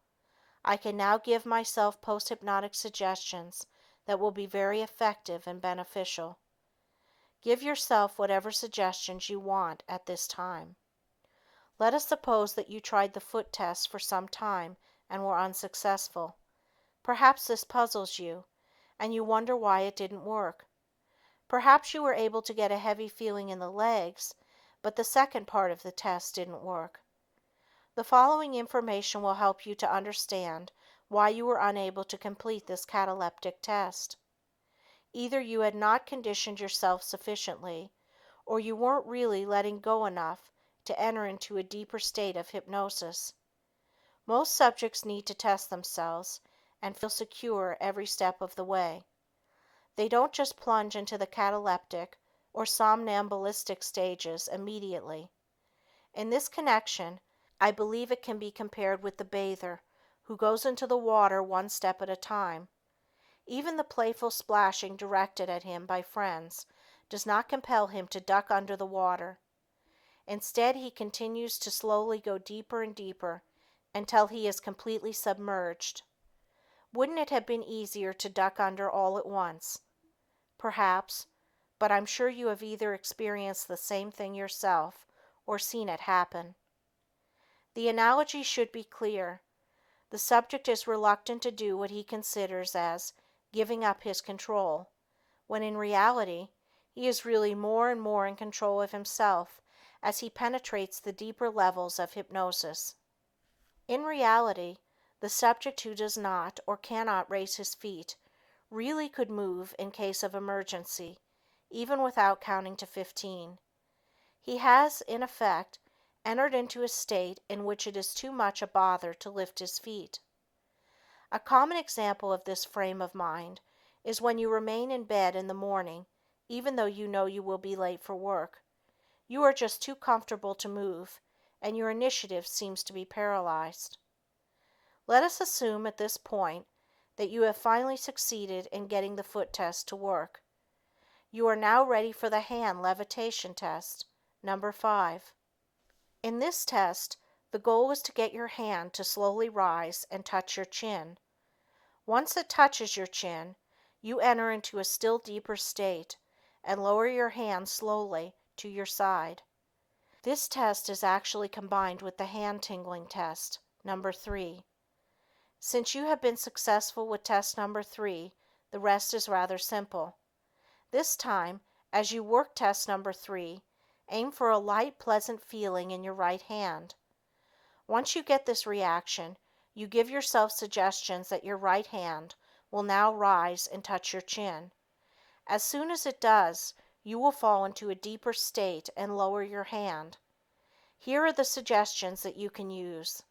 I can now give myself post-hypnotic suggestions that will be very effective and beneficial. Give yourself whatever suggestions you want at this time. Let us suppose that you tried the foot test for some time and were unsuccessful. Perhaps this puzzles you, and you wonder why it didn't work. Perhaps you were able to get a heavy feeling in the legs, but the second part of the test didn't work. The following information will help you to understand why you were unable to complete this cataleptic test. Either you had not conditioned yourself sufficiently, or you weren't really letting go enough to enter into a deeper state of hypnosis. Most subjects need to test themselves and feel secure every step of the way. They don't just plunge into the cataleptic or somnambulistic stages immediately. In this connection, I believe it can be compared with the bather who goes into the water one step at a time. Even the playful splashing directed at him by friends does not compel him to duck under the water. Instead, he continues to slowly go deeper and deeper until he is completely submerged. Wouldn't it have been easier to duck under all at once? Perhaps, but I'm sure you have either experienced the same thing yourself or seen it happen. The analogy should be clear. The subject is reluctant to do what he considers as giving up his control, when in reality, he is really more and more in control of himself as he penetrates the deeper levels of hypnosis. In reality, the subject who does not or cannot raise his feet really could move in case of emergency, even without counting to 15. He has, in effect, entered into a state in which it is too much a bother to lift his feet. A common example of this frame of mind is when you remain in bed in the morning, even though you know you will be late for work. You are just too comfortable to move, and your initiative seems to be paralyzed. Let us assume at this point that you have finally succeeded in getting the foot test to work. You are now ready for the hand levitation test, number 5. In this test, the goal is to get your hand to slowly rise and touch your chin. Once it touches your chin, you enter into a still deeper state and lower your hand slowly to your side. This test is actually combined with the hand tingling test, number 3. Since you have been successful with test number 3, the rest is rather simple. This time, as you work test number 3, aim for a light, pleasant feeling in your right hand. Once you get this reaction, you give yourself suggestions that your right hand will now rise and touch your chin. As soon as it does, you will fall into a deeper state and lower your hand. Here are the suggestions that you can use.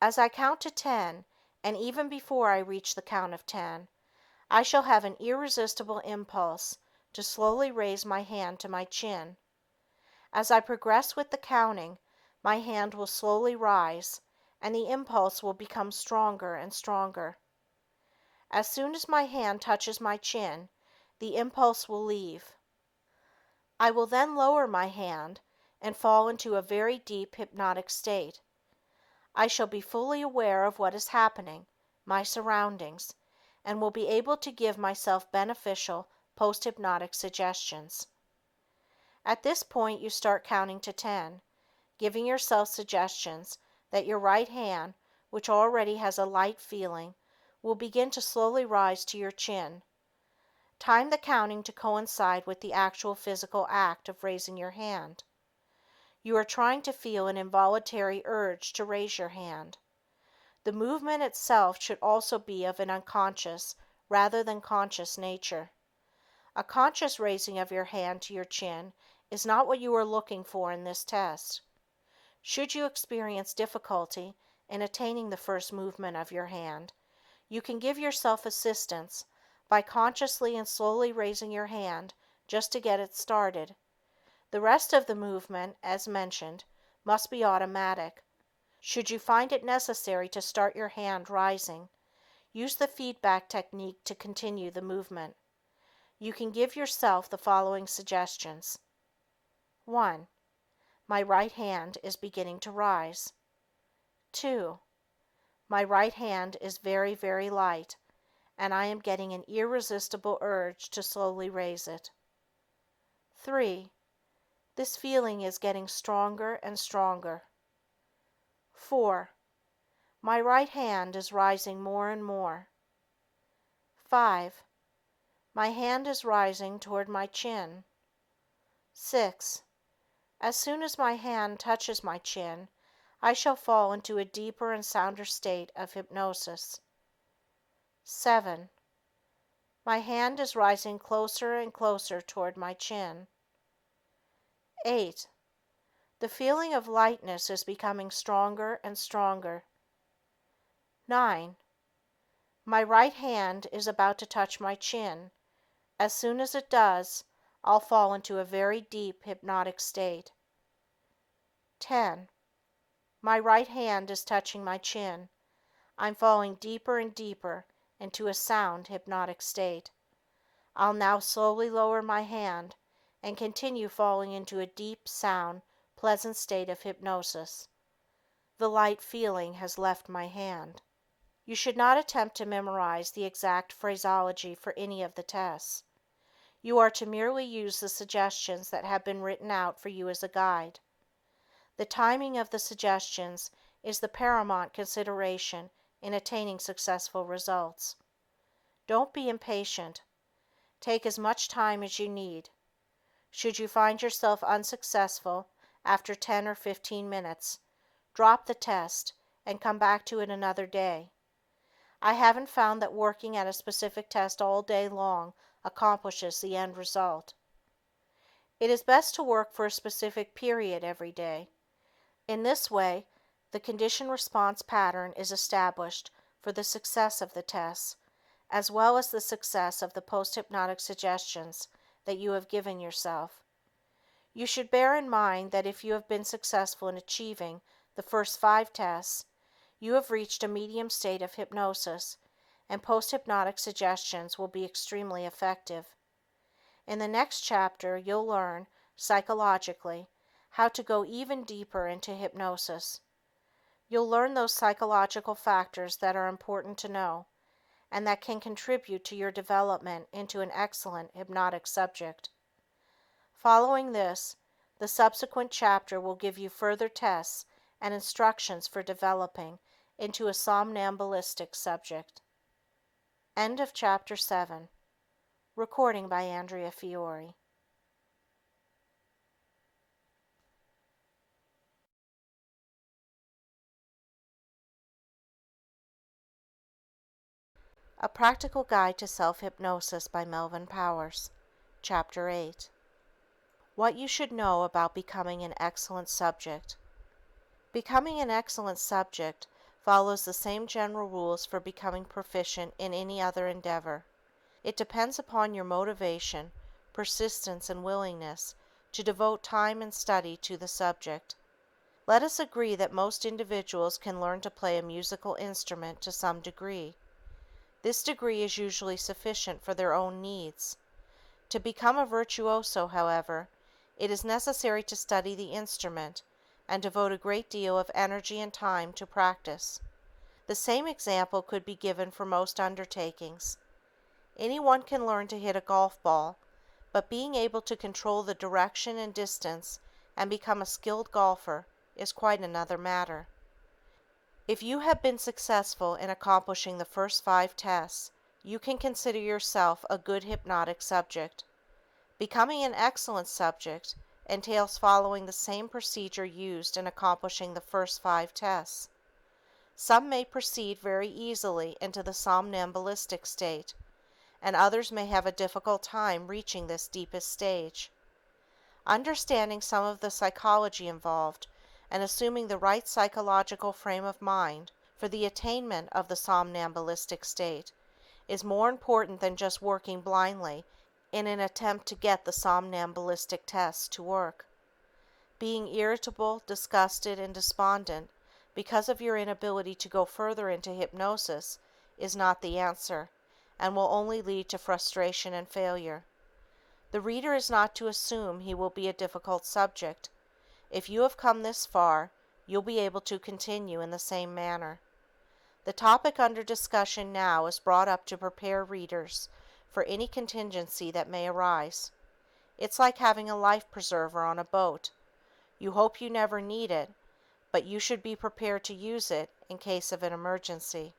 As I count to 10, and even before I reach the count of 10, I shall have an irresistible impulse to slowly raise my hand to my chin. As I progress with the counting, my hand will slowly rise, and the impulse will become stronger and stronger. As soon as my hand touches my chin, the impulse will leave. I will then lower my hand and fall into a very deep hypnotic state. I shall be fully aware of what is happening, my surroundings, and will be able to give myself beneficial post-hypnotic suggestions. At this point, you start counting to 10, giving yourself suggestions that your right hand, which already has a light feeling, will begin to slowly rise to your chin. Time the counting to coincide with the actual physical act of raising your hand. You are trying to feel an involuntary urge to raise your hand. The movement itself should also be of an unconscious rather than conscious nature. A conscious raising of your hand to your chin is not what you are looking for in this test. Should you experience difficulty in attaining the first movement of your hand, you can give yourself assistance by consciously and slowly raising your hand just to get it started. The rest of the movement, as mentioned, must be automatic. Should you find it necessary to start your hand rising, use the feedback technique to continue the movement. You can give yourself the following suggestions. 1. My right hand is beginning to rise. 2. My right hand is very, very light, and I am getting an irresistible urge to slowly raise it. 3. This feeling is getting stronger and stronger. 4. My right hand is rising more and more. 5. My hand is rising toward my chin. 6. As soon as my hand touches my chin, I shall fall into a deeper and sounder state of hypnosis. 7. My hand is rising closer and closer toward my chin. 8. The feeling of lightness is becoming stronger and stronger. 9. My right hand is about to touch my chin. As soon as it does, I'll fall into a very deep hypnotic state. 10. My right hand is touching my chin. I'm falling deeper and deeper into a sound hypnotic state. I'll now slowly lower my hand and continue falling into a deep, sound, pleasant state of hypnosis. The light feeling has left my hand. You should not attempt to memorize the exact phraseology for any of the tests. You are to merely use the suggestions that have been written out for you as a guide. The timing of the suggestions is the paramount consideration in attaining successful results. Don't be impatient. Take as much time as you need. Should you find yourself unsuccessful after 10 or 15 minutes, drop the test and come back to it another day. I haven't found that working at a specific test all day long accomplishes the end result. It is best to work for a specific period every day. In this way, the condition-response pattern is established for the success of the tests, as well as the success of the post-hypnotic suggestions that you have given yourself. You should bear in mind that if you have been successful in achieving the first 5 tests, you have reached a medium state of hypnosis, and post-hypnotic suggestions will be extremely effective. In the next chapter, you'll learn, psychologically, how to go even deeper into hypnosis. You'll learn those psychological factors that are important to know, and that can contribute to your development into an excellent hypnotic subject. Following this, the subsequent chapter will give you further tests and instructions for developing into a somnambulistic subject. End of Chapter 7. Recording by Andrea Fiore. A Practical Guide to Self-Hypnosis by Melvin Powers. Chapter 8. What you should know about becoming an excellent subject. Becoming an excellent subject follows the same general rules for becoming proficient in any other endeavor. It depends upon your motivation, persistence, and willingness to devote time and study to the subject. Let us agree that most individuals can learn to play a musical instrument to some degree. This degree is usually sufficient for their own needs. To become a virtuoso, however, it is necessary to study the instrument and devote a great deal of energy and time to practice. The same example could be given for most undertakings. Anyone can learn to hit a golf ball, but being able to control the direction and distance and become a skilled golfer is quite another matter. If you have been successful in accomplishing the first 5 tests, you can consider yourself a good hypnotic subject. Becoming an excellent subject entails following the same procedure used in accomplishing the first 5 tests. Some may proceed very easily into the somnambulistic state, and others may have a difficult time reaching this deepest stage. Understanding some of the psychology involved and assuming the right psychological frame of mind for the attainment of the somnambulistic state is more important than just working blindly in an attempt to get the somnambulistic tests to work. Being irritable, disgusted, and despondent because of your inability to go further into hypnosis is not the answer, and will only lead to frustration and failure. The reader is not to assume he will be a difficult subject. If you have come this far, you'll be able to continue in the same manner. The topic under discussion now is brought up to prepare readers for any contingency that may arise. It's like having a life preserver on a boat. You hope you never need it, but you should be prepared to use it in case of an emergency.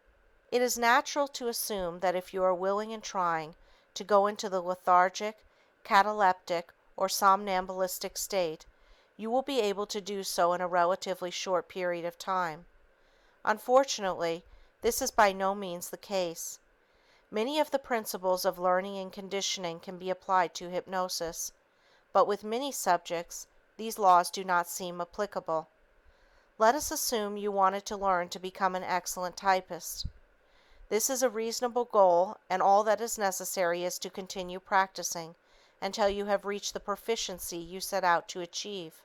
It is natural to assume that if you are willing and trying to go into the lethargic, cataleptic, or somnambulistic state, you will be able to do so in a relatively short period of time. Unfortunately, this is by no means the case. Many of the principles of learning and conditioning can be applied to hypnosis, but with many subjects, these laws do not seem applicable. Let us assume you wanted to learn to become an excellent typist. This is a reasonable goal, and all that is necessary is to continue practicing until you have reached the proficiency you set out to achieve.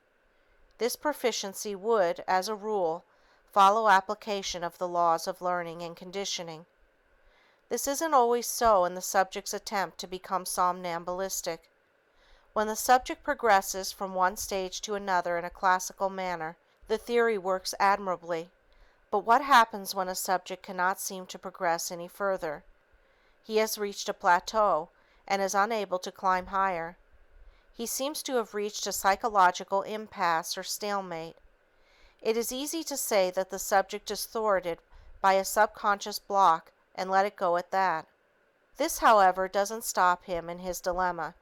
This proficiency would, as a rule, follow application of the laws of learning and conditioning. This isn't always so in the subject's attempt to become somnambulistic. When the subject progresses from one stage to another in a classical manner, the theory works admirably. But what happens when a subject cannot seem to progress any further? He has reached a plateau and is unable to climb higher. He seems to have reached a psychological impasse or stalemate. It is easy to say that the subject is thwarted by a subconscious block and let it go at that. This, however, doesn't stop him in his dilemma.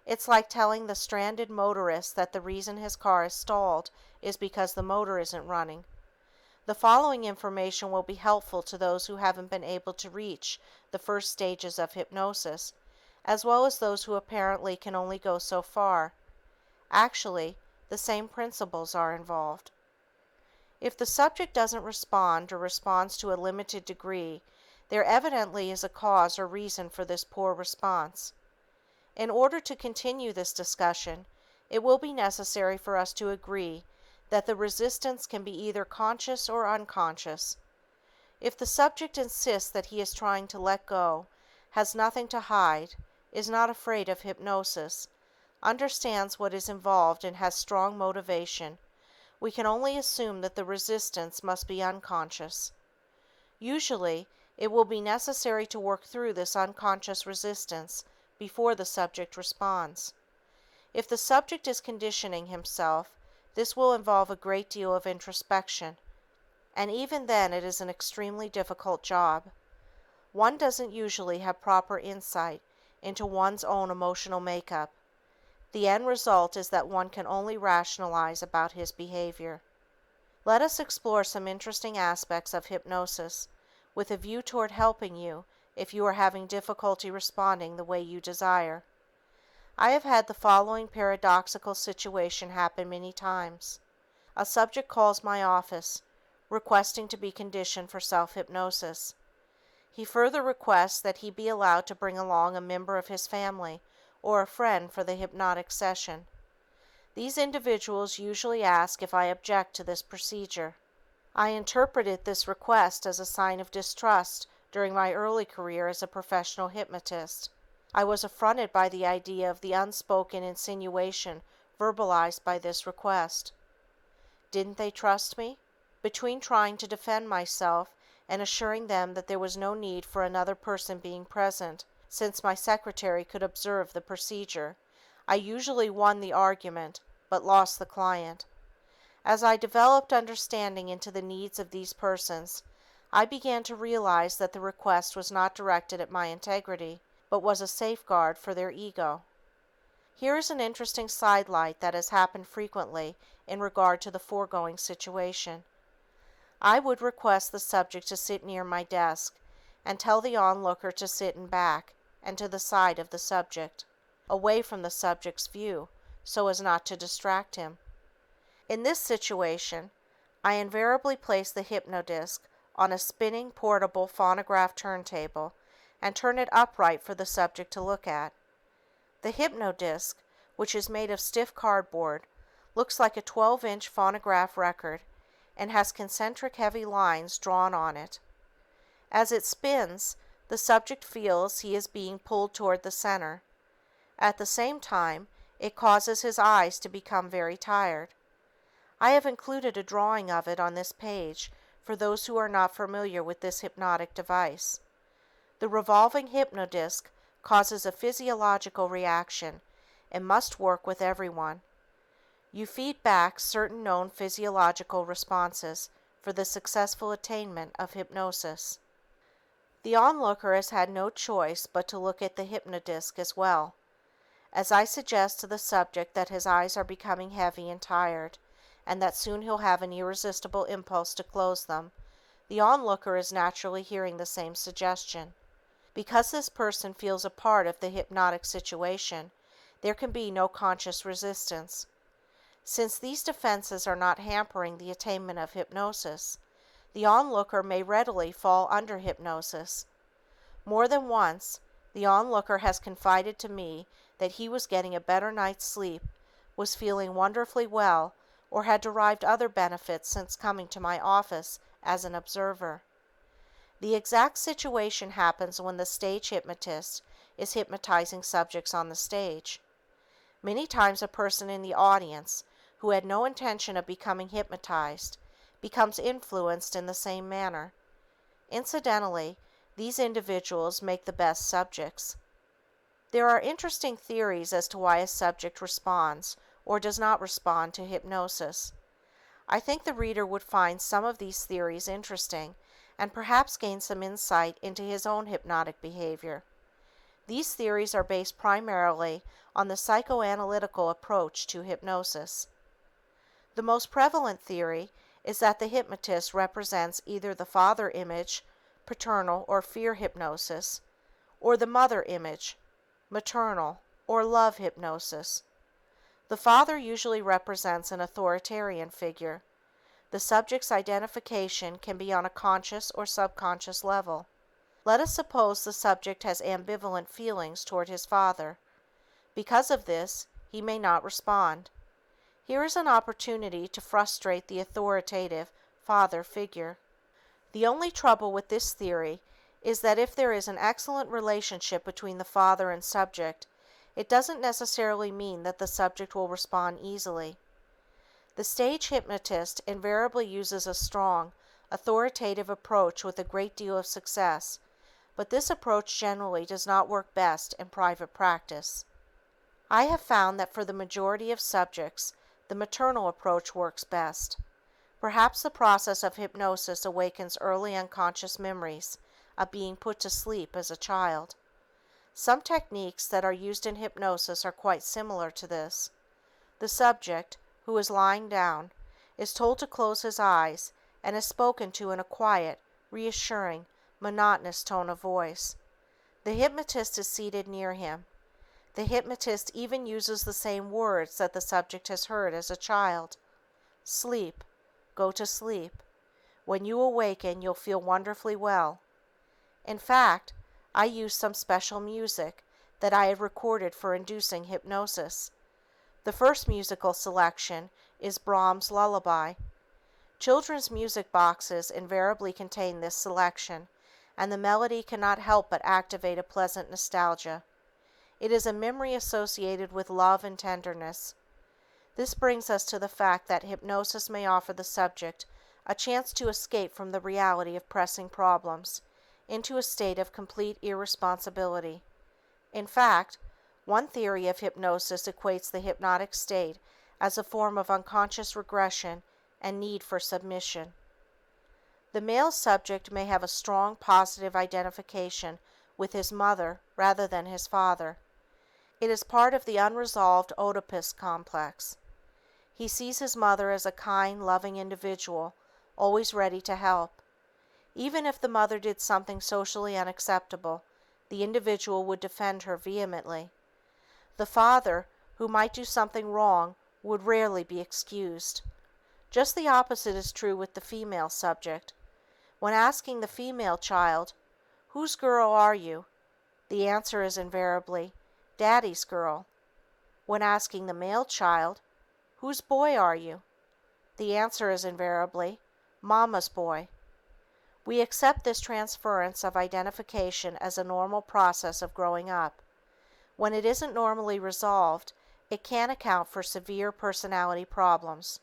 It's like telling the stranded motorist that the reason his car is stalled is because the motor isn't running. The following information will be helpful to those who haven't been able to reach the first stages of hypnosis, as well as those who apparently can only go so far. Actually, the same principles are involved. If the subject doesn't respond or responds to a limited degree, there evidently is a cause or reason for this poor response. In order to continue this discussion, it will be necessary for us to agree that the resistance can be either conscious or unconscious. If the subject insists that he is trying to let go, has nothing to hide, is not afraid of hypnosis, understands what is involved and has strong motivation, we can only assume that the resistance must be unconscious. Usually, it will be necessary to work through this unconscious resistance before the subject responds. If the subject is conditioning himself, this will involve a great deal of introspection, and even then it is an extremely difficult job. One doesn't usually have proper insight into one's own emotional makeup. The end result is that one can only rationalize about his behavior. Let us explore some interesting aspects of hypnosis with a view toward helping you if you are having difficulty responding the way you desire. I have had the following paradoxical situation happen many times. A subject calls my office, requesting to be conditioned for self-hypnosis. He further requests that he be allowed to bring along a member of his family or a friend for the hypnotic session. These individuals usually ask if I object to this procedure. I interpreted this request as a sign of distrust during my early career as a professional hypnotist. I was affronted by the idea of the unspoken insinuation verbalized by this request. Didn't they trust me? Between trying to defend myself and assuring them that there was no need for another person being present, since my secretary could observe the procedure, I usually won the argument, but lost the client. As I developed understanding into the needs of these persons, I began to realize that the request was not directed at my integrity, but was a safeguard for their ego. Here is an interesting sidelight that has happened frequently in regard to the foregoing situation. I would request the subject to sit near my desk and tell the onlooker to sit in back and to the side of the subject, away from the subject's view, so as not to distract him. In this situation, I invariably place the hypnodisc on a spinning portable phonograph turntable and turn it upright for the subject to look at. The hypnodisc, which is made of stiff cardboard, looks like a 12-inch phonograph record and has concentric heavy lines drawn on it. As it spins, the subject feels he is being pulled toward the center. At the same time, it causes his eyes to become very tired. I have included a drawing of it on this page for those who are not familiar with this hypnotic device. The revolving hypnodisc causes a physiological reaction and must work with everyone. You feed back certain known physiological responses for the successful attainment of hypnosis. The onlooker has had no choice but to look at the hypnodisc as well. As I suggest to the subject that his eyes are becoming heavy and tired, and that soon he'll have an irresistible impulse to close them, the onlooker is naturally hearing the same suggestion. Because this person feels a part of the hypnotic situation, there can be no conscious resistance. Since these defenses are not hampering the attainment of hypnosis, the onlooker may readily fall under hypnosis. More than once, the onlooker has confided to me that he was getting a better night's sleep, was feeling wonderfully well, or had derived other benefits since coming to my office as an observer. The exact situation happens when the stage hypnotist is hypnotizing subjects on the stage. Many times a person in the audience, who had no intention of becoming hypnotized, becomes influenced in the same manner. Incidentally, these individuals make the best subjects. There are interesting theories as to why a subject responds or does not respond to hypnosis. I think the reader would find some of these theories interesting and perhaps gain some insight into his own hypnotic behavior. These theories are based primarily on the psychoanalytical approach to hypnosis. The most prevalent theory is that the hypnotist represents either the father image, paternal or fear hypnosis, or the mother image, maternal or love hypnosis. The father usually represents an authoritarian figure. The subject's identification can be on a conscious or subconscious level. Let us suppose the subject has ambivalent feelings toward his father. Because of this, he may not respond. Here is an opportunity to frustrate the authoritative father figure. The only trouble with this theory is that if there is an excellent relationship between the father and subject, it doesn't necessarily mean that the subject will respond easily. The stage hypnotist invariably uses a strong, authoritative approach with a great deal of success, but this approach generally does not work best in private practice. I have found that for the majority of subjects, the maternal approach works best. Perhaps the process of hypnosis awakens early unconscious memories of being put to sleep as a child. Some techniques that are used in hypnosis are quite similar to this. The subject, who is lying down, is told to close his eyes and is spoken to in a quiet, reassuring, monotonous tone of voice. The hypnotist is seated near him. The hypnotist even uses the same words that the subject has heard as a child. Sleep. Go to sleep. When you awaken, you'll feel wonderfully well. In fact, I use some special music that I have recorded for inducing hypnosis. The first musical selection is Brahms' Lullaby. Children's music boxes invariably contain this selection, and the melody cannot help but activate a pleasant nostalgia. It is a memory associated with love and tenderness. This brings us to the fact that hypnosis may offer the subject a chance to escape from the reality of pressing problems into a state of complete irresponsibility. In fact, one theory of hypnosis equates the hypnotic state as a form of unconscious regression and need for submission. The male subject may have a strong positive identification with his mother rather than his father. It is part of the unresolved Oedipus complex. He sees his mother as a kind, loving individual, always ready to help. Even if the mother did something socially unacceptable, the individual would defend her vehemently. The father, who might do something wrong, would rarely be excused. Just the opposite is true with the female subject. When asking the female child, "Whose girl are you?" the answer is invariably, "Daddy's girl." When asking the male child, "Whose boy are you?" the answer is invariably, "Mama's boy." We accept this transference of identification as a normal process of growing up. When it isn't normally resolved, it can account for severe personality problems.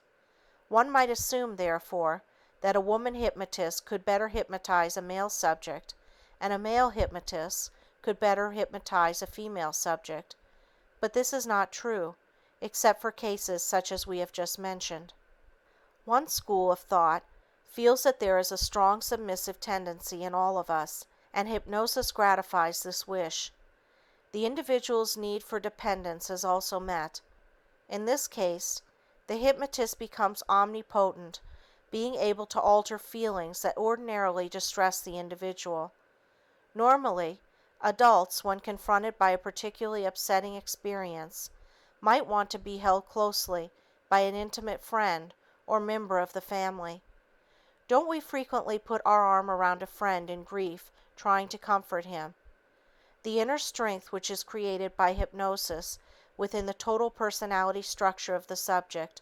One might assume, therefore, that a woman hypnotist could better hypnotize a male subject, and a male hypnotist could better hypnotize a female subject. But this is not true, except for cases such as we have just mentioned. One school of thought feels that there is a strong submissive tendency in all of us, and hypnosis gratifies this wish. The individual's need for dependence is also met. In this case, the hypnotist becomes omnipotent, being able to alter feelings that ordinarily distress the individual. Normally, adults, when confronted by a particularly upsetting experience, might want to be held closely by an intimate friend or member of the family. Don't we frequently put our arm around a friend in grief, trying to comfort him? The inner strength which is created by hypnosis within the total personality structure of the subject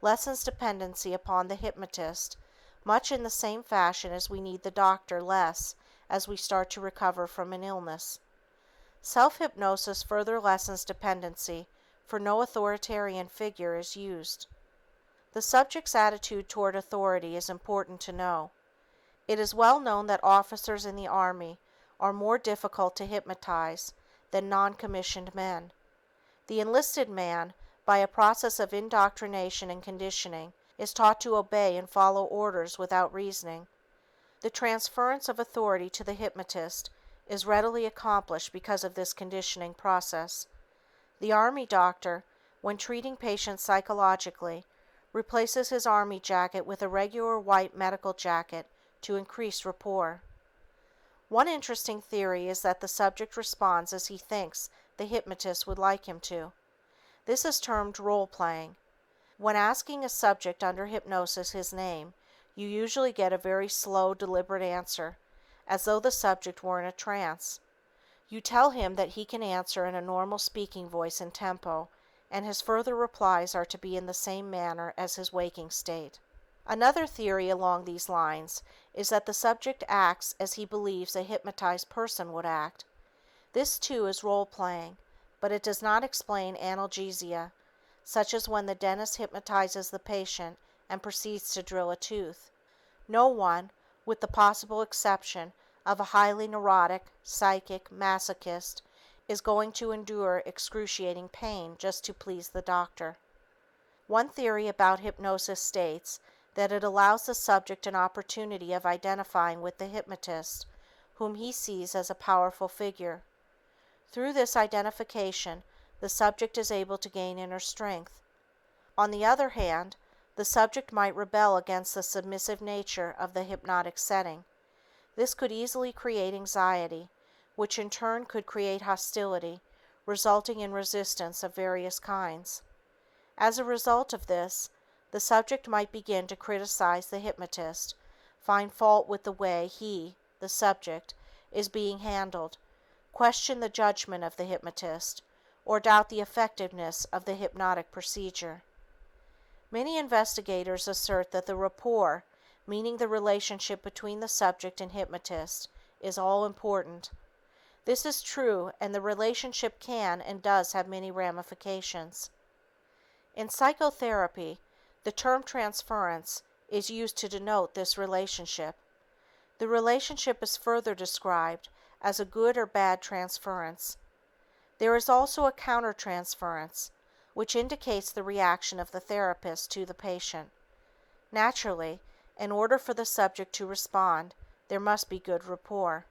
lessens dependency upon the hypnotist, much in the same fashion as we need the doctor less as we start to recover from an illness. Self-hypnosis further lessens dependency, for no authoritarian figure is used. The subject's attitude toward authority is important to know. It is well known that officers in the Army are more difficult to hypnotize than non-commissioned men. The enlisted man, by a process of indoctrination and conditioning, is taught to obey and follow orders without reasoning. The transference of authority to the hypnotist is readily accomplished because of this conditioning process. The army doctor, when treating patients psychologically, replaces his army jacket with a regular white medical jacket to increase rapport. One interesting theory is that the subject responds as he thinks the hypnotist would like him to. This is termed role-playing. When asking a subject under hypnosis his name, you usually get a very slow, deliberate answer, as though the subject were in a trance. You tell him that he can answer in a normal speaking voice and tempo, and his further replies are to be in the same manner as his waking state. Another theory along these lines is that the subject acts as he believes a hypnotized person would act. This too is role-playing, but it does not explain analgesia, such as when the dentist hypnotizes the patient and proceeds to drill a tooth. No one, with the possible exception of a highly neurotic, psychic masochist, is going to endure excruciating pain just to please the doctor. One theory about hypnosis states that it allows the subject an opportunity of identifying with the hypnotist, whom he sees as a powerful figure. Through this identification, the subject is able to gain inner strength. On the other hand, the subject might rebel against the submissive nature of the hypnotic setting. This could easily create anxiety, which in turn could create hostility, resulting in resistance of various kinds. As a result of this, the subject might begin to criticize the hypnotist, find fault with the way he, the subject, is being handled, question the judgment of the hypnotist, or doubt the effectiveness of the hypnotic procedure. Many investigators assert that the rapport, meaning the relationship between the subject and hypnotist, is all important. This is true, and the relationship can and does have many ramifications. In psychotherapy, the term transference is used to denote this relationship. The relationship is further described as a good or bad transference. There is also a countertransference, which indicates the reaction of the therapist to the patient. Naturally, in order for the subject to respond, there must be good rapport.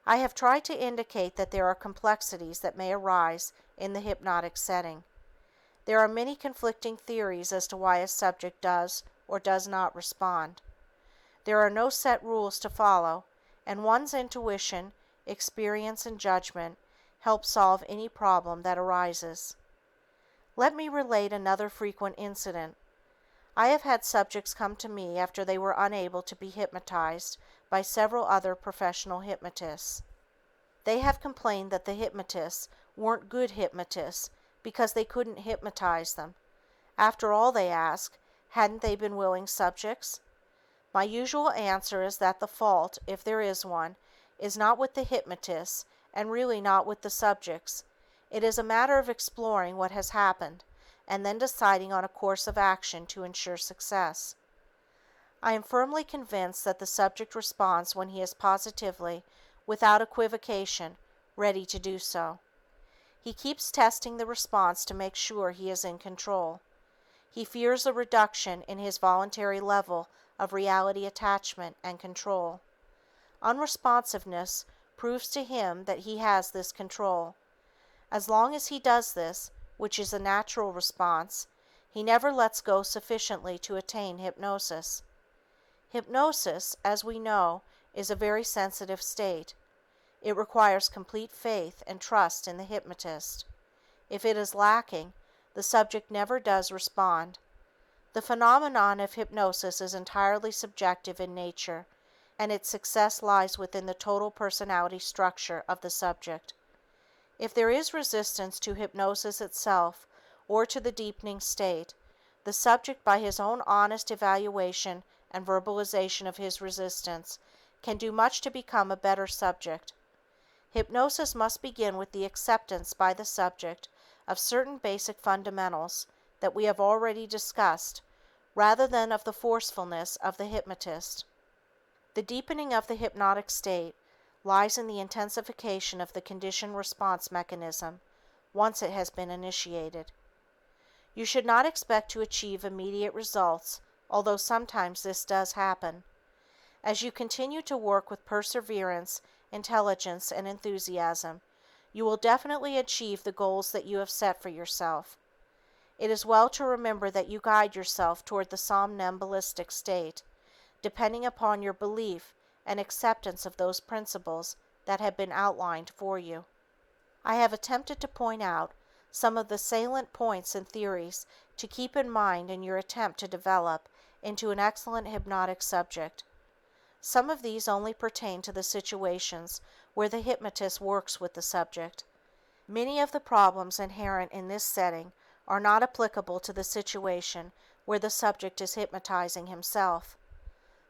I have tried to indicate that there are complexities that may arise in the hypnotic setting. There are many conflicting theories as to why a subject does or does not respond. There are no set rules to follow, and one's intuition, experience, and judgment help solve any problem that arises. Let me relate another frequent incident. I have had subjects come to me after they were unable to be hypnotized by several other professional hypnotists. They have complained that the hypnotists weren't good hypnotists because they couldn't hypnotize them. After all, they ask, hadn't they been willing subjects? My usual answer is that the fault, if there is one, is not with the hypnotists and really not with the subjects. It is a matter of exploring what has happened and then deciding on a course of action to ensure success. I am firmly convinced that the subject responds when he is positively, without equivocation, ready to do so. He keeps testing the response to make sure he is in control. He fears a reduction in his voluntary level of reality attachment and control. Unresponsiveness proves to him that he has this control. As long as he does this, which is a natural response, he never lets go sufficiently to attain hypnosis. Hypnosis, as we know, is a very sensitive state. It requires complete faith and trust in the hypnotist. If it is lacking, the subject never does respond. The phenomenon of hypnosis is entirely subjective in nature, and its success lies within the total personality structure of the subject. If there is resistance to hypnosis itself or to the deepening state, the subject, by his own honest evaluation and verbalization of his resistance, can do much to become a better subject. Hypnosis must begin with the acceptance by the subject of certain basic fundamentals that we have already discussed, rather than of the forcefulness of the hypnotist. The deepening of the hypnotic state lies in the intensification of the conditioned response mechanism once it has been initiated. You should not expect to achieve immediate results, although sometimes this does happen. As you continue to work with perseverance intelligence, and enthusiasm, you will definitely achieve the goals that you have set for yourself. It is well to remember that you guide yourself toward the somnambulistic state, depending upon your belief and acceptance of those principles that have been outlined for you. I have attempted to point out some of the salient points and theories to keep in mind in your attempt to develop into an excellent hypnotic subject. Some of these only pertain to the situations where the hypnotist works with the subject. Many of the problems inherent in this setting are not applicable to the situation where the subject is hypnotizing himself.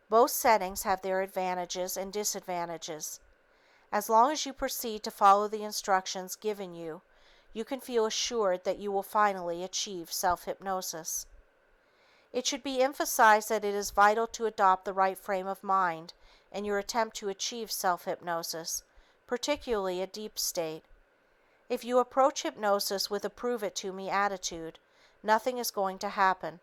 Both settings have their advantages and disadvantages. As long as you proceed to follow the instructions given you, you can feel assured that you will finally achieve self-hypnosis. It should be emphasized that it is vital to adopt the right frame of mind in your attempt to achieve self-hypnosis, particularly a deep state. If you approach hypnosis with a prove-it-to-me attitude, nothing is going to happen.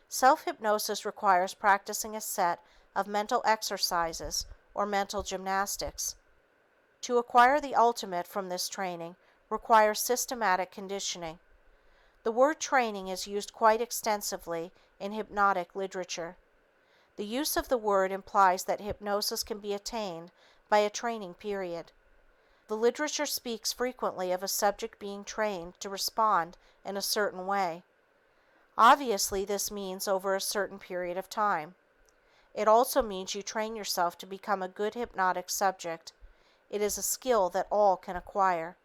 Self-hypnosis requires practicing a set of mental exercises or mental gymnastics. To acquire the ultimate from this training requires systematic conditioning. The word training is used quite extensively in hypnotic literature. The use of the word implies that hypnosis can be attained by a training period. The literature speaks frequently of a subject being trained to respond in a certain way. Obviously, this means over a certain period of time. It also means you train yourself to become a good hypnotic subject. It is a skill that all can acquire.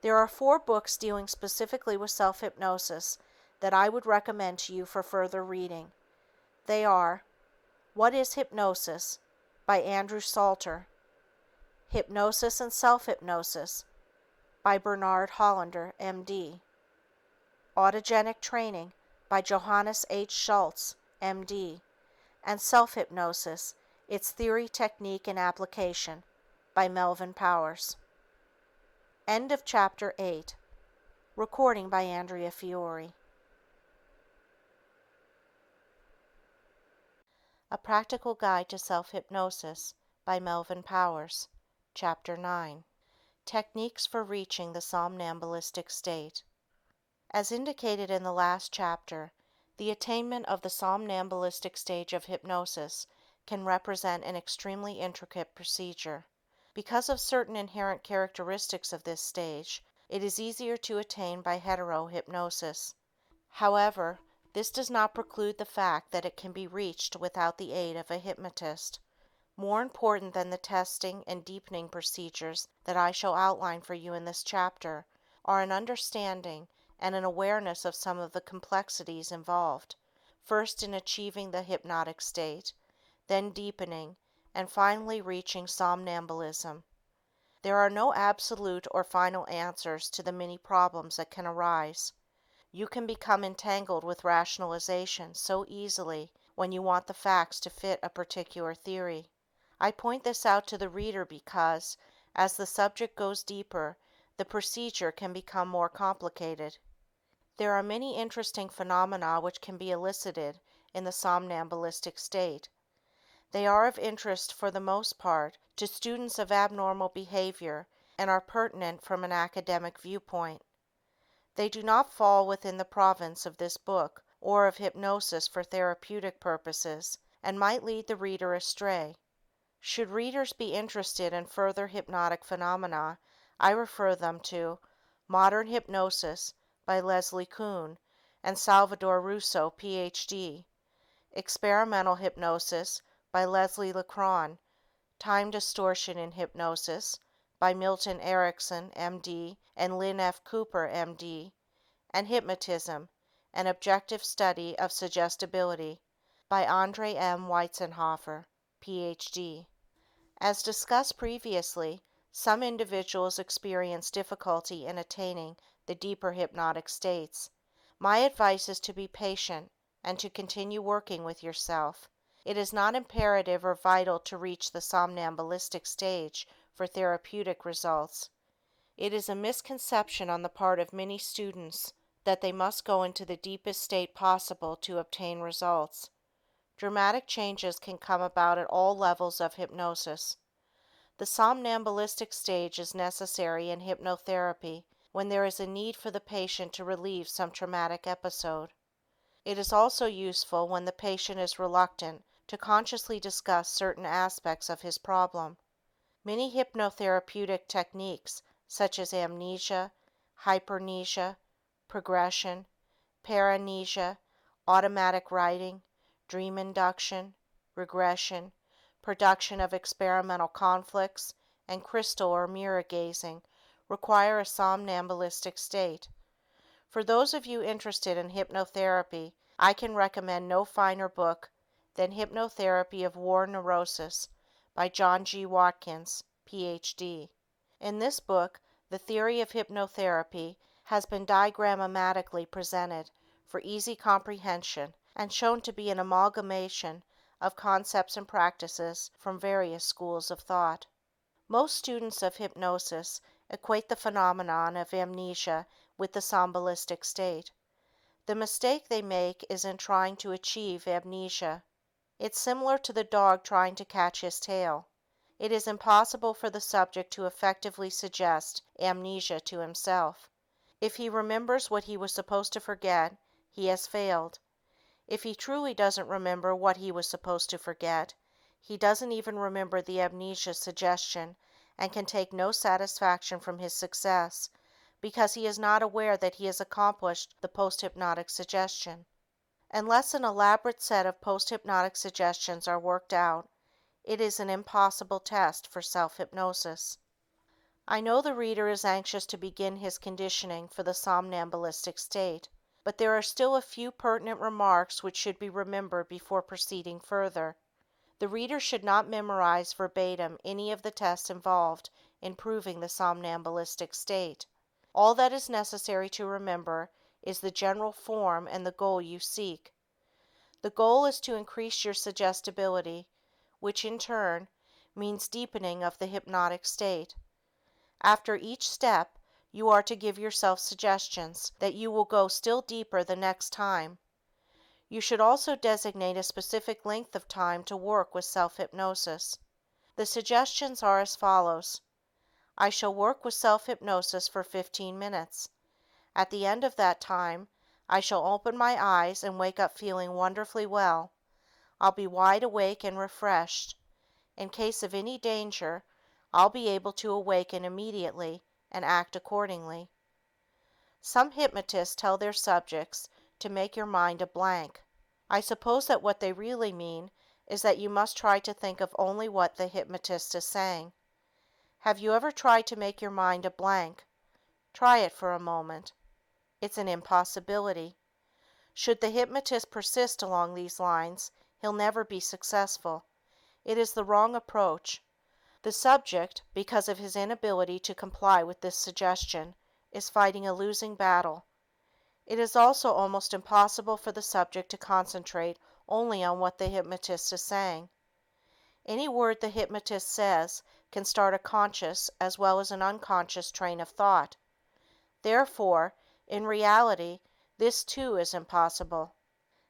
There are 4 books dealing specifically with self-hypnosis that I would recommend to you for further reading. They are What is Hypnosis? By Andrew Salter, Hypnosis and Self-Hypnosis by Bernard Hollander, M.D., Autogenic Training by Johannes H. Schultz, M.D., and Self-Hypnosis, Its Theory, Technique, and Application by Melvin Powers. End of Chapter 8. Recording by Andrea Fiore. A Practical Guide to Self-Hypnosis by Melvin Powers. Chapter 9. Techniques for Reaching the Somnambulistic State. As indicated in the last chapter, the attainment of the somnambulistic stage of hypnosis can represent an extremely intricate procedure. Because of certain inherent characteristics of this stage, it is easier to attain by hetero-hypnosis. However, this does not preclude the fact that it can be reached without the aid of a hypnotist. More important than the testing and deepening procedures that I shall outline for you in this chapter are an understanding and an awareness of some of the complexities involved, first in achieving the hypnotic state, then deepening, and finally reaching somnambulism. There are no absolute or final answers to the many problems that can arise. You can become entangled with rationalization so easily when you want the facts to fit a particular theory. I point this out to the reader because, as the subject goes deeper, the procedure can become more complicated. There are many interesting phenomena which can be elicited in the somnambulistic state. They are of interest for the most part to students of abnormal behavior and are pertinent from an academic viewpoint. They do not fall within the province of this book or of hypnosis for therapeutic purposes and might lead the reader astray. Should readers be interested in further hypnotic phenomena, I refer them to Modern Hypnosis by Leslie Kuhn and Salvador Russo, Ph.D., Experimental Hypnosis by Leslie Lecron, Time Distortion in Hypnosis by Milton Erickson, M.D., and Lynn F. Cooper, M.D., and Hypnotism, An Objective Study of Suggestibility by Andre M. Weitzenhofer, Ph.D. As discussed previously, some individuals experience difficulty in attaining the deeper hypnotic states. My advice is to be patient and to continue working with yourself. It is not imperative or vital to reach the somnambulistic stage for therapeutic results. It is a misconception on the part of many students that they must go into the deepest state possible to obtain results. Dramatic changes can come about at all levels of hypnosis. The somnambulistic stage is necessary in hypnotherapy when there is a need for the patient to relieve some traumatic episode. It is also useful when the patient is reluctant to consciously discuss certain aspects of his problem. Many hypnotherapeutic techniques such as amnesia, hypermnesia, progression, paramnesia, automatic writing, dream induction, regression, production of experimental conflicts, and crystal or mirror gazing require a somnambulistic state. For those of you interested in hypnotherapy, I can recommend no finer book than Hypnotherapy of War Neurosis by John G. Watkins, Ph.D. In this book, the theory of hypnotherapy has been diagrammatically presented for easy comprehension and shown to be an amalgamation of concepts and practices from various schools of thought. Most students of hypnosis equate the phenomenon of amnesia with the somnambulistic state. The mistake they make is in trying to achieve amnesia. It's similar to the dog trying to catch his tail. It is impossible for the subject to effectively suggest amnesia to himself. If he remembers what he was supposed to forget, he has failed. If he truly doesn't remember what he was supposed to forget, he doesn't even remember the amnesia suggestion and can take no satisfaction from his success because he is not aware that he has accomplished the post-hypnotic suggestion. Unless an elaborate set of post-hypnotic suggestions are worked out, it is an impossible test for self-hypnosis. I know the reader is anxious to begin his conditioning for the somnambulistic state, but there are still a few pertinent remarks which should be remembered before proceeding further. The reader should not memorize verbatim any of the tests involved in proving the somnambulistic state. All that is necessary to remember is the general form and the goal you seek. The goal is to increase your suggestibility, which in turn means deepening of the hypnotic state. After each step, you are to give yourself suggestions that you will go still deeper the next time. You should also designate a specific length of time to work with self-hypnosis. The suggestions are as follows. I shall work with self-hypnosis for 15 minutes. At the end of that time, I shall open my eyes and wake up feeling wonderfully well. I'll be wide awake and refreshed. In case of any danger, I'll be able to awaken immediately and act accordingly. Some hypnotists tell their subjects to make your mind a blank. I suppose that what they really mean is that you must try to think of only what the hypnotist is saying. Have you ever tried to make your mind a blank? Try it for a moment. It's an impossibility. Should the hypnotist persist along these lines, he'll never be successful. It is the wrong approach. The subject, because of his inability to comply with this suggestion, is fighting a losing battle. It is also almost impossible for the subject to concentrate only on what the hypnotist is saying. Any word the hypnotist says can start a conscious as well as an unconscious train of thought. Therefore, in reality, this too is impossible.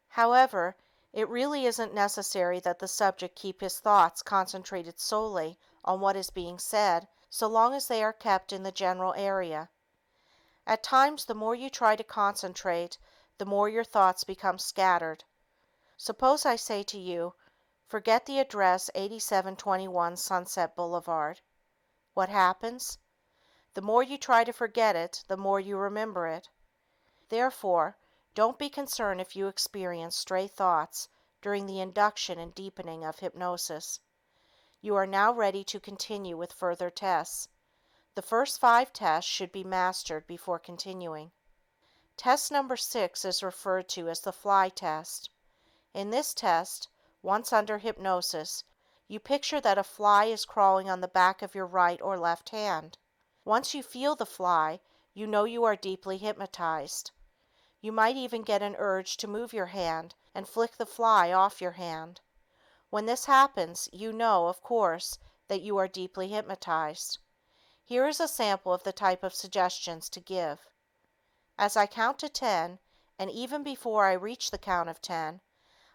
However, it really isn't necessary that the subject keep his thoughts concentrated solely on what is being said so long as they are kept in the general area. At times, the more you try to concentrate, the more your thoughts become scattered. Suppose I say to you, forget the address 8721 Sunset Boulevard. What happens? The more you try to forget it, the more you remember it. Therefore, don't be concerned if you experience stray thoughts during the induction and deepening of hypnosis. You are now ready to continue with further tests. The first 5 tests should be mastered before continuing. Test number 6 is referred to as the fly test. In this test, once under hypnosis, you picture that a fly is crawling on the back of your right or left hand. Once you feel the fly, you know you are deeply hypnotized. You might even get an urge to move your hand and flick the fly off your hand. When this happens, you know, of course, that you are deeply hypnotized. Here is a sample of the type of suggestions to give. As I count to 10, and even before I reach the count of 10,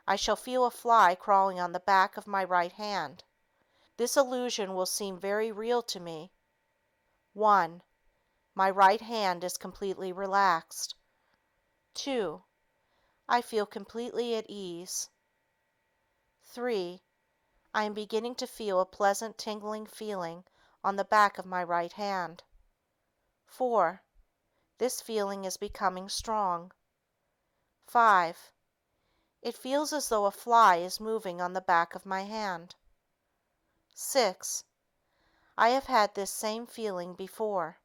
I shall feel a fly crawling on the back of my right hand. This illusion will seem very real to me. 1. My right hand is completely relaxed. 2. I feel completely at ease. 3. I am beginning to feel a pleasant tingling feeling on the back of my right hand. 4. This feeling is becoming strong. 5. It feels as though a fly is moving on the back of my hand. 6. I have had this same feeling before.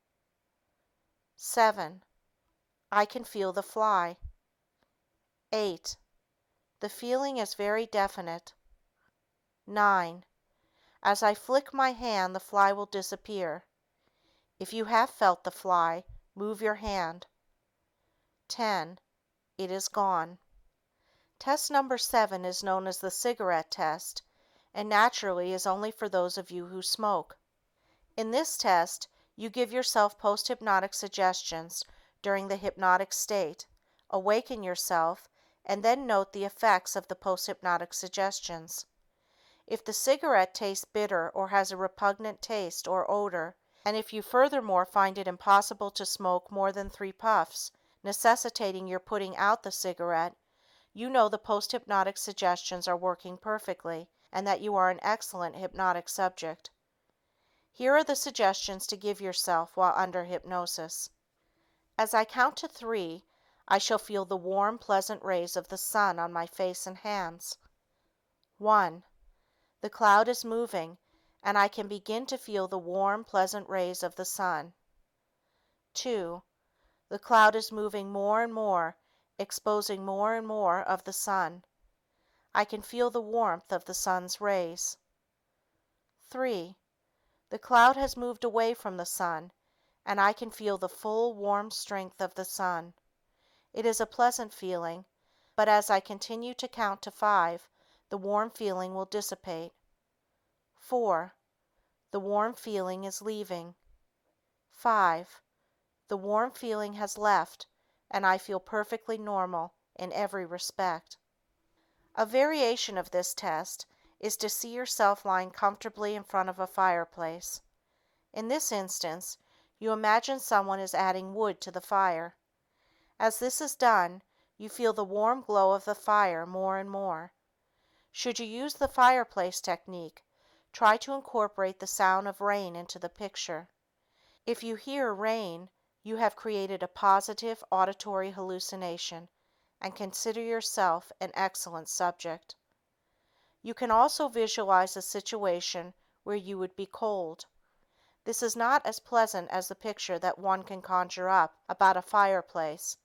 7. I can feel the fly. 8. The feeling is very definite. 9. As I flick my hand, the fly will disappear. If you have felt the fly, move your hand. 10. It is gone. Test number 7 is known as the cigarette test, and naturally is only for those of you who smoke. In this test, you give yourself post-hypnotic suggestions during the hypnotic state, awaken yourself, and then note the effects of the post-hypnotic suggestions. If the cigarette tastes bitter or has a repugnant taste or odor, and if you furthermore find it impossible to smoke more than 3 puffs, necessitating your putting out the cigarette, you know the post-hypnotic suggestions are working perfectly and that you are an excellent hypnotic subject. Here are the suggestions to give yourself while under hypnosis. As I count to 3, I shall feel the warm, pleasant rays of the sun on my face and hands. 1. The cloud is moving, and I can begin to feel the warm, pleasant rays of the sun. 2. The cloud is moving more and more, exposing more and more of the sun. I can feel the warmth of the sun's rays. 3. The cloud has moved away from the sun, and I can feel the full, warm strength of the sun. It is a pleasant feeling, but as I continue to count to 5, the warm feeling will dissipate. 4. The warm feeling is leaving. 5. The warm feeling has left, and I feel perfectly normal in every respect. A variation of this test is to see yourself lying comfortably in front of a fireplace. In this instance, you imagine someone is adding wood to the fire. As this is done, you feel the warm glow of the fire more and more. Should you use the fireplace technique, try to incorporate the sound of rain into the picture. If you hear rain, you have created a positive auditory hallucination and consider yourself an excellent subject. You can also visualize a situation where you would be cold. This is not as pleasant as the picture that one can conjure up about a fireplace,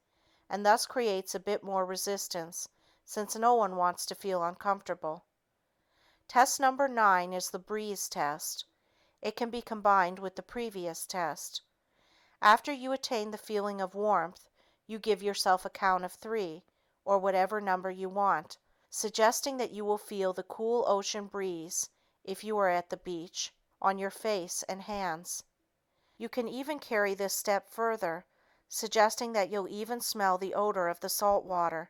and thus creates a bit more resistance since no one wants to feel uncomfortable. Test number 9 is the breeze test. It can be combined with the previous test. After you attain the feeling of warmth, you give yourself a count of 3, or whatever number you want, suggesting that you will feel the cool ocean breeze, if you are at the beach, on your face and hands. You can even carry this step further, suggesting that you'll even smell the odor of the salt water.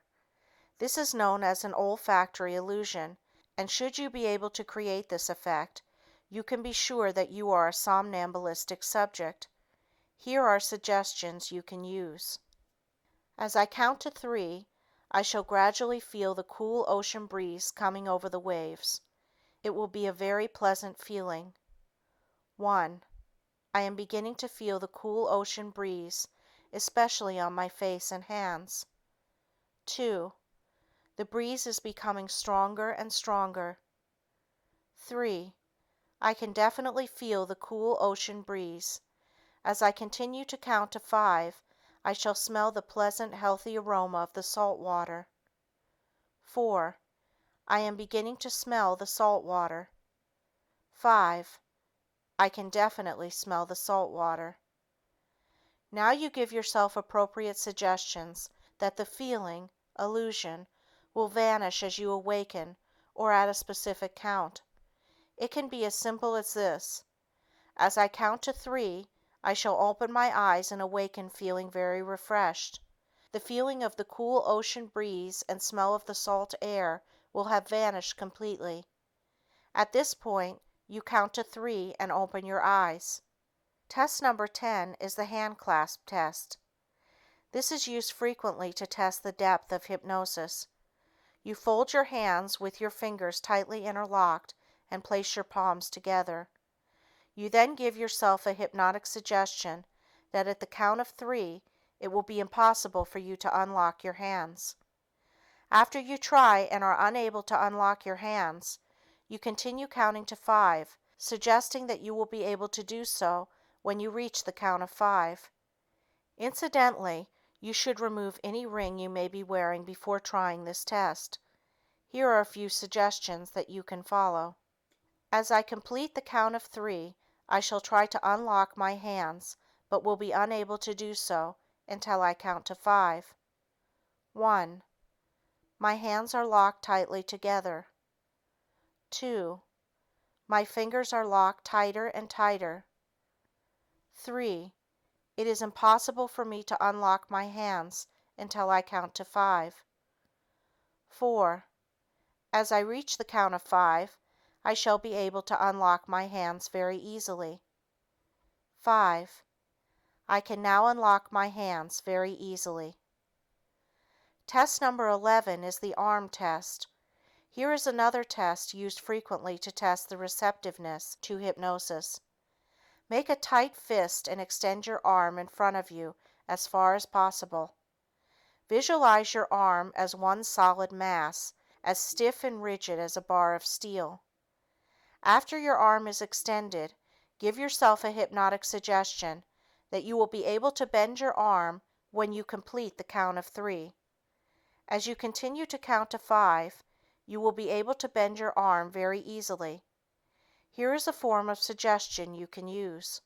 This is known as an olfactory illusion, and should you be able to create this effect, you can be sure that you are a somnambulistic subject. Here are suggestions you can use. As I count to 3, I shall gradually feel the cool ocean breeze coming over the waves. It will be a very pleasant feeling. 1. I am beginning to feel the cool ocean breeze, especially on my face and hands. 2. The breeze is becoming stronger and stronger. 3. I can definitely feel the cool ocean breeze. As I continue to count to 5, I shall smell the pleasant, healthy aroma of the salt water. 4. I am beginning to smell the salt water. 5. I can definitely smell the salt water. Now you give yourself appropriate suggestions that the feeling, illusion, will vanish as you awaken or at a specific count. It can be as simple as this: as I count to 3, I shall open my eyes and awaken feeling very refreshed. The feeling of the cool ocean breeze and smell of the salt air will have vanished completely. At this point, you count to 3 and open your eyes. Test number 10 is the hand clasp test. This is used frequently to test the depth of hypnosis. You fold your hands with your fingers tightly interlocked and place your palms together. You then give yourself a hypnotic suggestion that at the count of 3, it will be impossible for you to unlock your hands. After you try and are unable to unlock your hands, you continue counting to 5, suggesting that you will be able to do so when you reach the count of 5. Incidentally, you should remove any ring you may be wearing before trying this test. Here are a few suggestions that you can follow. As I complete the count of 3, I shall try to unlock my hands, but will be unable to do so until I count to 5. 1. My hands are locked tightly together. 2. My fingers are locked tighter and tighter. 3. It is impossible for me to unlock my hands until I count to 5. 4. As I reach the count of 5, I shall be able to unlock my hands very easily. 5. I can now unlock my hands very easily. Test number 11 is the arm test. Here is another test used frequently to test the receptiveness to hypnosis. Make a tight fist and extend your arm in front of you as far as possible. Visualize your arm as one solid mass, as stiff and rigid as a bar of steel. After your arm is extended, give yourself a hypnotic suggestion that you will be able to bend your arm when you complete the count of 3. As you continue to count to 5, you will be able to bend your arm very easily. Here is a form of suggestion you can use.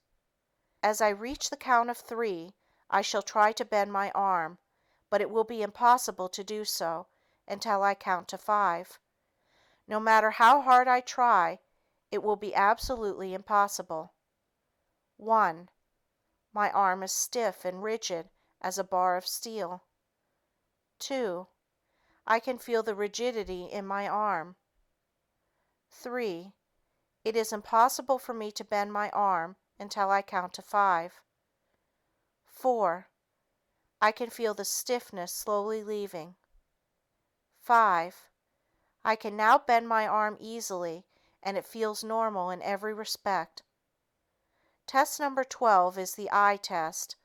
As I reach the count of 3, I shall try to bend my arm, but it will be impossible to do so until I count to 5. No matter how hard I try, it will be absolutely impossible. 1. My arm is stiff and rigid as a bar of steel. 2. I can feel the rigidity in my arm. 3. It is impossible for me to bend my arm until I count to 5. 4. I can feel the stiffness slowly leaving. 5. I can now bend my arm easily and it feels normal in every respect. Test number 12 is the eye test.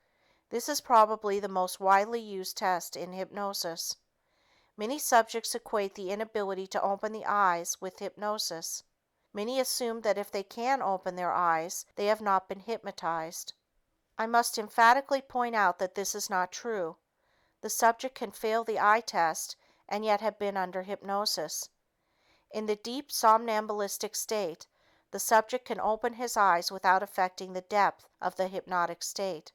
This is probably the most widely used test in hypnosis. Many subjects equate the inability to open the eyes with hypnosis. Many assume that if they can open their eyes, they have not been hypnotized. I must emphatically point out that this is not true. The subject can fail the eye test and yet have been under hypnosis. In the deep somnambulistic state, the subject can open his eyes without affecting the depth of the hypnotic state.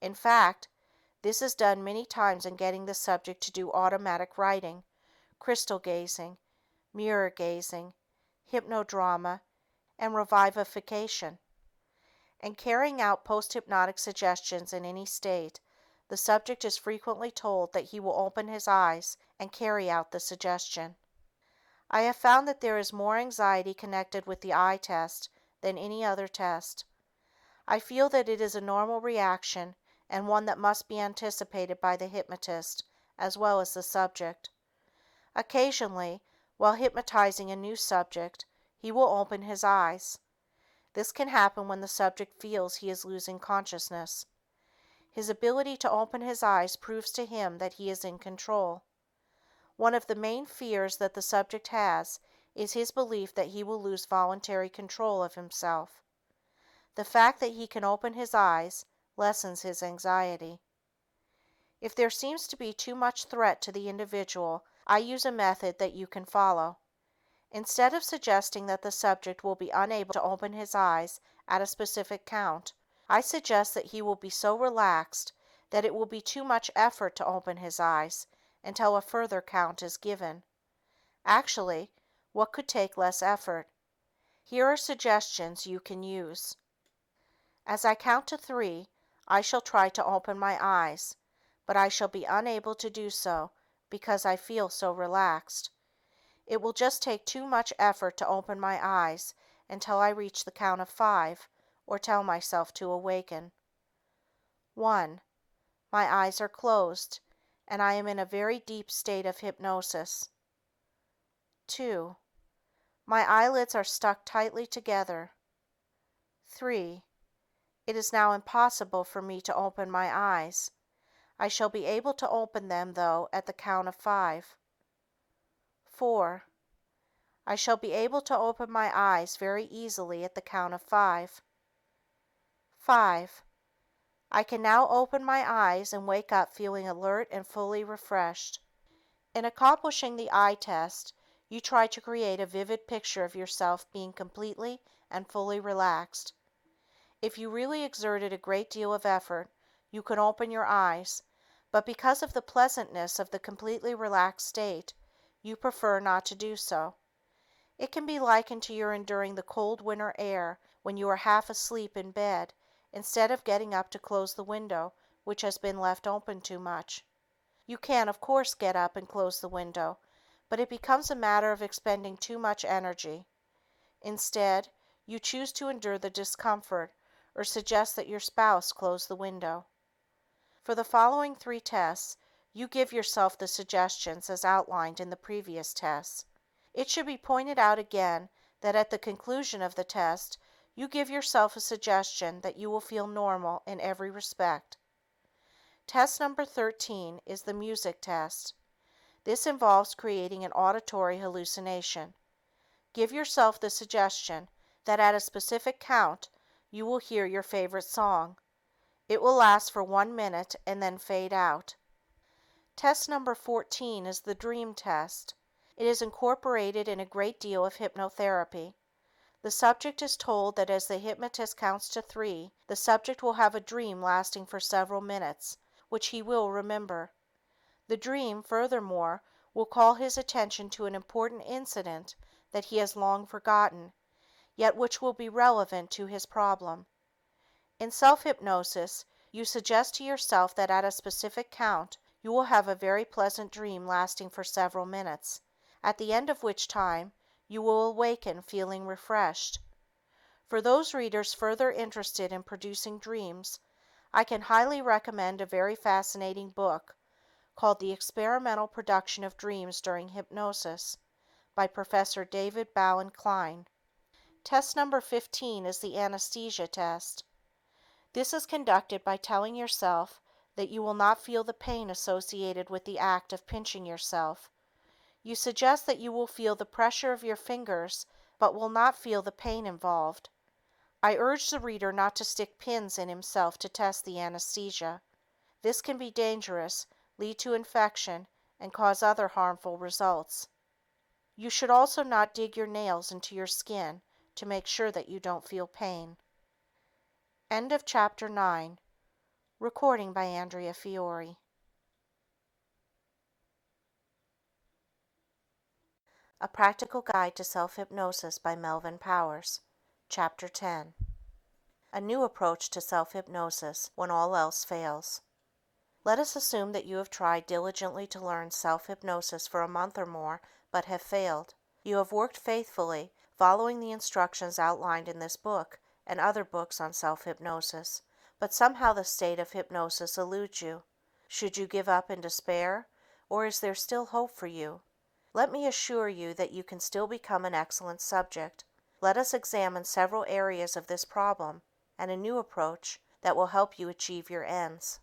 In fact, this is done many times in getting the subject to do automatic writing, crystal gazing, mirror gazing, hypnodrama, and revivification. In carrying out post-hypnotic suggestions in any state, the subject is frequently told that he will open his eyes and carry out the suggestion. I have found that there is more anxiety connected with the eye test than any other test. I feel that it is a normal reaction and one that must be anticipated by the hypnotist as well as the subject. Occasionally, while hypnotizing a new subject, he will open his eyes. This can happen when the subject feels he is losing consciousness. His ability to open his eyes proves to him that he is in control. One of the main fears that the subject has is his belief that he will lose voluntary control of himself. The fact that he can open his eyes lessens his anxiety. If there seems to be too much threat to the individual, I use a method that you can follow. Instead of suggesting that the subject will be unable to open his eyes at a specific count, I suggest that he will be so relaxed that it will be too much effort to open his eyes until a further count is given. Actually, what could take less effort? Here are suggestions you can use. As I count to 3, I shall try to open my eyes, but I shall be unable to do so because I feel so relaxed. It will just take too much effort to open my eyes, until I reach the count of 5 or tell myself to awaken. 1. My eyes are closed and I am in a very deep state of hypnosis. 2. My eyelids are stuck tightly together. 3. It is now impossible for me to open my eyes. I shall be able to open them, though, at the count of 5. 4. I shall be able to open my eyes very easily at the count of 5. 5. I can now open my eyes and wake up feeling alert and fully refreshed. In accomplishing the eye test, you try to create a vivid picture of yourself being completely and fully relaxed. If you really exerted a great deal of effort, you could open your eyes, but because of the pleasantness of the completely relaxed state, you prefer not to do so. It can be likened to your enduring the cold winter air when you are half asleep in bed instead of getting up to close the window which has been left open too much. You can, of course, get up and close the window, but it becomes a matter of expending too much energy. Instead, you choose to endure the discomfort or suggest that your spouse close the window. For the following 3 tests, you give yourself the suggestions as outlined in the previous tests. It should be pointed out again that at the conclusion of the test, you give yourself a suggestion that you will feel normal in every respect. Test number 13 is the music test. This involves creating an auditory hallucination. Give yourself the suggestion that at a specific count, you will hear your favorite song. It will last for 1 minute and then fade out. Test number 14 is the dream test. It is incorporated in a great deal of hypnotherapy. The subject is told that as the hypnotist counts to 3, the subject will have a dream lasting for several minutes, which he will remember. The dream, furthermore, will call his attention to an important incident that he has long forgotten, yet which will be relevant to his problem. In self-hypnosis, you suggest to yourself that at a specific count, you will have a very pleasant dream lasting for several minutes, at the end of which time you will awaken feeling refreshed. For those readers further interested in producing dreams, I can highly recommend a very fascinating book called The Experimental Production of Dreams During Hypnosis by Professor David Bowen Klein. Test number 15 is the anesthesia test. This is conducted by telling yourself that you will not feel the pain associated with the act of pinching yourself. You suggest that you will feel the pressure of your fingers but will not feel the pain involved. I urge the reader not to stick pins in himself to test the anesthesia. This can be dangerous, lead to infection, and cause other harmful results. You should also not dig your nails into your skin to make sure that you don't feel pain. End of Chapter 9. Recording by Andrea Fiore. A Practical Guide to Self-Hypnosis by Melvin Powers. Chapter 10. A New Approach to Self-Hypnosis When All Else Fails. Let us assume that you have tried diligently to learn self-hypnosis for a month or more, but have failed. You have worked faithfully, following the instructions outlined in this book and other books on self-hypnosis, but somehow the state of hypnosis eludes you. Should you give up in despair, or is there still hope for you? Let me assure you that you can still become an excellent subject. Let us examine several areas of this problem and a new approach that will help you achieve your ends.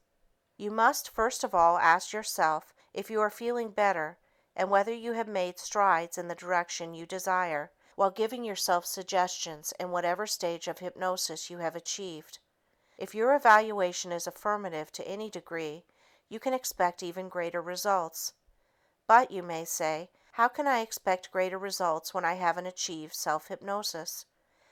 You must first of all ask yourself if you are feeling better and whether you have made strides in the direction you desire, while giving yourself suggestions in whatever stage of hypnosis you have achieved. If your evaluation is affirmative to any degree, you can expect even greater results. But, you may say, how can I expect greater results when I haven't achieved self-hypnosis?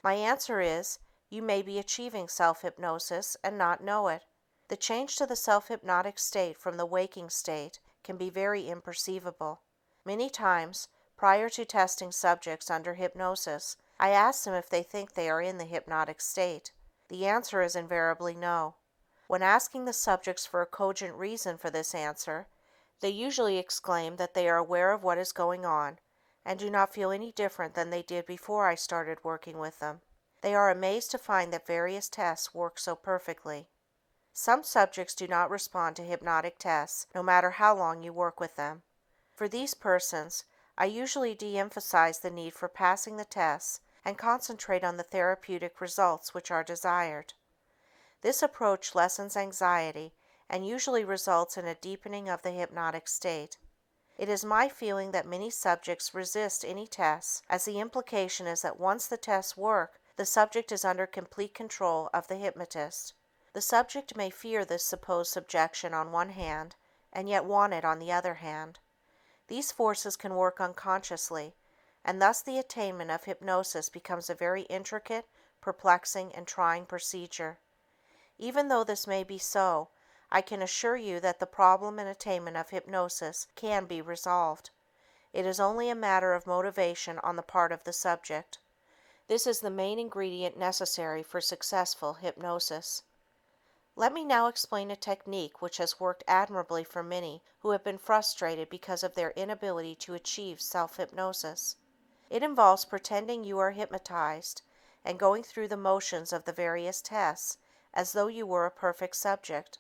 My answer is, you may be achieving self-hypnosis and not know it. The change to the self-hypnotic state from the waking state can be very imperceivable. Many times, prior to testing subjects under hypnosis, I ask them if they think they are in the hypnotic state. The answer is invariably no. When asking the subjects for a cogent reason for this answer, they usually exclaim that they are aware of what is going on and do not feel any different than they did before I started working with them. They are amazed to find that various tests work so perfectly. Some subjects do not respond to hypnotic tests, no matter how long you work with them. For these persons, I usually de-emphasize the need for passing the tests and concentrate on the therapeutic results which are desired. This approach lessens anxiety and usually results in a deepening of the hypnotic state. It is my feeling that many subjects resist any tests, as the implication is that once the tests work, the subject is under complete control of the hypnotist. The subject may fear this supposed subjection on one hand, and yet want it on the other hand. These forces can work unconsciously, and thus the attainment of hypnosis becomes a very intricate, perplexing, and trying procedure. Even though this may be so, I can assure you that the problem and attainment of hypnosis can be resolved. It is only a matter of motivation on the part of the subject. This is the main ingredient necessary for successful hypnosis. Let me now explain a technique which has worked admirably for many who have been frustrated because of their inability to achieve self-hypnosis. It involves pretending you are hypnotized and going through the motions of the various tests as though you were a perfect subject.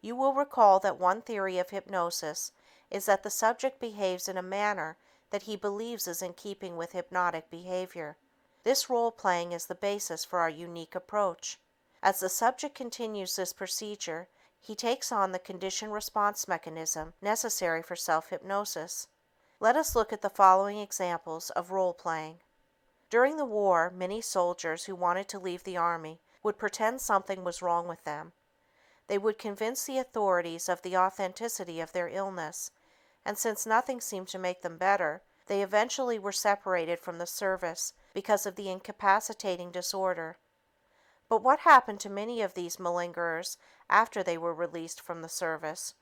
You will recall that one theory of hypnosis is that the subject behaves in a manner that he believes is in keeping with hypnotic behavior. This role-playing is the basis for our unique approach. As the subject continues this procedure, he takes on the condition-response mechanism necessary for self-hypnosis. Let us look at the following examples of role-playing. During the war, many soldiers who wanted to leave the army would pretend something was wrong with them. They would convince the authorities of the authenticity of their illness, and since nothing seemed to make them better, they eventually were separated from the service because of the incapacitating disorder. But what happened to many of these malingerers after they were released from the service?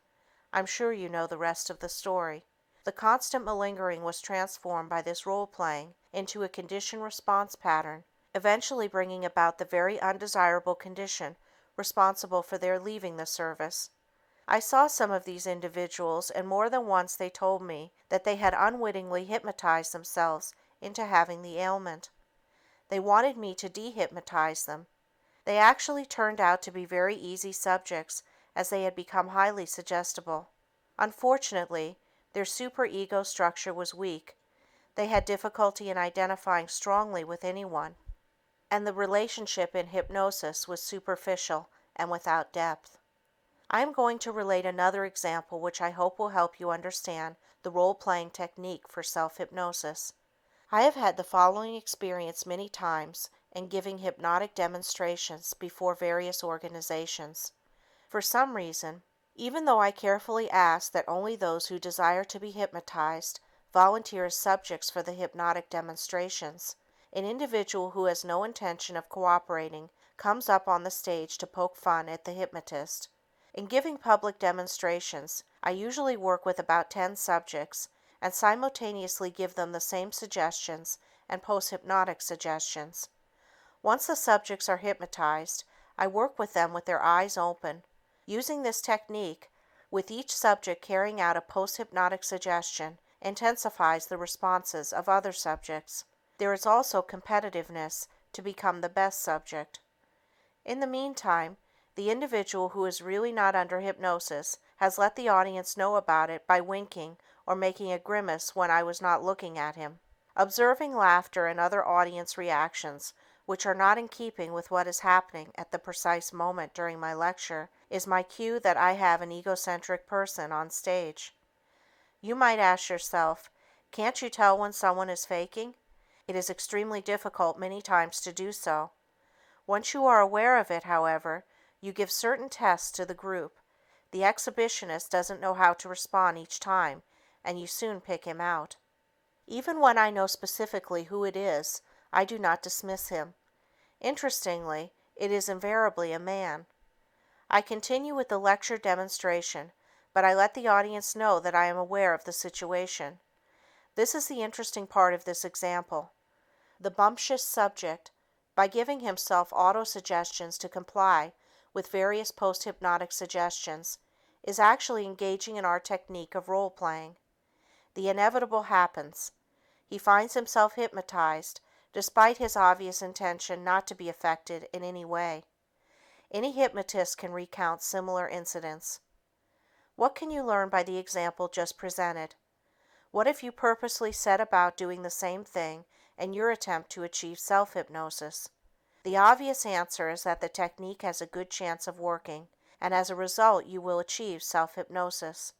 I'm sure you know the rest of the story. The constant malingering was transformed by this role-playing into a condition-response pattern, eventually bringing about the very undesirable condition responsible for their leaving the service. I saw some of these individuals, and more than once they told me that they had unwittingly hypnotized themselves into having the ailment. They wanted me to dehypnotize them. They actually turned out to be very easy subjects, as they had become highly suggestible. Unfortunately, their superego structure was weak. They had difficulty in identifying strongly with anyone, and the relationship in hypnosis was superficial and without depth. I am going to relate another example which I hope will help you understand the role-playing technique for self-hypnosis. I have had the following experience many times in giving hypnotic demonstrations before various organizations. For some reason, even though I carefully ask that only those who desire to be hypnotized volunteer as subjects for the hypnotic demonstrations, an individual who has no intention of cooperating comes up on the stage to poke fun at the hypnotist. In giving public demonstrations, I usually work with about 10 subjects and simultaneously give them the same suggestions and post-hypnotic suggestions. Once the subjects are hypnotized, I work with them with their eyes open. Using this technique, with each subject carrying out a post-hypnotic suggestion, intensifies the responses of other subjects. There is also competitiveness to become the best subject. In the meantime, the individual who is really not under hypnosis has let the audience know about it by winking or making a grimace when I was not looking at him. Observing laughter and other audience reactions which are not in keeping with what is happening at the precise moment during my lecture is my cue that I have an egocentric person on stage. You might ask yourself, can't you tell when someone is faking? It is extremely difficult many times to do so. Once you are aware of it, however, you give certain tests to the group. The exhibitionist doesn't know how to respond each time, and you soon pick him out. Even when I know specifically who it is, I do not dismiss him. Interestingly, it is invariably a man. I continue with the lecture demonstration, but I let the audience know that I am aware of the situation. This is the interesting part of this example. The bumptious subject, by giving himself auto-suggestions to comply with various post-hypnotic suggestions, is actually engaging in our technique of role-playing. The inevitable happens. He finds himself hypnotized despite his obvious intention not to be affected in any way. Any hypnotist can recount similar incidents. What can you learn by the example just presented? What if you purposely set about doing the same thing in your attempt to achieve self-hypnosis? The obvious answer is that the technique has a good chance of working, and as a result you will achieve self-hypnosis.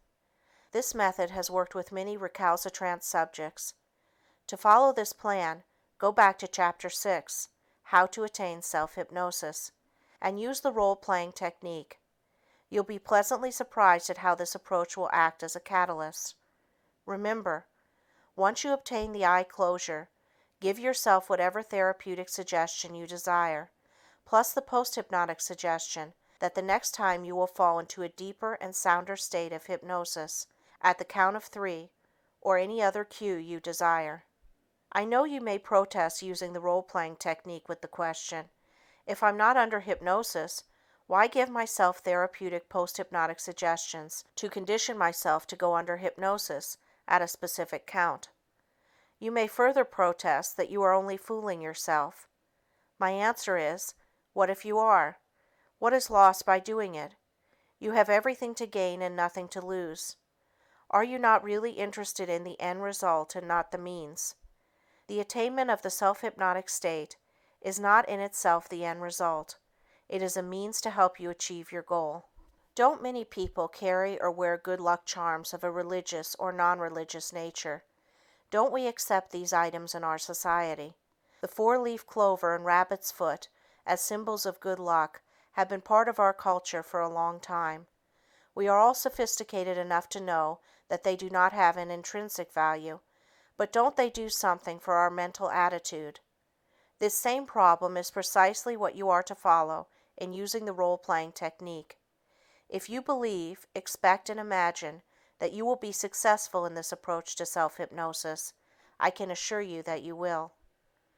This method has worked with many recalcitrant subjects. To follow this plan, go back to Chapter 6, How to Attain Self-Hypnosis, and use the role-playing technique. You'll be pleasantly surprised at how this approach will act as a catalyst. Remember, once you obtain the eye closure, give yourself whatever therapeutic suggestion you desire, plus the post-hypnotic suggestion that the next time you will fall into a deeper and sounder state of hypnosis at the count of 3 or any other cue you desire. I know you may protest using the role-playing technique with the question, if I'm not under hypnosis, why give myself therapeutic post-hypnotic suggestions to condition myself to go under hypnosis at a specific count? You may further protest that you are only fooling yourself. My answer is, what if you are? What is lost by doing it? You have everything to gain and nothing to lose. Are you not really interested in the end result and not the means? The attainment of the self-hypnotic state is not in itself the end result. It is a means to help you achieve your goal. Don't many people carry or wear good luck charms of a religious or non-religious nature? Don't we accept these items in our society? The four-leaf clover and rabbit's foot, as symbols of good luck, have been part of our culture for a long time. We are all sophisticated enough to know that they do not have an intrinsic value, but don't they do something for our mental attitude? This same problem is precisely what you are to follow in using the role-playing technique. If you believe, expect, and imagine that you will be successful in this approach to self-hypnosis, I can assure you that you will.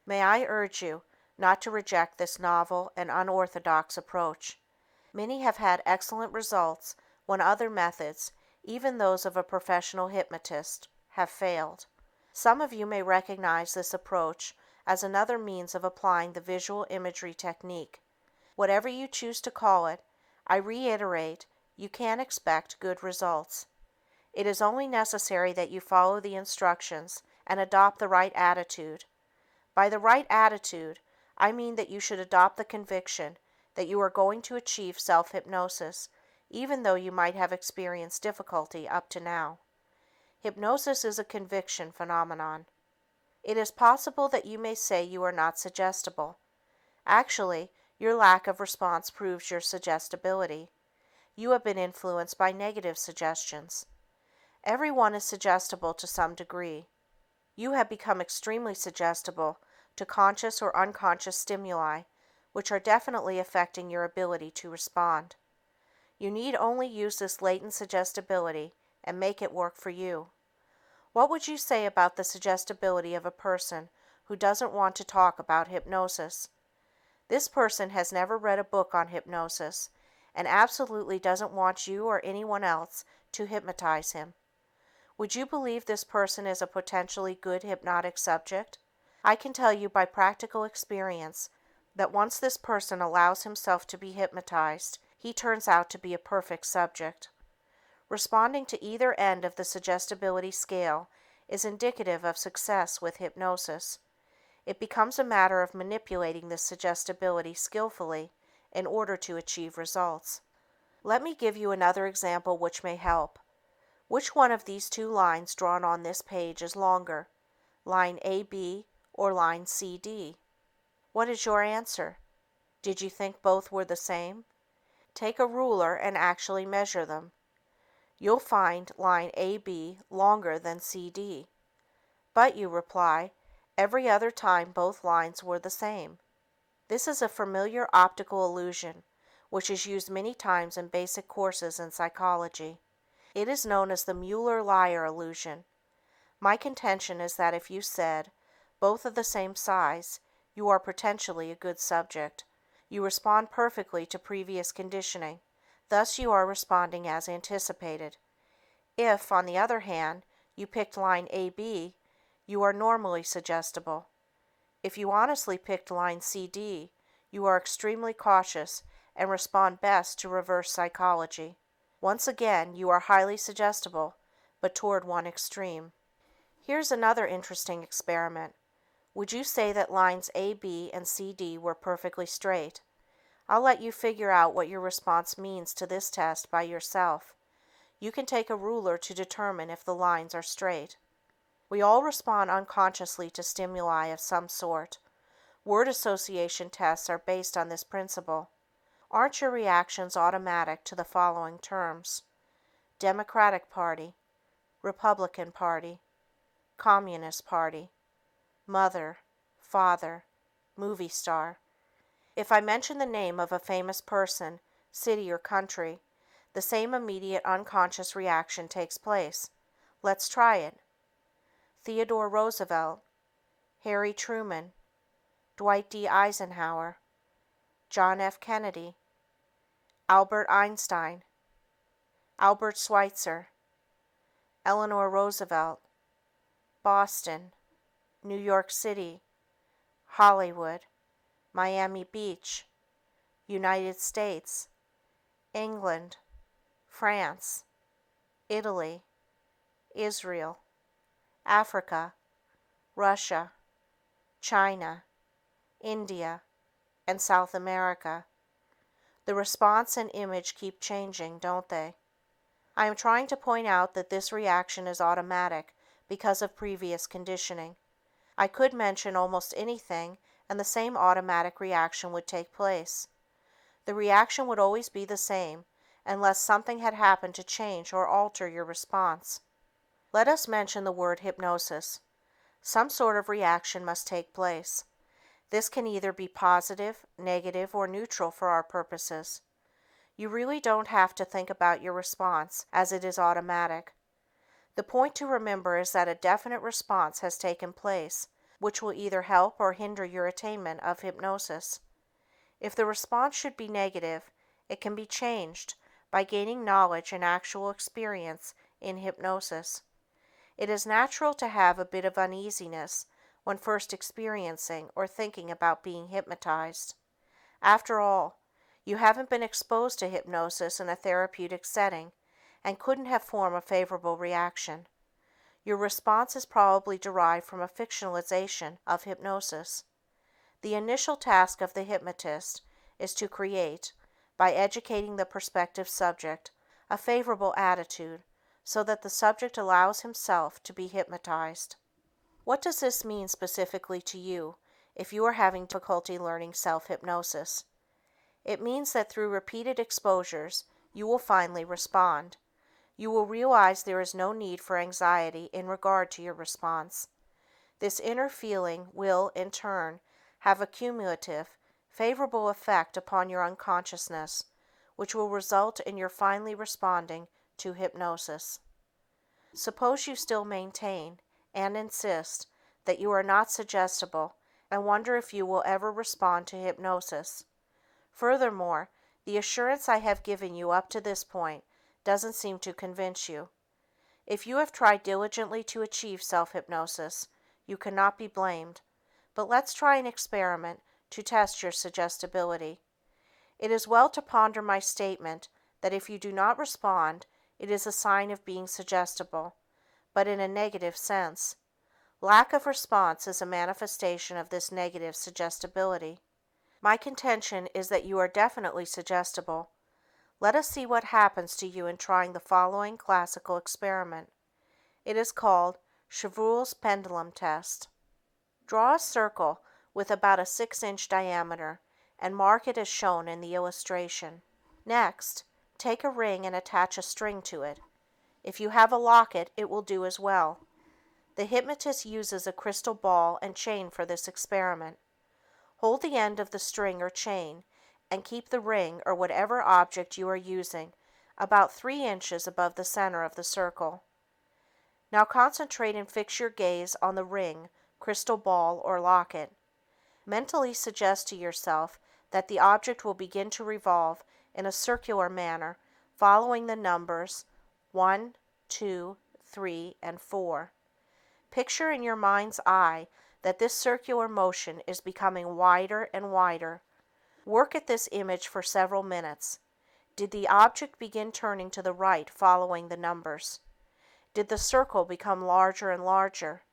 May I urge you not to reject this novel and unorthodox approach. Many have had excellent results when other methods, even those of a professional hypnotist, have failed. Some of you may recognize this approach as another means of applying the visual imagery technique. Whatever you choose to call it, I reiterate, you can expect good results. It is only necessary that you follow the instructions and adopt the right attitude. By the right attitude, I mean that you should adopt the conviction that you are going to achieve self-hypnosis, even though you might have experienced difficulty up to now. Hypnosis is a conviction phenomenon. It is possible that you may say you are not suggestible. Actually, your lack of response proves your suggestibility. You have been influenced by negative suggestions. Everyone is suggestible to some degree. You have become extremely suggestible to conscious or unconscious stimuli, which are definitely affecting your ability to respond. You need only use this latent suggestibility and make it work for you. What would you say about the suggestibility of a person who doesn't want to talk about hypnosis? This person has never read a book on hypnosis and absolutely doesn't want you or anyone else to hypnotize him. Would you believe this person is a potentially good hypnotic subject? I can tell you by practical experience that once this person allows himself to be hypnotized, he turns out to be a perfect subject. Responding to either end of the suggestibility scale is indicative of success with hypnosis. It becomes a matter of manipulating this suggestibility skillfully in order to achieve results. Let me give you another example which may help. Which one of these two lines drawn on this page is longer, line AB or line CD? What is your answer? Did you think both were the same? Take a ruler and actually measure them. You'll find line AB longer than CD. But, you reply, every other time both lines were the same. This is a familiar optical illusion, which is used many times in basic courses in psychology. It is known as the Mueller-Lyer illusion. My contention is that if you said, both are the same size, you are potentially a good subject. You respond perfectly to previous conditioning. Thus you are responding as anticipated. If, on the other hand, you picked line AB, you are normally suggestible. If you honestly picked line CD, you are extremely cautious and respond best to reverse psychology. Once again, you are highly suggestible, but toward one extreme. Here's another interesting experiment. Would you say that lines A, B, and CD were perfectly straight? I'll let you figure out what your response means to this test by yourself. You can take a ruler to determine if the lines are straight. We all respond unconsciously to stimuli of some sort. Word association tests are based on this principle. Aren't your reactions automatic to the following terms? Democratic Party, Republican Party, Communist Party, mother, father, movie star. If I mention the name of a famous person, city, or country, the same immediate unconscious reaction takes place. Let's try it. Theodore Roosevelt, Harry Truman, Dwight D. Eisenhower, John F. Kennedy, Albert Einstein, Albert Schweitzer, Eleanor Roosevelt, Boston, New York City, Hollywood, Miami Beach, United States, England, France, Italy, Israel, Africa, Russia, China, India, and South America. The response and image keep changing, don't they? I am trying to point out that this reaction is automatic because of previous conditioning. I could mention almost anything and the same automatic reaction would take place. The reaction would always be the same unless something had happened to change or alter your response. Let us mention the word hypnosis. Some sort of reaction must take place. This can either be positive, negative, or neutral for our purposes. You really don't have to think about your response, as it is automatic. The point to remember is that a definite response has taken place, which will either help or hinder your attainment of hypnosis. If the response should be negative, it can be changed by gaining knowledge and actual experience in hypnosis. It is natural to have a bit of uneasiness when first experiencing or thinking about being hypnotized. After all, you haven't been exposed to hypnosis in a therapeutic setting and couldn't have formed a favorable reaction. Your response is probably derived from a fictionalization of hypnosis. The initial task of the hypnotist is to create, by educating the prospective subject, a favorable attitude so that the subject allows himself to be hypnotized. What does this mean specifically to you if you are having difficulty learning self-hypnosis? It means that through repeated exposures, you will finally respond. You will realize there is no need for anxiety in regard to your response. This inner feeling will, in turn, have a cumulative, favorable effect upon your unconsciousness, which will result in your finally responding to hypnosis. Suppose you still maintain and insist that you are not suggestible and wonder if you will ever respond to hypnosis. Furthermore, the assurance I have given you up to this point doesn't seem to convince you. If you have tried diligently to achieve self-hypnosis, you cannot be blamed. But let's try an experiment to test your suggestibility. It is well to ponder my statement that if you do not respond, it is a sign of being suggestible, but in a negative sense. Lack of response is a manifestation of this negative suggestibility. My contention is that you are definitely suggestible. Let us see what happens to you in trying the following classical experiment. It is called Chevreul's pendulum test. Draw a circle with about a 6-inch diameter and mark it as shown in the illustration. Next, take a ring and attach a string to it. If you have a locket, it will do as well. The hypnotist uses a crystal ball and chain for this experiment. Hold the end of the string or chain and keep the ring or whatever object you are using about 3 inches above the center of the circle. Now concentrate and fix your gaze on the ring, crystal ball, or locket. Mentally suggest to yourself that the object will begin to revolve in a circular manner following the numbers 1, 2, 3, and 4. Picture in your mind's eye that this circular motion is becoming wider and wider. Work at this image for several minutes. Did the object begin turning to the right following the numbers? Did the circle become larger and larger?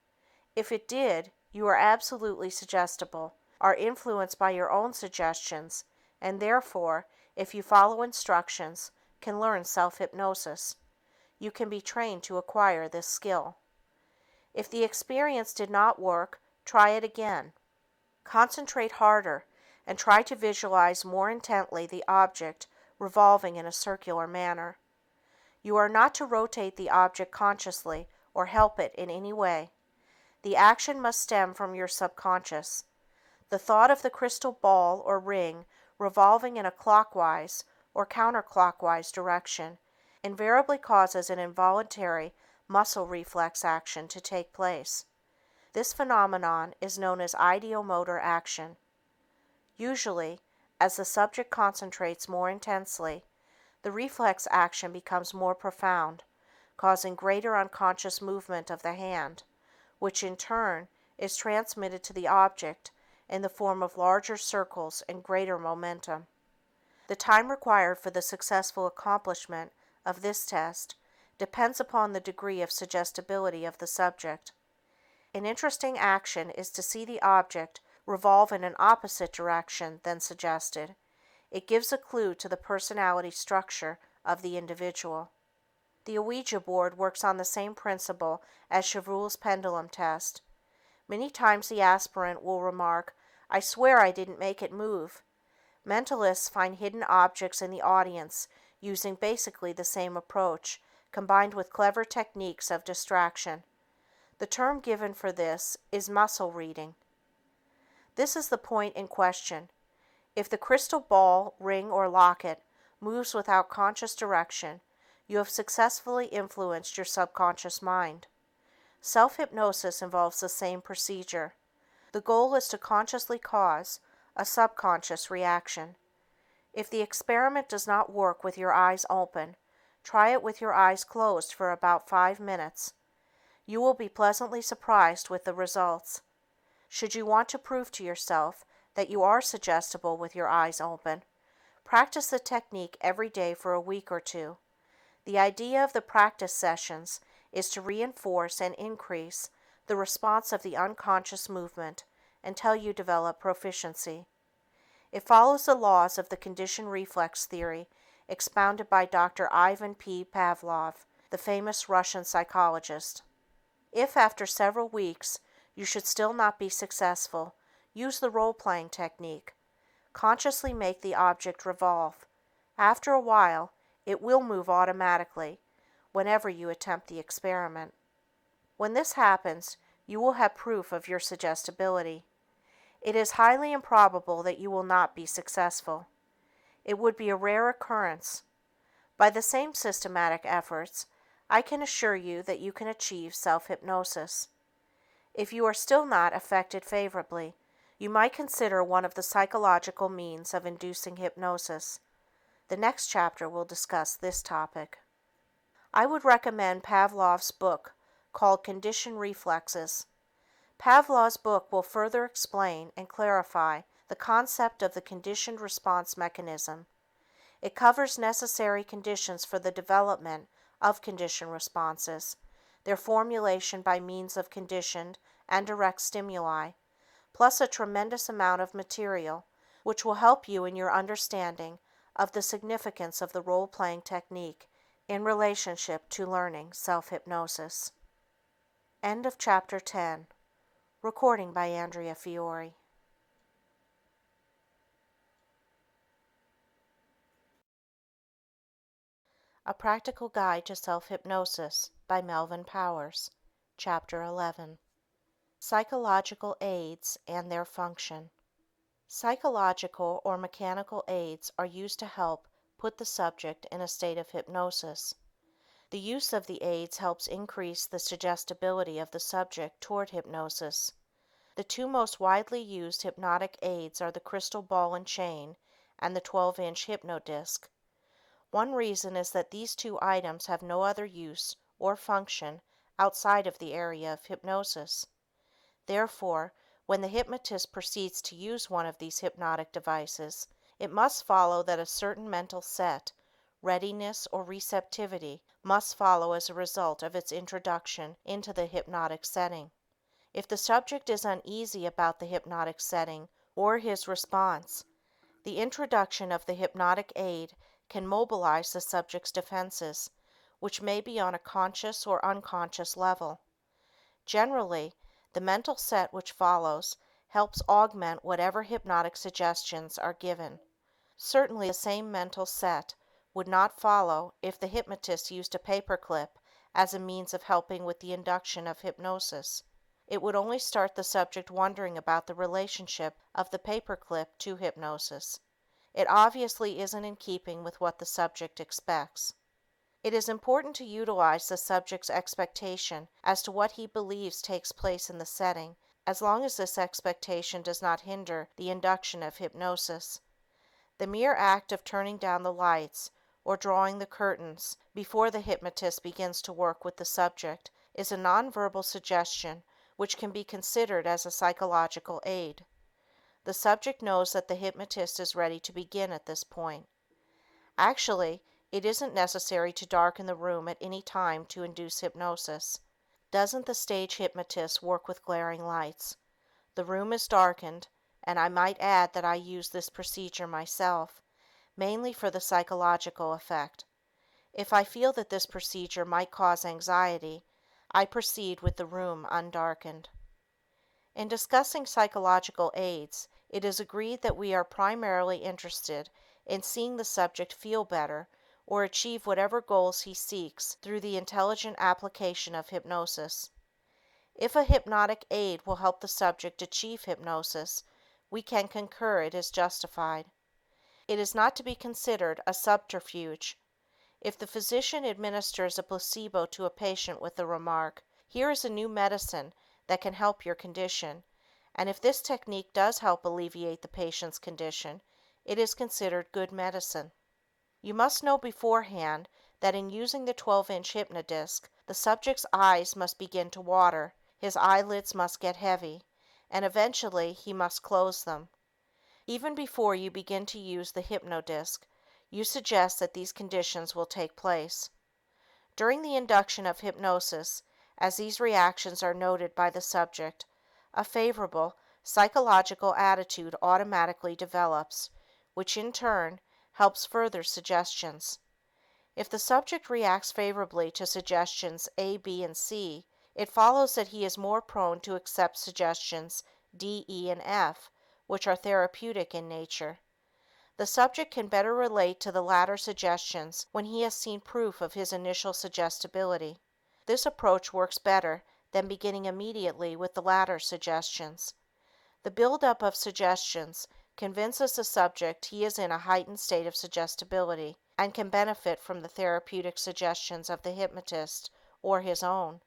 If it did, you are absolutely suggestible, are influenced by your own suggestions, and therefore, if you follow instructions, can learn self-hypnosis. You can be trained to acquire this skill. If the experience did not work, try it again. Concentrate harder and try to visualize more intently the object revolving in a circular manner. You are not to rotate the object consciously or help it in any way. The action must stem from your subconscious. The thought of the crystal ball or ring revolving in a clockwise or counterclockwise direction invariably causes an involuntary muscle reflex action to take place. This phenomenon is known as ideomotor action. Usually, as the subject concentrates more intensely, the reflex action becomes more profound, causing greater unconscious movement of the hand, which in turn is transmitted to the object in the form of larger circles and greater momentum. The time required for the successful accomplishment of this test depends upon the degree of suggestibility of the subject. An interesting action is to see the object revolve in an opposite direction than suggested. It gives a clue to the personality structure of the individual. The Ouija board works on the same principle as Chevreul's pendulum test. Many times the aspirant will remark, "I swear I didn't make it move." Mentalists find hidden objects in the audience using basically the same approach, combined with clever techniques of distraction. The term given for this is muscle reading. This is the point in question. If the crystal ball, ring, or locket moves without conscious direction, you have successfully influenced your subconscious mind. Self-hypnosis involves the same procedure. The goal is to consciously cause a subconscious reaction. If the experiment does not work with your eyes open, try it with your eyes closed for about 5 minutes. You will be pleasantly surprised with the results. Should you want to prove to yourself that you are suggestible with your eyes open, practice the technique every day for a week or 2. The idea of the practice sessions is to reinforce and increase the response of the unconscious movement until you develop proficiency. It follows the laws of the conditioned reflex theory expounded by Dr. Ivan P. Pavlov, the famous Russian psychologist. If after several weeks you should still not be successful, use the role-playing technique. Consciously make the object revolve. After a while, it will move automatically whenever you attempt the experiment. When this happens, you will have proof of your suggestibility. It is highly improbable that you will not be successful. It would be a rare occurrence. By the same systematic efforts, I can assure you that you can achieve self-hypnosis. If you are still not affected favorably, you might consider one of the psychological means of inducing hypnosis. The next chapter will discuss this topic. I would recommend Pavlov's book called Conditioned Reflexes. Pavlov's book will further explain and clarify the concept of the conditioned response mechanism. It covers necessary conditions for the development of conditioned responses, their formulation by means of conditioned and direct stimuli, plus a tremendous amount of material which will help you in your understanding of the significance of the role-playing technique in relationship to learning self-hypnosis. End of Chapter 10. Recording by Andrea Fiore. A Practical Guide to Self-Hypnosis by Melvin Powers. Chapter 11. Psychological Aids and Their Function. Psychological or mechanical aids are used to help put the subject in a state of hypnosis. The use of the aids helps increase the suggestibility of the subject toward hypnosis. The 2 most widely used hypnotic aids are the crystal ball and chain and the 12-inch hypnodisc. One reason is that these 2 items have no other use or function outside of the area of hypnosis. Therefore, when the hypnotist proceeds to use one of these hypnotic devices, it must follow that a certain mental set, readiness, or receptivity must follow as a result of its introduction into the hypnotic setting. If the subject is uneasy about the hypnotic setting or his response, the introduction of the hypnotic aid can mobilize the subject's defenses, which may be on a conscious or unconscious level. Generally, the mental set which follows helps augment whatever hypnotic suggestions are given. Certainly the same mental set would not follow if the hypnotist used a paperclip as a means of helping with the induction of hypnosis. It would only start the subject wondering about the relationship of the paperclip to hypnosis. It obviously isn't in keeping with what the subject expects. It is important to utilize the subject's expectation as to what he believes takes place in the setting, as long as this expectation does not hinder the induction of hypnosis. The mere act of turning down the lights or drawing the curtains before the hypnotist begins to work with the subject is a nonverbal suggestion which can be considered as a psychological aid. The subject knows that the hypnotist is ready to begin at this point. Actually, it isn't necessary to darken the room at any time to induce hypnosis. Doesn't the stage hypnotist work with glaring lights? The room is darkened, and I might add that I use this procedure myself, mainly for the psychological effect. If I feel that this procedure might cause anxiety, I proceed with the room undarkened. In discussing psychological aids, it is agreed that we are primarily interested in seeing the subject feel better or achieve whatever goals he seeks through the intelligent application of hypnosis. If a hypnotic aid will help the subject achieve hypnosis, we can concur it is justified. It is not to be considered a subterfuge. If the physician administers a placebo to a patient with the remark, "Here is a new medicine that can help your condition," and if this technique does help alleviate the patient's condition, it is considered good medicine. You must know beforehand that in using the 12-inch hypnodisc, the subject's eyes must begin to water, his eyelids must get heavy, and eventually he must close them. Even before you begin to use the hypnodisc, you suggest that these conditions will take place. During the induction of hypnosis, as these reactions are noted by the subject, a favorable psychological attitude automatically develops, which in turn helps further suggestions. If the subject reacts favorably to suggestions A, B, and C, it follows that he is more prone to accept suggestions D, E, and F, which are therapeutic in nature. The subject can better relate to the latter suggestions when he has seen proof of his initial suggestibility. This approach works better than beginning immediately with the latter suggestions. The build-up of suggestions convinces the subject he is in a heightened state of suggestibility and can benefit from the therapeutic suggestions of the hypnotist or his own.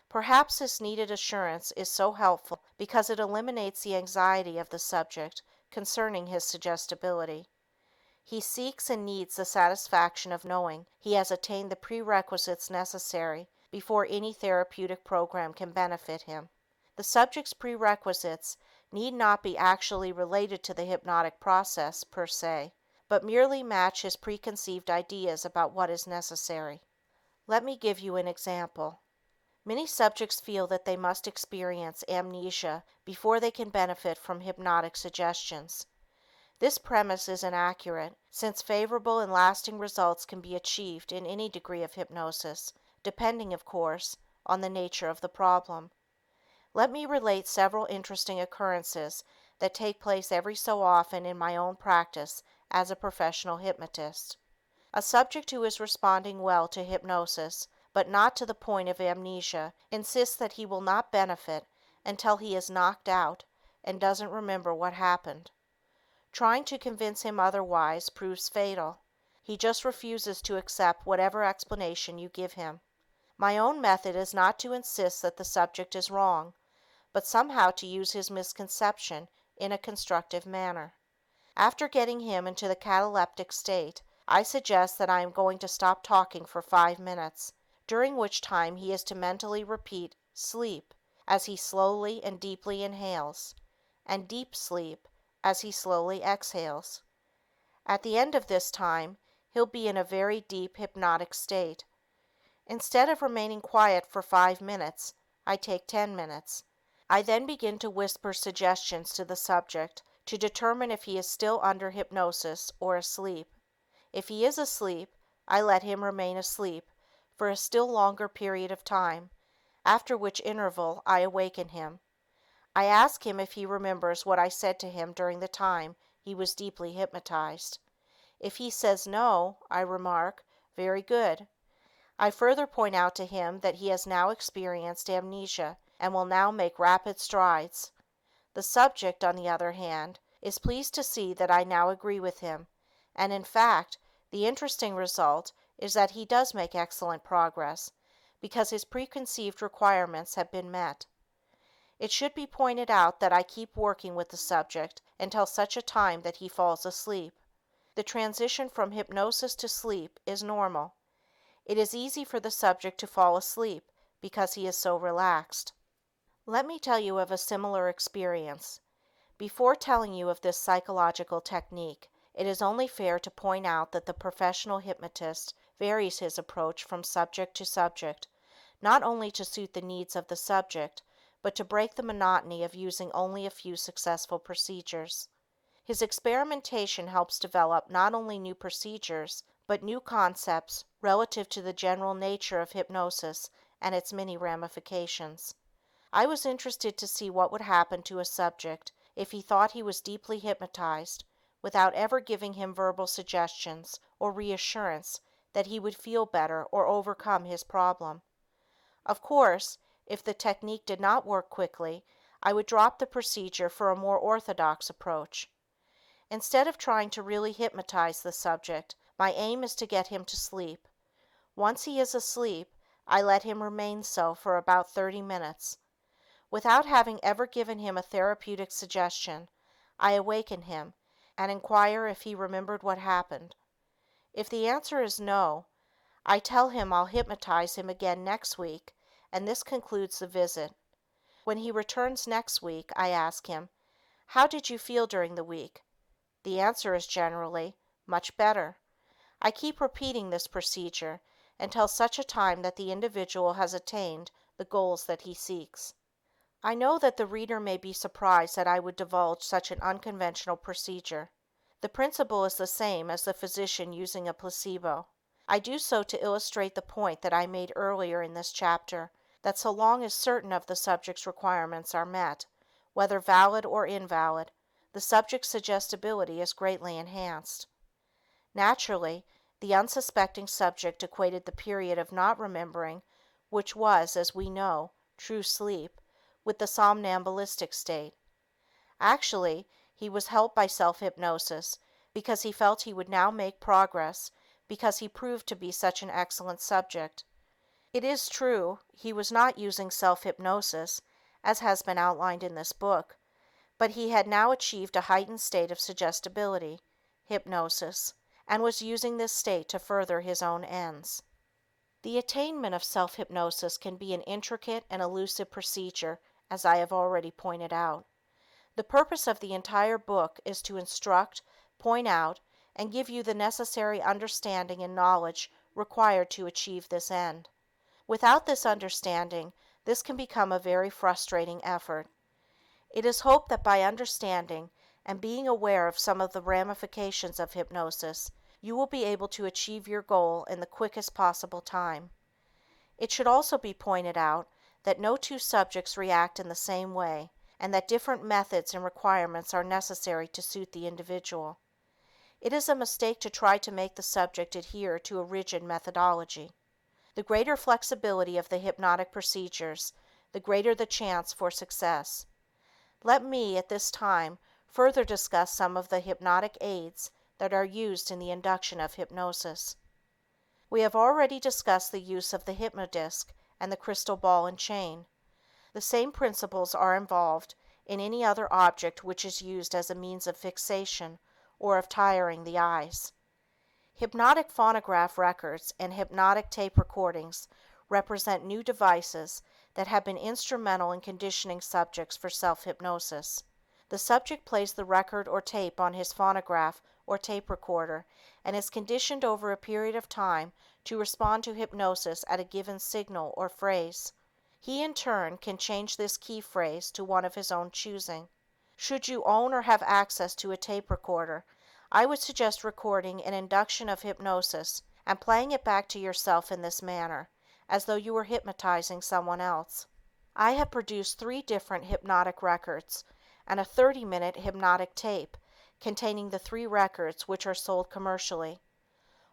Perhaps this needed assurance is so helpful because it eliminates the anxiety of the subject concerning his suggestibility. He seeks and needs the satisfaction of knowing he has attained the prerequisites necessary before any therapeutic program can benefit him. The subject's prerequisites need not be actually related to the hypnotic process per se, but merely match his preconceived ideas about what is necessary. Let me give you an example. Many subjects feel that they must experience amnesia before they can benefit from hypnotic suggestions. This premise is inaccurate, since favorable and lasting results can be achieved in any degree of hypnosis, depending, of course, on the nature of the problem. Let me relate several interesting occurrences that take place every so often in my own practice as a professional hypnotist. A subject who is responding well to hypnosis, but not to the point of amnesia, insists that he will not benefit until he is knocked out and doesn't remember what happened. Trying to convince him otherwise proves fatal. He just refuses to accept whatever explanation you give him. My own method is not to insist that the subject is wrong, but somehow to use his misconception in a constructive manner. After getting him into the cataleptic state, I suggest that I am going to stop talking for 5 minutes, during which time he is to mentally repeat "sleep" as he slowly and deeply inhales, and "deep sleep" as he slowly exhales. At the end of this time, he'll be in a very deep hypnotic state. Instead of remaining quiet for 5 minutes, I take 10 minutes. I then begin to whisper suggestions to the subject to determine if he is still under hypnosis or asleep. If he is asleep, I let him remain asleep for a still longer period of time, after which interval I awaken him. I ask him if he remembers what I said to him during the time he was deeply hypnotized. If he says no, I remark, "Very good." I further point out to him that he has now experienced amnesia and will now make rapid strides. The subject, on the other hand, is pleased to see that I now agree with him, and in fact, the interesting result is that he does make excellent progress, because his preconceived requirements have been met. It should be pointed out that I keep working with the subject until such a time that he falls asleep. The transition from hypnosis to sleep is normal. It is easy for the subject to fall asleep because he is so relaxed. Let me tell you of a similar experience. Before telling you of this psychological technique, it is only fair to point out that the professional hypnotist varies his approach from subject to subject, not only to suit the needs of the subject, but to break the monotony of using only a few successful procedures. His experimentation helps develop not only new procedures, but new concepts relative to the general nature of hypnosis and its many ramifications. I was interested to see what would happen to a subject if he thought he was deeply hypnotized without ever giving him verbal suggestions or reassurance that he would feel better or overcome his problem. Of course, if the technique did not work quickly, I would drop the procedure for a more orthodox approach. Instead of trying to really hypnotize the subject, my aim is to get him to sleep. Once he is asleep, I let him remain so for about 30 minutes. Without having ever given him a therapeutic suggestion, I awaken him and inquire if he remembered what happened. If the answer is no, I tell him I'll hypnotize him again next week, and this concludes the visit. When he returns next week, I ask him, "How did you feel during the week?" The answer is generally, "Much better." I keep repeating this procedure until such a time that the individual has attained the goals that he seeks. I know that the reader may be surprised that I would divulge such an unconventional procedure. The principle is the same as the physician using a placebo. I do so to illustrate the point that I made earlier in this chapter, that so long as certain of the subject's requirements are met, whether valid or invalid, the subject's suggestibility is greatly enhanced. Naturally, the unsuspecting subject equated the period of not remembering, which was, as we know, true sleep, with the somnambulistic state. Actually, he was helped by self-hypnosis because he felt he would now make progress because he proved to be such an excellent subject. It is true, he was not using self-hypnosis, as has been outlined in this book, but he had now achieved a heightened state of suggestibility, hypnosis, and was using this state to further his own ends. The attainment of self-hypnosis can be an intricate and elusive procedure, as I have already pointed out. The purpose of the entire book is to instruct, point out, and give you the necessary understanding and knowledge required to achieve this end. Without this understanding, this can become a very frustrating effort. It is hoped that by understanding and being aware of some of the ramifications of hypnosis, you will be able to achieve your goal in the quickest possible time. It should also be pointed out that no two subjects react in the same way, and that different methods and requirements are necessary to suit the individual. It is a mistake to try to make the subject adhere to a rigid methodology. The greater flexibility of the hypnotic procedures, the greater the chance for success. Let me, at this time, further discuss some of the hypnotic aids that are used in the induction of hypnosis. We have already discussed the use of the hypnodisc and the crystal ball and chain. The same principles are involved in any other object which is used as a means of fixation or of tiring the eyes. Hypnotic phonograph records and hypnotic tape recordings represent new devices that have been instrumental in conditioning subjects for self-hypnosis. The subject plays the record or tape on his phonograph or tape recorder and is conditioned over a period of time to respond to hypnosis at a given signal or phrase. He, in turn, can change this key phrase to one of his own choosing. Should you own or have access to a tape recorder, I would suggest recording an induction of hypnosis and playing it back to yourself in this manner, as though you were hypnotizing someone else. I have produced 3 different hypnotic records and a 30-minute hypnotic tape containing the 3 records which are sold commercially.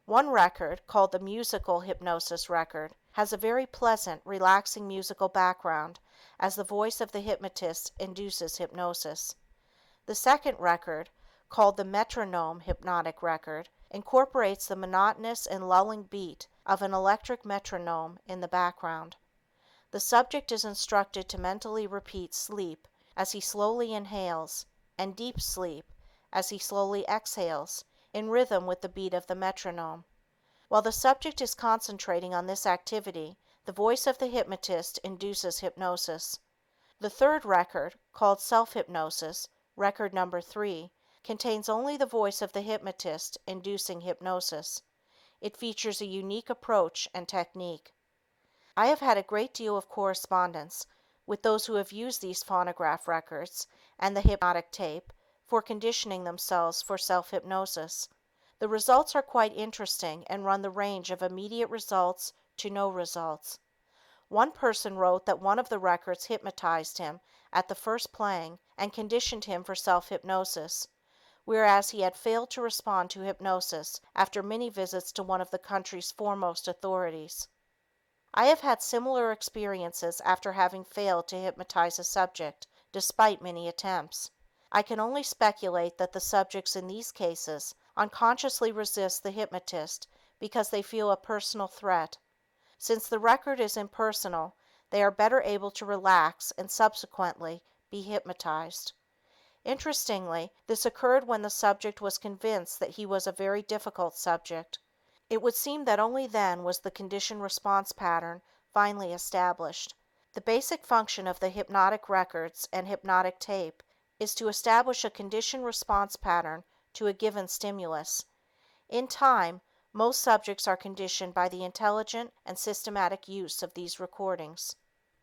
One record, called the musical hypnosis record, has a very pleasant, relaxing musical background as the voice of the hypnotist induces hypnosis. The second record, called the metronome hypnotic record, incorporates the monotonous and lulling beat of an electric metronome in the background. The subject is instructed to mentally repeat sleep as he slowly inhales and deep sleep as he slowly exhales in rhythm with the beat of the metronome. While the subject is concentrating on this activity, the voice of the hypnotist induces hypnosis. The third record, called self-hypnosis, record number 3, contains only the voice of the hypnotist inducing hypnosis. It features a unique approach and technique. I have had a great deal of correspondence with those who have used these phonograph records and the hypnotic tape for conditioning themselves for self-hypnosis. The results are quite interesting and run the range of immediate results to no results. One person wrote that one of the records hypnotized him at the first playing and conditioned him for self-hypnosis, whereas he had failed to respond to hypnosis after many visits to one of the country's foremost authorities. I have had similar experiences after having failed to hypnotize a subject, despite many attempts. I can only speculate that the subjects in these cases unconsciously resist the hypnotist because they feel a personal threat. Since the record is impersonal, they are better able to relax and subsequently be hypnotized. Interestingly, this occurred when the subject was convinced that he was a very difficult subject. It would seem that only then was the conditioned response pattern finally established. The basic function of the hypnotic records and hypnotic tape is to establish a conditioned response pattern to a given stimulus. In time, most subjects are conditioned by the intelligent and systematic use of these recordings.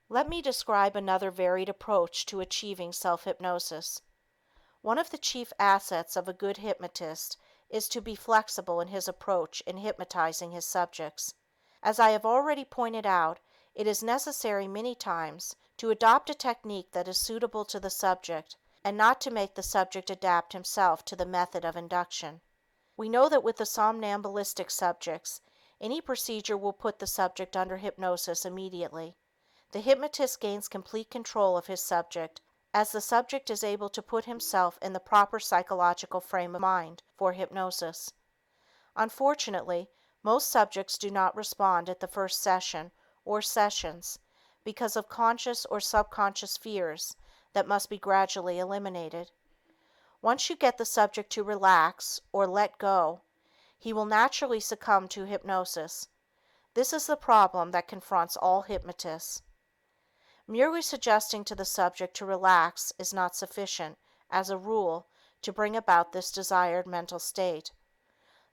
Let me describe another varied approach to achieving self-hypnosis. One of the chief assets of a good hypnotist is to be flexible in his approach in hypnotizing his subjects. As I have already pointed out, it is necessary many times to adopt a technique that is suitable to the subject and not to make the subject adapt himself to the method of induction. We know that with the somnambulistic subjects, any procedure will put the subject under hypnosis immediately. The hypnotist gains complete control of his subject as the subject is able to put himself in the proper psychological frame of mind for hypnosis. Unfortunately, most subjects do not respond at the first session or sessions because of conscious or subconscious fears that must be gradually eliminated. Once you get the subject to relax or let go, he will naturally succumb to hypnosis. This is the problem that confronts all hypnotists. Merely suggesting to the subject to relax is not sufficient, as a rule, to bring about this desired mental state.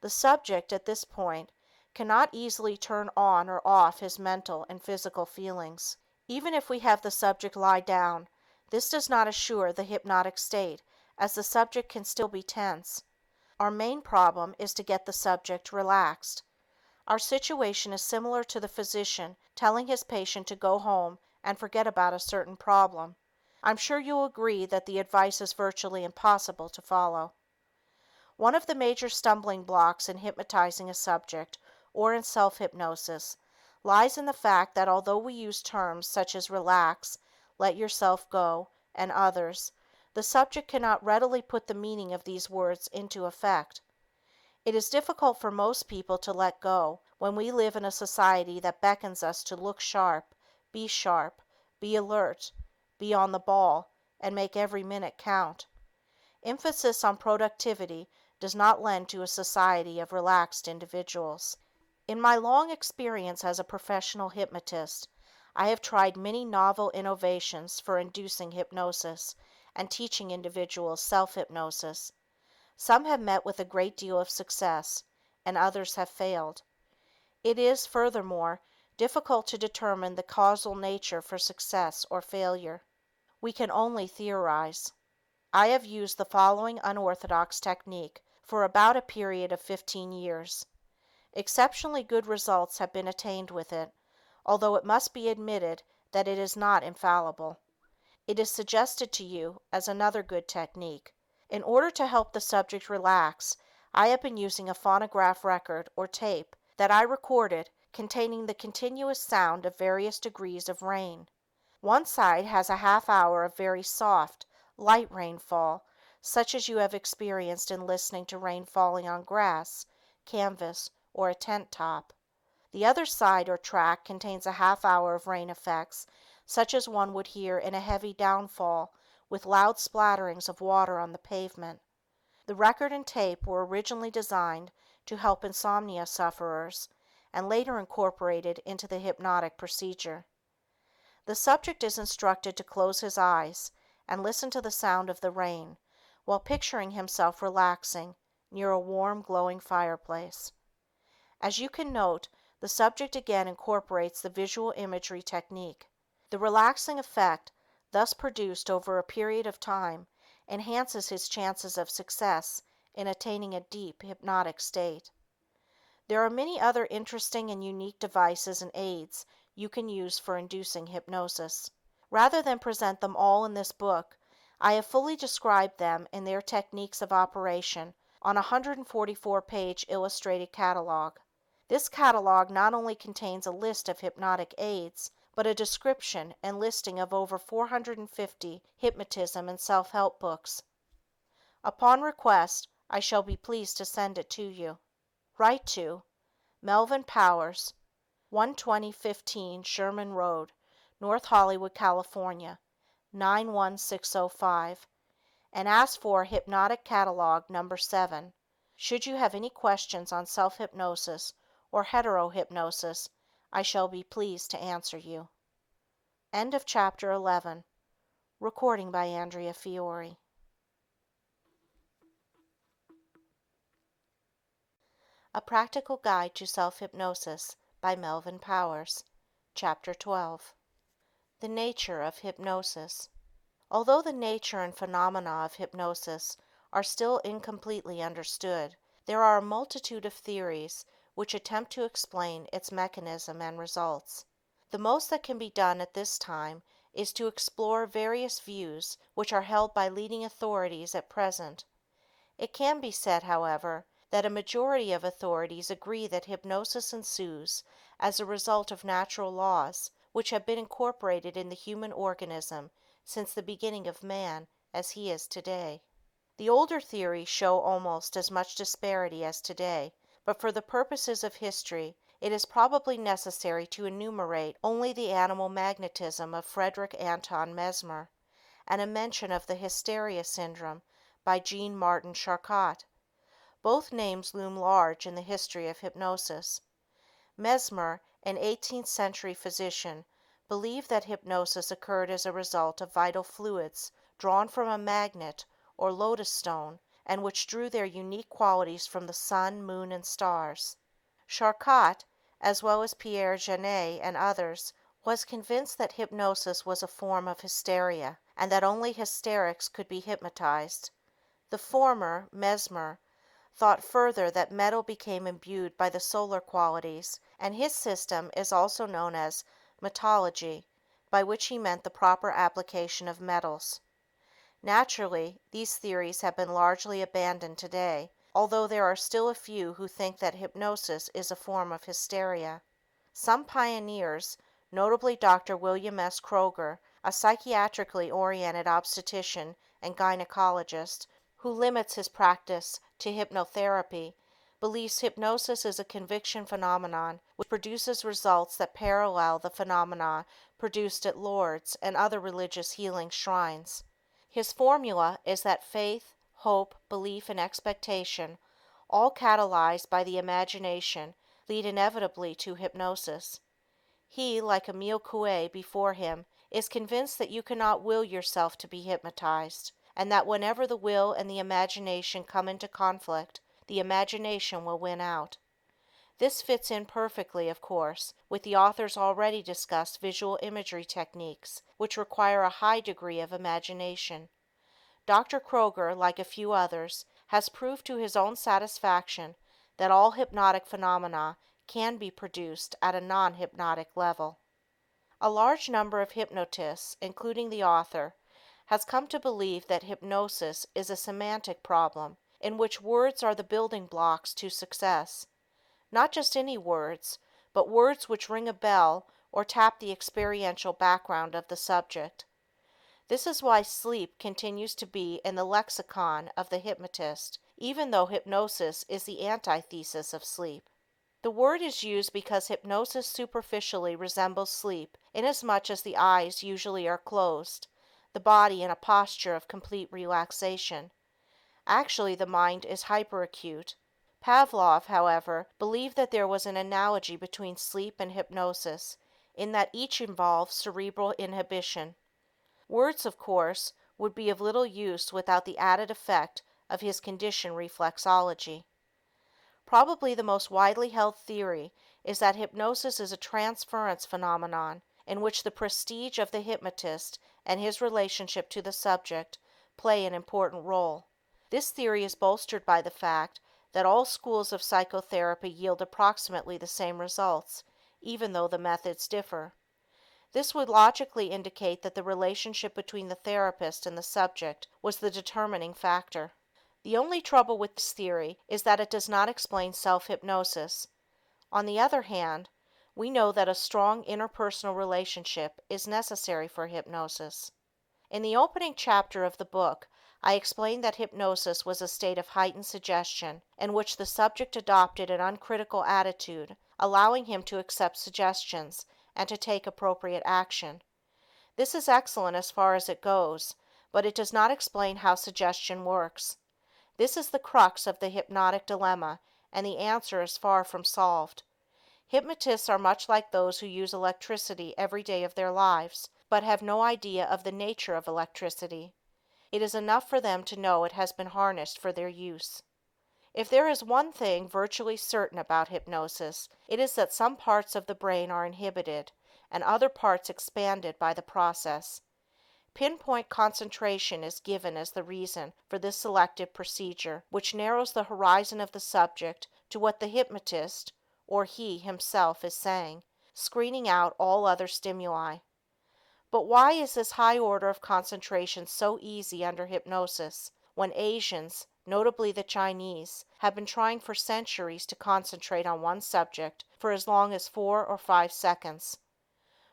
The subject, at this point, cannot easily turn on or off his mental and physical feelings. Even if we have the subject lie down, this does not assure the hypnotic state, as the subject can still be tense. Our main problem is to get the subject relaxed. Our situation is similar to the physician telling his patient to go home and forget about a certain problem. I'm sure you'll agree that the advice is virtually impossible to follow. One of the major stumbling blocks in hypnotizing a subject or in self-hypnosis lies in the fact that although we use terms such as relax, let yourself go, and others, the subject cannot readily put the meaning of these words into effect. It is difficult for most people to let go when we live in a society that beckons us to look sharp, be alert, be on the ball, and make every minute count. Emphasis on productivity does not lend to a society of relaxed individuals. In my long experience as a professional hypnotist, I have tried many novel innovations for inducing hypnosis and teaching individuals self-hypnosis. Some have met with a great deal of success, and others have failed. It is, furthermore, difficult to determine the causal nature for success or failure. We can only theorize. I have used the following unorthodox technique for about a period of 15 years. Exceptionally good results have been attained with it, although it must be admitted that it is not infallible. It is suggested to you as another good technique. In order to help the subject relax, I have been using a phonograph record or tape that I recorded containing the continuous sound of various degrees of rain. One side has a half hour of very soft, light rainfall, such as you have experienced in listening to rain falling on grass, canvas, or a tent top. The other side or track contains a half hour of rain effects such as one would hear in a heavy downfall with loud splatterings of water on the pavement. The record and tape were originally designed to help insomnia sufferers and later incorporated into the hypnotic procedure. The subject is instructed to close his eyes and listen to the sound of the rain while picturing himself relaxing near a warm, glowing fireplace. As you can note, the subject again incorporates the visual imagery technique. The relaxing effect thus produced over a period of time enhances his chances of success in attaining a deep hypnotic state. There are many other interesting and unique devices and aids you can use for inducing hypnosis. Rather than present them all in this book, I have fully described them and their techniques of operation on a 144-page illustrated catalog. This catalog not only contains a list of hypnotic aids, but a description and listing of over 450 hypnotism and self-help books. Upon request, I shall be pleased to send it to you. Write to Melvin Powers, 12015 Sherman Road, North Hollywood, California, 91605, and ask for Hypnotic Catalog Number 7. Should you have any questions on self-hypnosis or hetero-hypnosis, I shall be pleased to answer you. End of Chapter 11. Recording by Andrea Fiore. A Practical Guide to Self-Hypnosis by Melvin Powers. Chapter 12. The Nature of Hypnosis. Although the nature and phenomena of hypnosis are still incompletely understood, there are a multitude of theories which attempt to explain its mechanism and results. The most that can be done at this time is to explore various views which are held by leading authorities at present. It can be said, however, that a majority of authorities agree that hypnosis ensues as a result of natural laws which have been incorporated in the human organism since the beginning of man as he is today. The older theories show almost as much disparity as today, but for the purposes of history it is probably necessary to enumerate only the animal magnetism of Frederick Anton Mesmer, and a mention of the hysteria syndrome by Jean Martin Charcot. Both names loom large in the history of hypnosis. Mesmer, an 18th century physician, believed that hypnosis occurred as a result of vital fluids drawn from a magnet or lotus stone and which drew their unique qualities from the sun, moon, and stars. Charcot, as well as Pierre Janet and others, was convinced that hypnosis was a form of hysteria and that only hysterics could be hypnotized. The former, Mesmer, thought further that metal became imbued by the solar qualities, and his system is also known as metallurgy, by which he meant the proper application of metals. Naturally, these theories have been largely abandoned today, although there are still a few who think that hypnosis is a form of hysteria. Some pioneers, notably Dr. William S. Kroger, a psychiatrically oriented obstetrician and gynecologist who limits his practice to hypnotherapy, believes hypnosis is a conviction phenomenon which produces results that parallel the phenomena produced at Lourdes and other religious healing shrines. His formula is that faith, hope, belief, and expectation, all catalyzed by the imagination, lead inevitably to hypnosis. He, like Emile Coué before him, is convinced that you cannot will yourself to be hypnotized, and that whenever the will and the imagination come into conflict, the imagination will win out. This fits in perfectly, of course, with the author's already discussed visual imagery techniques, which require a high degree of imagination. Dr. Kroger, like a few others, has proved to his own satisfaction that all hypnotic phenomena can be produced at a non-hypnotic level. A large number of hypnotists, including the author, has come to believe that hypnosis is a semantic problem in which words are the building blocks to success. Not just any words, but words which ring a bell or tap the experiential background of the subject. This is why sleep continues to be in the lexicon of the hypnotist, even though hypnosis is the antithesis of sleep. The word is used because hypnosis superficially resembles sleep inasmuch as the eyes usually are closed, the body in a posture of complete relaxation. Actually, the mind is hyperacute. Pavlov, however, believed that there was an analogy between sleep and hypnosis, in that each involves cerebral inhibition. Words, of course, would be of little use without the added effect of his conditioned reflexology. Probably the most widely held theory is that hypnosis is a transference phenomenon in which the prestige of the hypnotist and his relationship to the subject play an important role. This theory is bolstered by the fact that all schools of psychotherapy yield approximately the same results, even though the methods differ. This would logically indicate that the relationship between the therapist and the subject was the determining factor. The only trouble with this theory is that it does not explain self-hypnosis. On the other hand, we know that a strong interpersonal relationship is necessary for hypnosis. In the opening chapter of the book, I explained that hypnosis was a state of heightened suggestion in which the subject adopted an uncritical attitude, allowing him to accept suggestions and to take appropriate action. This is excellent as far as it goes, but it does not explain how suggestion works. This is the crux of the hypnotic dilemma, and the answer is far from solved. Hypnotists are much like those who use electricity every day of their lives, but have no idea of the nature of electricity. It is enough for them to know it has been harnessed for their use. If there is one thing virtually certain about hypnosis, it is that some parts of the brain are inhibited and other parts expanded by the process. Pinpoint concentration is given as the reason for this selective procedure, which narrows the horizon of the subject to what the hypnotist, or he himself, is saying, screening out all other stimuli. But why is this high order of concentration so easy under hypnosis, when Asians, notably the Chinese, have been trying for centuries to concentrate on one subject for as long as 4 or 5 seconds?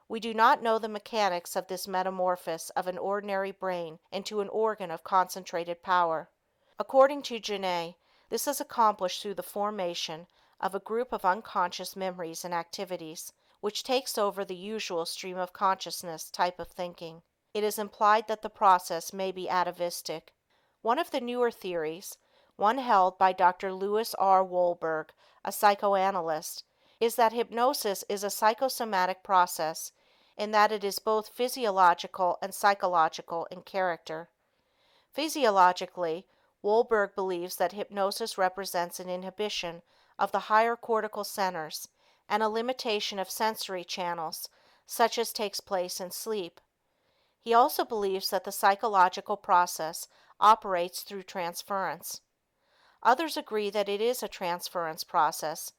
We do not know the mechanics of this metamorphosis of an ordinary brain into an organ of concentrated power. According to Genet, this is accomplished through the formation of a group of unconscious memories and activities, which takes over the usual stream of consciousness type of thinking. It is implied that the process may be atavistic. One of the newer theories, one held by Dr. Louis R. Wolberg, a psychoanalyst, is that hypnosis is a psychosomatic process in that it is both physiological and psychological in character. Physiologically, Wolberg believes that hypnosis represents an inhibition of the higher cortical centers and a limitation of sensory channels, such as takes place in sleep. He also believes that the psychological process operates through transference. Others agree that it is a transference process,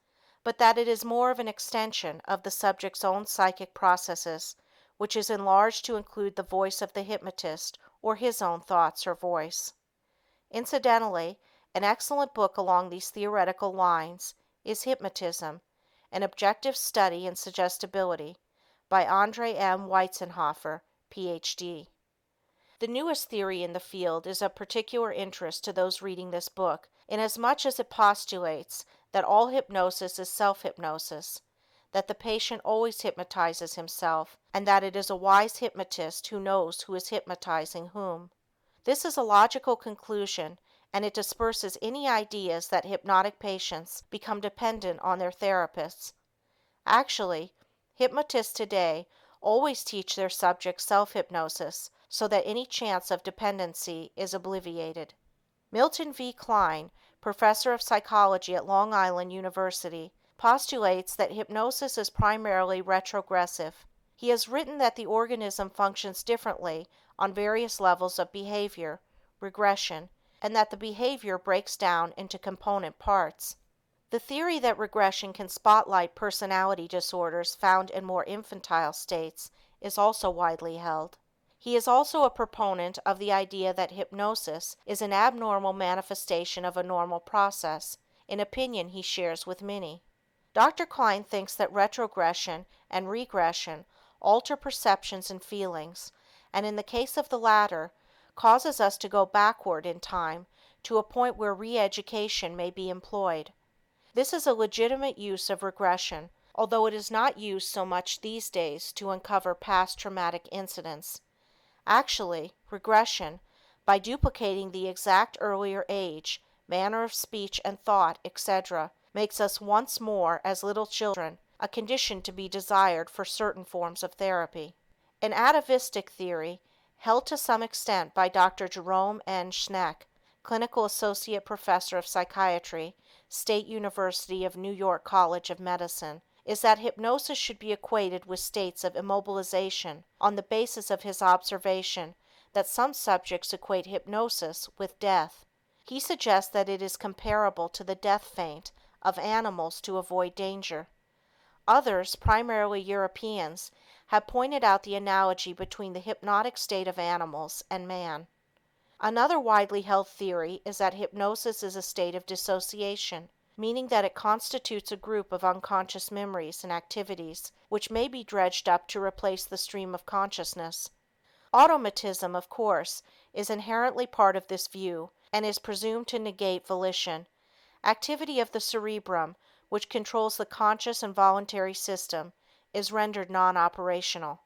but that it is more of an extension of the subject's own psychic processes, which is enlarged to include the voice of the hypnotist or his own thoughts or voice. Incidentally, an excellent book along these theoretical lines is Hypnotism, an Objective Study in Suggestibility, by Andre M. Weitzenhofer, Ph.D. The newest theory in the field is of particular interest to those reading this book, inasmuch as it postulates that all hypnosis is self-hypnosis, that the patient always hypnotizes himself, and that it is a wise hypnotist who knows who is hypnotizing whom. This is a logical conclusion, and it disperses any ideas that hypnotic patients become dependent on their therapists. Actually, hypnotists today always teach their subjects self-hypnosis so that any chance of dependency is obviated. Milton V. Klein, professor of psychology at Long Island University, postulates that hypnosis is primarily retrogressive. He has written that the organism functions differently on various levels of behavior, regression, and that the behavior breaks down into component parts. The theory that regression can spotlight personality disorders found in more infantile states is also widely held. He is also a proponent of the idea that hypnosis is an abnormal manifestation of a normal process, an opinion he shares with many. Dr. Klein thinks that retrogression and regression alter perceptions and feelings, and in the case of the latter, causes us to go backward in time to a point where re-education may be employed. This is a legitimate use of regression, although it is not used so much these days to uncover past traumatic incidents. Actually, regression, by duplicating the exact earlier age, manner of speech and thought, etc., makes us once more as little children, a condition to be desired for certain forms of therapy. An atavistic theory, held to some extent by Dr. Jerome N. Schneck, clinical associate professor of psychiatry, State University of New York College of Medicine, is that hypnosis should be equated with states of immobilization on the basis of his observation that some subjects equate hypnosis with death. He suggests that it is comparable to the death feint of animals to avoid danger. Others, primarily Europeans, have pointed out the analogy between the hypnotic state of animals and man. Another widely held theory is that hypnosis is a state of dissociation, meaning that it constitutes a group of unconscious memories and activities which may be dredged up to replace the stream of consciousness. Automatism, of course, is inherently part of this view and is presumed to negate volition. Activity of the cerebrum, which controls the conscious and voluntary system, is rendered non-operational.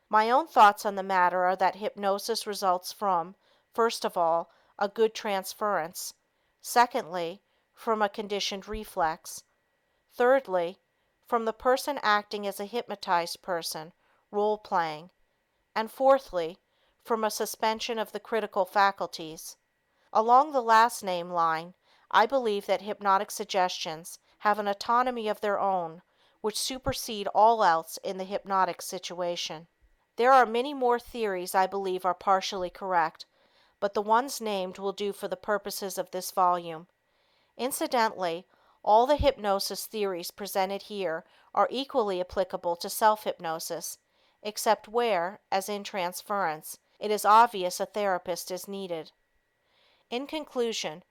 My own thoughts on the matter are that hypnosis results from, first of all, a good transference; secondly, from a conditioned reflex; thirdly, from the person acting as a hypnotized person, role playing; and fourthly, from a suspension of the critical faculties. Along the last named line, I believe that hypnotic suggestions have an autonomy of their own which supersede all else in the hypnotic situation. There are many more theories I believe are partially correct, but the ones named will do for the purposes of this volume. Incidentally, all the hypnosis theories presented here are equally applicable to self-hypnosis, except where, as in transference, it is obvious a therapist is needed. In conclusion,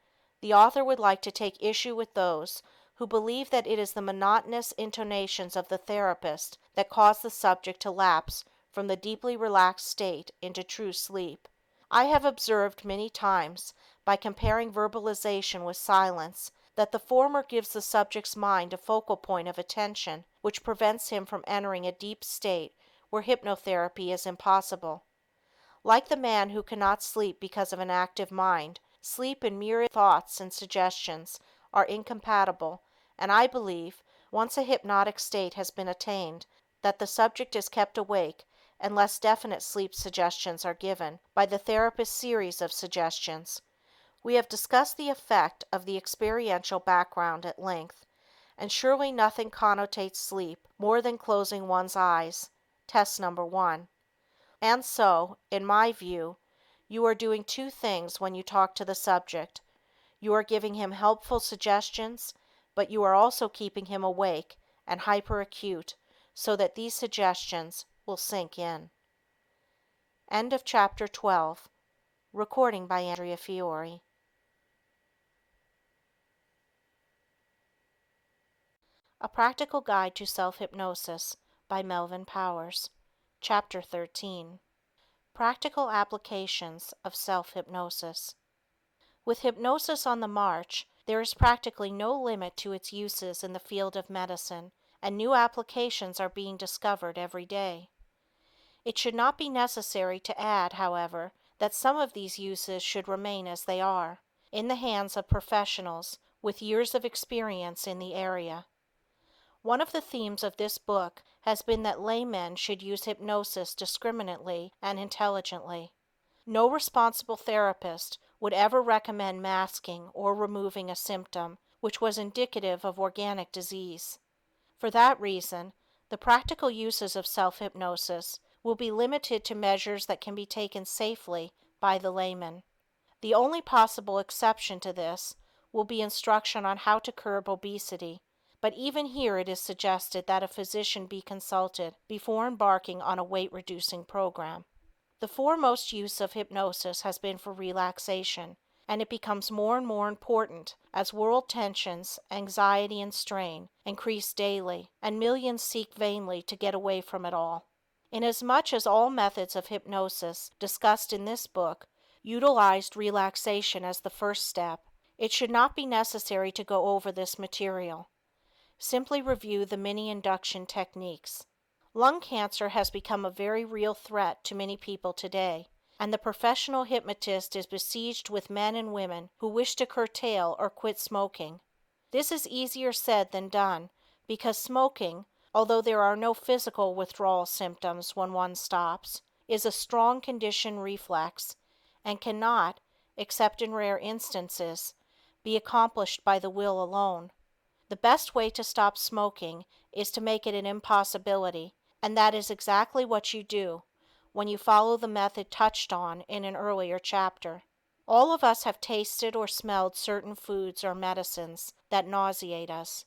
the author would like to take issue with those who believe that it is the monotonous intonations of the therapist that cause the subject to lapse from the deeply relaxed state into true sleep. I have observed many times, by comparing verbalization with silence, that the former gives the subject's mind a focal point of attention which prevents him from entering a deep state where hypnotherapy is impossible. Like the man who cannot sleep because of an active mind, sleep and mere thoughts and suggestions are incompatible, and I believe, once a hypnotic state has been attained, that the subject is kept awake unless definite sleep suggestions are given by the therapist's series of suggestions. We have discussed the effect of the experiential background at length, and surely nothing connotates sleep more than closing one's eyes, test number 1. And so, in my view, you are doing two things when you talk to the subject. You are giving him helpful suggestions, but you are also keeping him awake and hyperacute so that these suggestions will sink in. End of chapter 12. Recording by Andrea Fiore. A Practical Guide to Self-Hypnosis by Melvin Powers. Chapter 13. Practical Applications of Self-Hypnosis. With hypnosis on the march, there is practically no limit to its uses in the field of medicine, and new applications are being discovered every day. It should not be necessary to add, however, that some of these uses should remain as they are. in the hands of professionals with years of experience in the area. One of the themes of this book has been that laymen should use hypnosis discriminately and intelligently. No responsible therapist would ever recommend masking or removing a symptom which was indicative of organic disease. For that reason, the practical uses of self-hypnosis will be limited to measures that can be taken safely by the layman. The only possible exception to this will be instruction on how to curb obesity, but even here it is suggested that a physician be consulted before embarking on a weight-reducing program. The foremost use of hypnosis has been for relaxation, and it becomes more and more important as world tensions, anxiety, and strain increase daily, and millions seek vainly to get away from it all. Inasmuch as all methods of hypnosis discussed in this book utilized relaxation as the first step, it should not be necessary to go over this material. Simply review the many induction techniques. Lung cancer has become a very real threat to many people today, and the professional hypnotist is besieged with men and women who wish to curtail or quit smoking. This is easier said than done, because smoking, although there are no physical withdrawal symptoms when one stops, is a strong conditioned reflex, and cannot, except in rare instances, be accomplished by the will alone. The best way to stop smoking is to make it an impossibility, and that is exactly what you do when you follow the method touched on in an earlier chapter. All of us have tasted or smelled certain foods or medicines that nauseate us.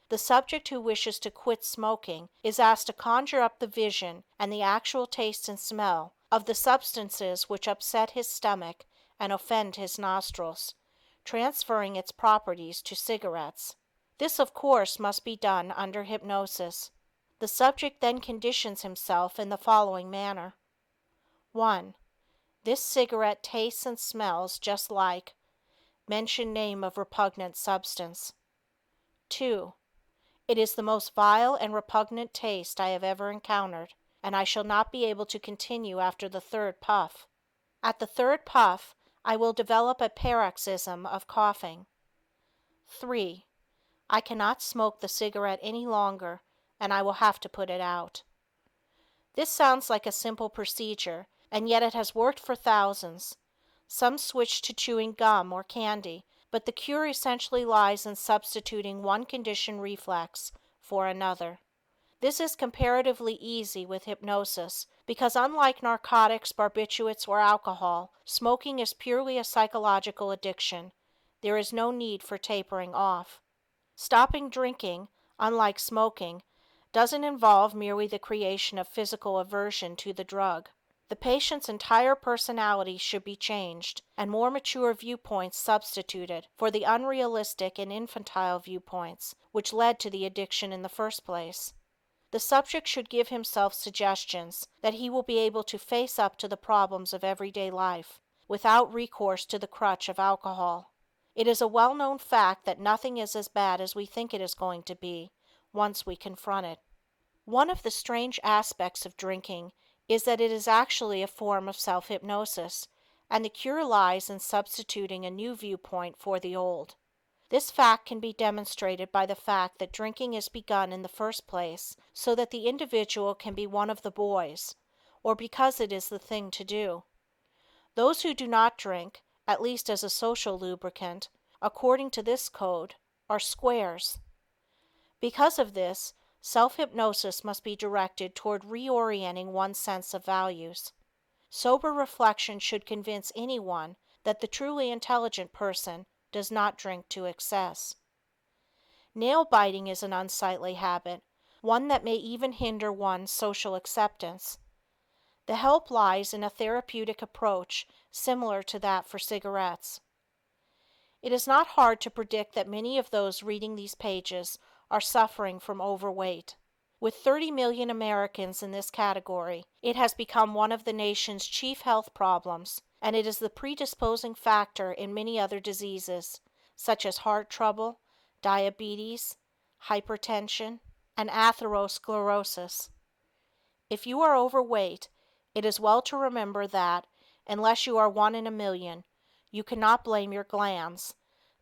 The subject who wishes to quit smoking is asked to conjure up the vision and the actual taste and smell of the substances which upset his stomach and offend his nostrils, transferring its properties to cigarettes. This, of course, must be done under hypnosis. The subject then conditions himself in the following manner. 1. This cigarette tastes and smells just like mention name of repugnant substance. 2. It is the most vile and repugnant taste I have ever encountered, and I shall not be able to continue after the third puff. At the third puff, I will develop a paroxysm of coughing. 3. I cannot smoke the cigarette any longer, and I will have to put it out. This sounds like a simple procedure, and yet it has worked for thousands. Some switch to chewing gum or candy, but the cure essentially lies in substituting one conditioned reflex for another. This is comparatively easy with hypnosis because, unlike narcotics, barbiturates, or alcohol, smoking is purely a psychological addiction. There is no need for tapering off. Stopping drinking, unlike smoking, doesn't involve merely the creation of physical aversion to the drug. The patient's entire personality should be changed, and more mature viewpoints substituted for the unrealistic and infantile viewpoints which led to the addiction in the first place. The subject should give himself suggestions that he will be able to face up to the problems of everyday life without recourse to the crutch of alcohol. It is a well-known fact that nothing is as bad as we think it is going to be once we confront it. One of the strange aspects of drinking is that it is actually a form of self-hypnosis, and the cure lies in substituting a new viewpoint for the old. This fact can be demonstrated by the fact that drinking is begun in the first place so that the individual can be one of the boys, or because it is the thing to do. Those who do not drink, at least as a social lubricant, according to this code, are squares. Because of this, self-hypnosis must be directed toward reorienting one's sense of values. Sober reflection should convince anyone that the truly intelligent person does not drink to excess. Nail biting is an unsightly habit, one that may even hinder one's social acceptance. The help lies in a therapeutic approach similar to that for cigarettes. It is not hard to predict that many of those reading these pages are suffering from overweight. With 30 million Americans in this category, it has become one of the nation's chief health problems, and it is the predisposing factor in many other diseases, such as heart trouble, diabetes, hypertension, and atherosclerosis. If you are overweight, it is well to remember that, unless you are one in a million, You cannot blame your glands.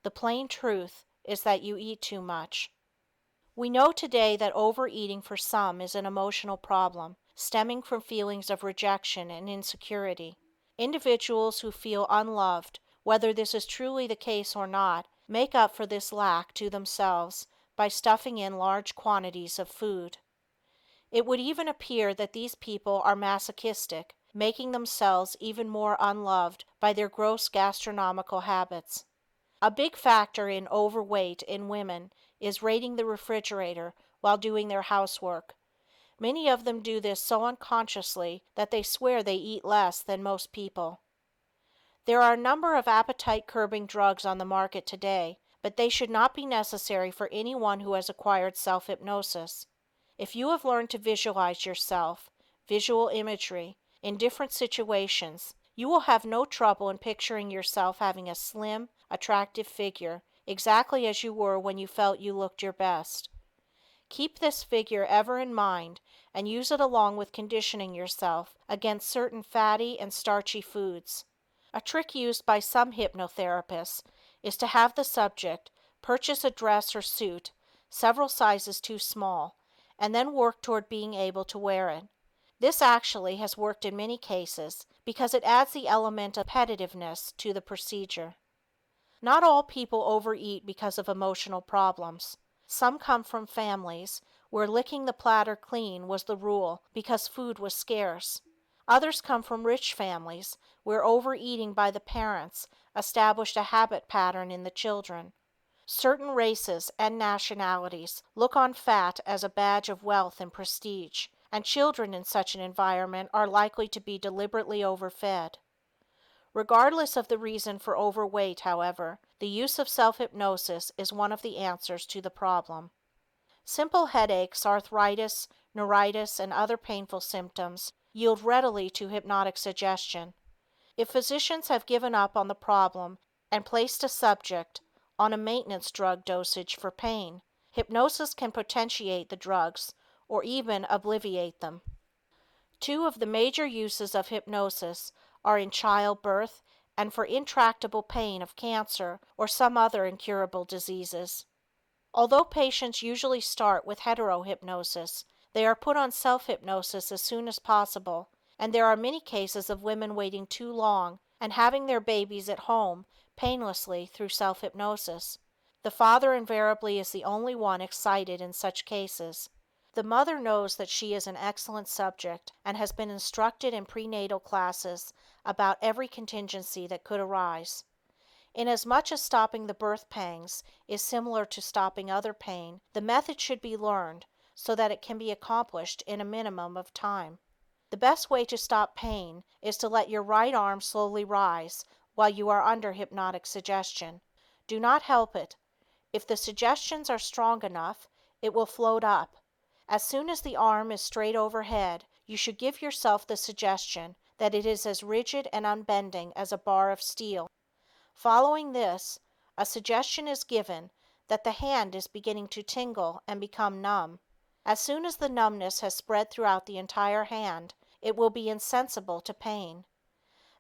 The plain truth is that you eat too much. We know today that overeating for some is an emotional problem, stemming from feelings of rejection and insecurity. Individuals who feel unloved, whether this is truly the case or not, make up for this lack to themselves by stuffing in large quantities of food. It would even appear that these people are masochistic, making themselves even more unloved by their gross gastronomical habits. A big factor in overweight in women is raiding the refrigerator while doing their housework. Many of them do this so unconsciously that they swear they eat less than most people. There are a number of appetite-curbing drugs on the market today, but they should not be necessary for anyone who has acquired self-hypnosis. If you have learned to visualize yourself, visual imagery, in different situations, you will have no trouble in picturing yourself having a slim, attractive figure, exactly as you were when you felt you looked your best. Keep this figure ever in mind and use it along with conditioning yourself against certain fatty and starchy foods. A trick used by some hypnotherapists is to have the subject purchase a dress or suit several sizes too small and then work toward being able to wear it. This actually has worked in many cases because it adds the element of competitiveness to the procedure. Not all people overeat because of emotional problems. Some come from families where licking the platter clean was the rule because food was scarce. Others come from rich families where overeating by the parents established a habit pattern in the children. Certain races and nationalities look on fat as a badge of wealth and prestige, and children in such an environment are likely to be deliberately overfed. Regardless of the reason for overweight, however, the use of self-hypnosis is one of the answers to the problem. Simple headaches, arthritis, neuritis, and other painful symptoms yield readily to hypnotic suggestion. If physicians have given up on the problem and placed a subject on a maintenance drug dosage for pain, hypnosis can potentiate the drugs or even obviate them. Two of the major uses of hypnosis are in childbirth and for intractable pain of cancer or some other incurable diseases. Although patients usually start with heterohypnosis, they are put on self-hypnosis as soon as possible, and there are many cases of women waiting too long and having their babies at home painlessly through self-hypnosis. The father invariably is the only one excited in such cases. The mother knows that she is an excellent subject and has been instructed in prenatal classes about every contingency that could arise. Inasmuch as stopping the birth pangs is similar to stopping other pain, the method should be learned so that it can be accomplished in a minimum of time. The best way to stop pain is to let your right arm slowly rise while you are under hypnotic suggestion. Do not help it. If the suggestions are strong enough, it will float up. As soon as the arm is straight overhead, you should give yourself the suggestion that it is as rigid and unbending as a bar of steel. Following this, a suggestion is given that the hand is beginning to tingle and become numb. As soon as the numbness has spread throughout the entire hand, it will be insensible to pain.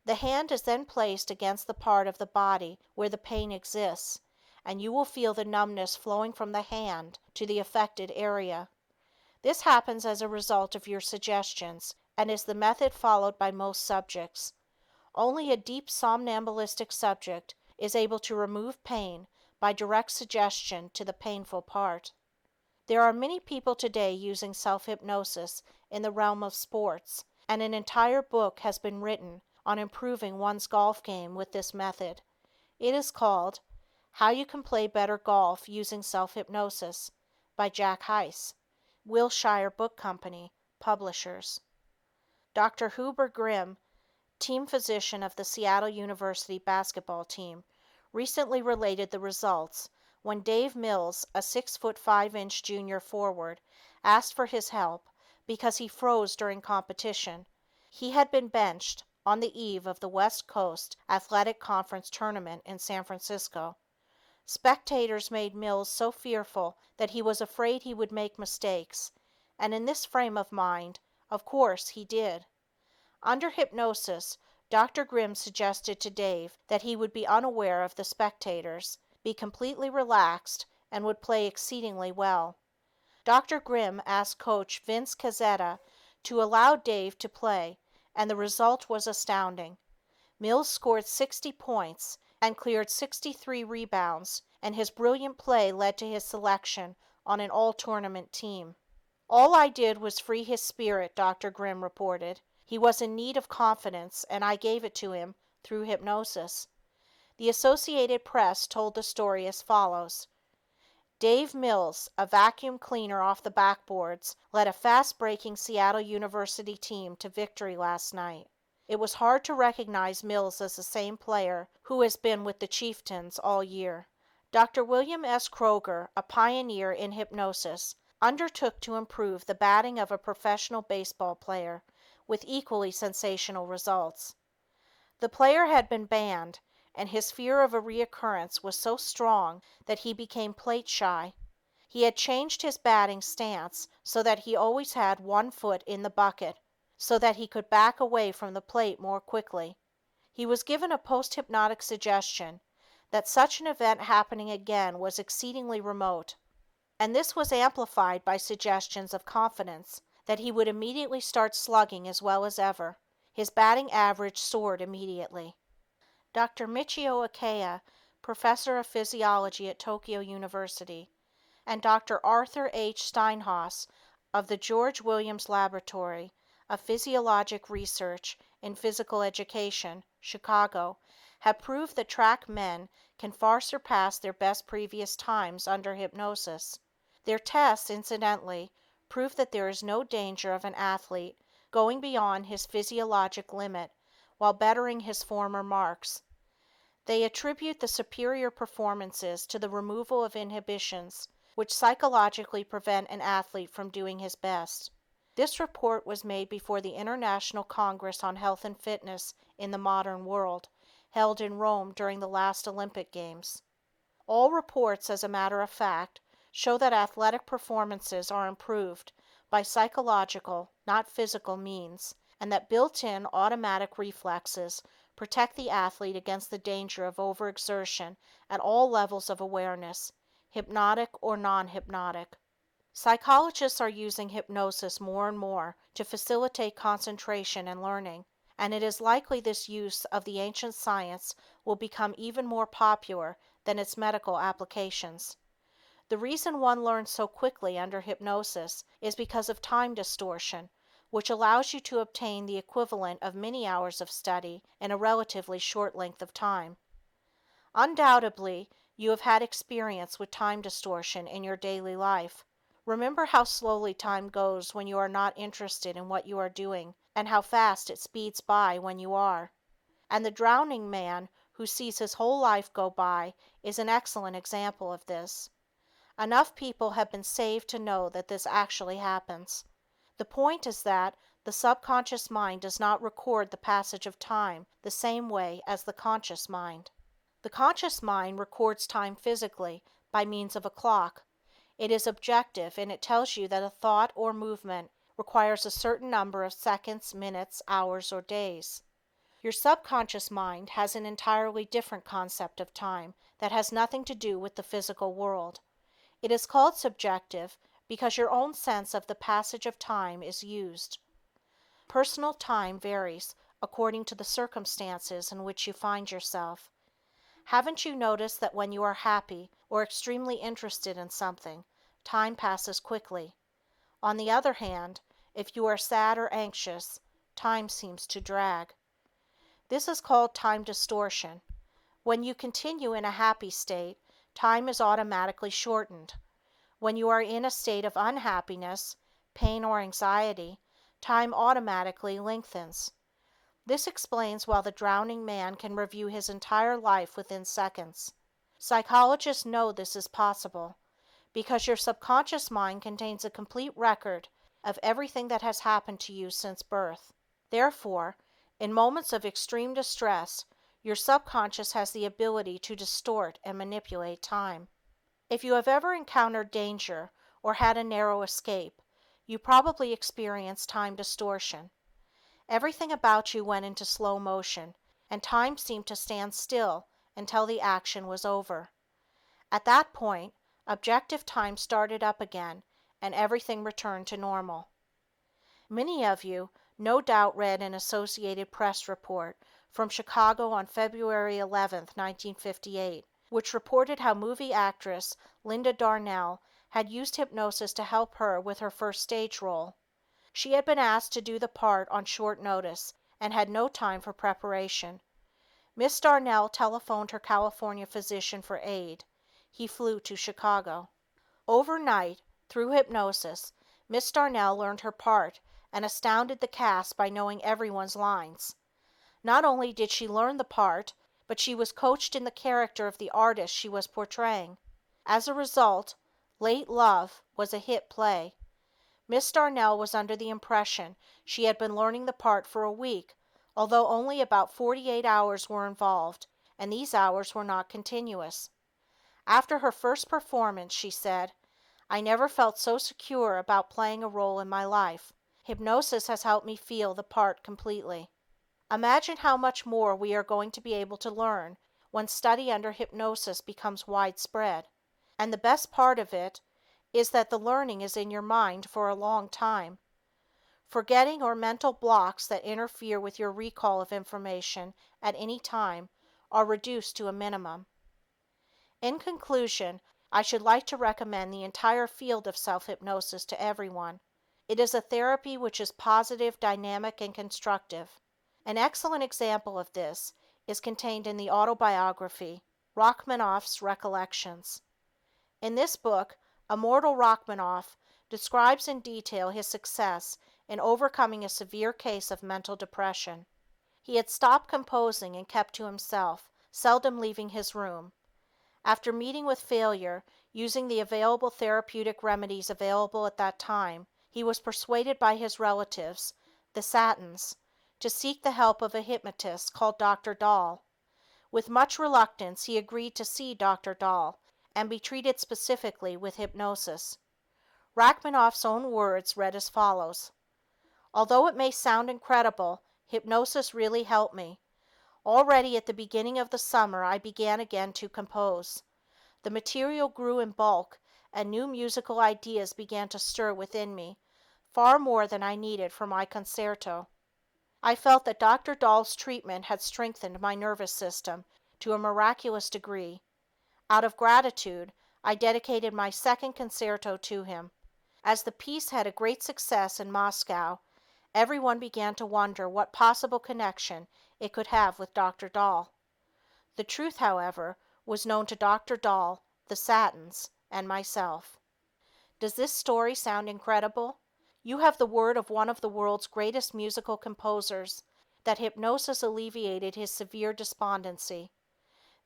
The hand is then placed against the part of the body where the pain exists, and you will feel the numbness flowing from the hand to the affected area. This happens as a result of your suggestions and is the method followed by most subjects. Only a deep somnambulistic subject is able to remove pain by direct suggestion to the painful part. There are many people today using self-hypnosis in the realm of sports, and an entire book has been written on improving one's golf game with this method. It is called How You Can Play Better Golf Using Self-Hypnosis by Jack Heiss, Wilshire Book Company, publishers. Dr. Huber Grimm, team physician of the Seattle University basketball team, recently related the results when Dave Mills, a 6'5" junior forward, asked for his help because he froze during competition. He had been benched on the eve of the West Coast Athletic Conference tournament in San Francisco. Spectators made Mills so fearful that he was afraid he would make mistakes, and in this frame of mind, of course, he did. Under hypnosis, Dr. Grimm suggested to Dave that he would be unaware of the spectators, be completely relaxed, and would play exceedingly well. Dr. Grimm asked coach Vince Cazzetta to allow Dave to play, and the result was astounding. Mills scored 60 points and cleared 63 rebounds, and his brilliant play led to his selection on an all-tournament team. "All I did was free his spirit," Dr. Grimm reported. "He was in need of confidence, and I gave it to him through hypnosis." The Associated Press told the story as follows: Dave Mills, a vacuum cleaner off the backboards, led a fast-breaking Seattle University team to victory last night. It was hard to recognize Mills as the same player who has been with the Chieftains all year. Dr. William S. Kroger, a pioneer in hypnosis, undertook to improve the batting of a professional baseball player, with equally sensational results. The player had been banned, and his fear of a reoccurrence was so strong that he became plate shy. He had changed his batting stance so that he always had one foot in the bucket, so that he could back away from the plate more quickly. He was given a post-hypnotic suggestion that such an event happening again was exceedingly remote, and this was amplified by suggestions of confidence that he would immediately start slugging as well as ever. His batting average soared immediately. Dr. Michio Akaya, professor of physiology at Tokyo University, and Dr. Arthur H. Steinhaus of the George Williams Laboratory of Physiologic Research in Physical Education, Chicago, have proved that track men can far surpass their best previous times under hypnosis. Their tests, incidentally, prove that there is no danger of an athlete going beyond his physiologic limit while bettering his former marks. They attribute the superior performances to the removal of inhibitions, which psychologically prevent an athlete from doing his best. This report was made before the International Congress on Health and Fitness in the Modern World, held in Rome during the last Olympic Games. All reports, as a matter of fact, show that athletic performances are improved by psychological, not physical means, and that built-in automatic reflexes protect the athlete against the danger of overexertion at all levels of awareness, hypnotic or non-hypnotic. Psychologists are using hypnosis more and more to facilitate concentration and learning, and it is likely this use of the ancient science will become even more popular than its medical applications. The reason one learns so quickly under hypnosis is because of time distortion, which allows you to obtain the equivalent of many hours of study in a relatively short length of time. Undoubtedly, you have had experience with time distortion in your daily life. Remember how slowly time goes when you are not interested in what you are doing, and how fast it speeds by when you are. And the drowning man who sees his whole life go by is an excellent example of this. Enough people have been saved to know that this actually happens. The point is that the subconscious mind does not record the passage of time the same way as the conscious mind. The conscious mind records time physically by means of a clock. It is objective, and it tells you that a thought or movement requires a certain number of seconds, minutes, hours, or days. Your subconscious mind has an entirely different concept of time that has nothing to do with the physical world. It is called subjective because your own sense of the passage of time is used. Personal time varies according to the circumstances in which you find yourself. Haven't you noticed that when you are happy or extremely interested in something, time passes quickly? On the other hand, if you are sad or anxious, time seems to drag. This is called time distortion. When you continue in a happy state, time is automatically shortened. When you are in a state of unhappiness, pain, or anxiety, time automatically lengthens. This explains why the drowning man can review his entire life within seconds. Psychologists know this is possible because your subconscious mind contains a complete record of everything that has happened to you since birth. Therefore, in moments of extreme distress, your subconscious has the ability to distort and manipulate time. If you have ever encountered danger or had a narrow escape, you probably experienced time distortion. Everything about you went into slow motion, and time seemed to stand still until the action was over. At that point, objective time started up again, and everything returned to normal. Many of you no doubt read an Associated Press report from Chicago on February 11, 1958, which reported how movie actress Linda Darnell had used hypnosis to help her with her first stage role. She had been asked to do the part on short notice and had no time for preparation. Miss Darnell telephoned her California physician for aid. He flew to Chicago. Overnight, through hypnosis, Miss Darnell learned her part and astounded the cast by knowing everyone's lines. Not only did she learn the part, but she was coached in the character of the artist she was portraying. As a result, Late Love was a hit play. Miss Darnell was under the impression she had been learning the part for a week, although only about 48 hours were involved, and these hours were not continuous. After her first performance, she said, "I never felt so secure about playing a role in my life. Hypnosis has helped me feel the part completely." Imagine how much more we are going to be able to learn when study under hypnosis becomes widespread. And the best part of it is that the learning is in your mind for a long time. Forgetting or mental blocks that interfere with your recall of information at any time are reduced to a minimum. In conclusion, I should like to recommend the entire field of self-hypnosis to everyone. It is a therapy which is positive, dynamic, and constructive. An excellent example of this is contained in the autobiography, Rachmaninoff's Recollections. In this book, immortal Rachmaninoff describes in detail his success in overcoming a severe case of mental depression. He had stopped composing and kept to himself, seldom leaving his room. After meeting with failure, using the available therapeutic remedies available at that time, he was persuaded by his relatives, the Satins, to seek the help of a hypnotist called Dr. Dahl. With much reluctance, he agreed to see Dr. Dahl and be treated specifically with hypnosis. Rachmaninoff's own words read as follows: "Although it may sound incredible, hypnosis really helped me. Already at the beginning of the summer I began again to compose. The material grew in bulk, and new musical ideas began to stir within me, far more than I needed for my concerto. I felt that Dr. Dahl's treatment had strengthened my nervous system to a miraculous degree. Out of gratitude, I dedicated my second concerto to him. As the piece had a great success in Moscow, everyone began to wonder what possible connection it could have with Dr. Dahl. The truth, however, was known to Dr. Dahl, the Satins, and myself." Does this story sound incredible? You have the word of one of the world's greatest musical composers that hypnosis alleviated his severe despondency.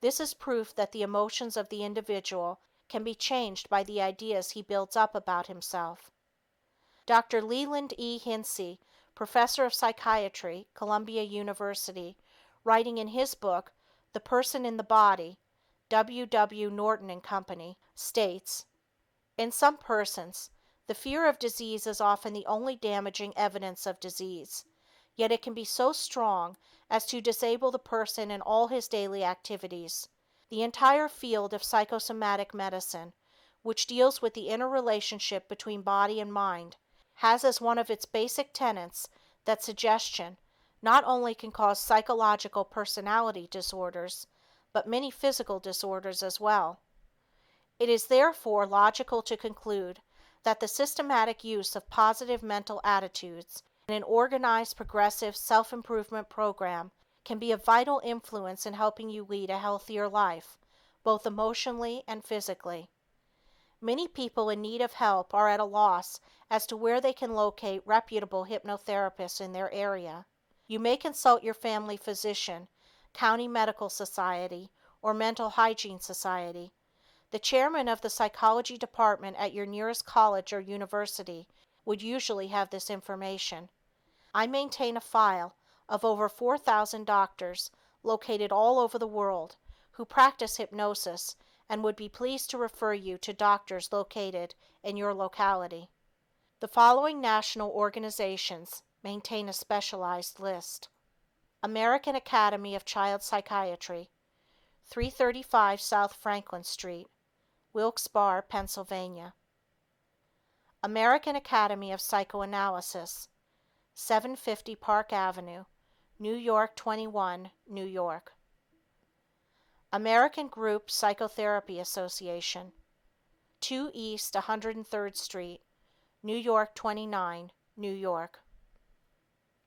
This is proof that the emotions of the individual can be changed by the ideas he builds up about himself. Dr. Leland E. Hinsey, professor of psychiatry, Columbia University, writing in his book, The Person in the Body, W. W. Norton and Company, states, "In some persons, the fear of disease is often the only damaging evidence of disease, yet it can be so strong as to disable the person in all his daily activities. The entire field of psychosomatic medicine, which deals with the interrelationship between body and mind, has as one of its basic tenets that suggestion not only can cause psychological personality disorders, but many physical disorders as well. It is therefore logical to conclude that the systematic use of positive mental attitudes in an organized, progressive self-improvement program can be a vital influence in helping you lead a healthier life, both emotionally and physically." Many people in need of help are at a loss as to where they can locate reputable hypnotherapists in their area. You may consult your family physician, county medical society, or mental hygiene society. The chairman of the psychology department at your nearest college or university would usually have this information. I maintain a file of over 4,000 doctors located all over the world who practice hypnosis and would be pleased to refer you to doctors located in your locality. The following national organizations Maintain a specialized list. American Academy of Child Psychiatry, 335 South Franklin Street, Wilkes-Barre, Pennsylvania. American Academy of Psychoanalysis, 750 Park Avenue, New York 21, New York. American Group Psychotherapy Association, 2 East 103rd Street, New York 29, New York.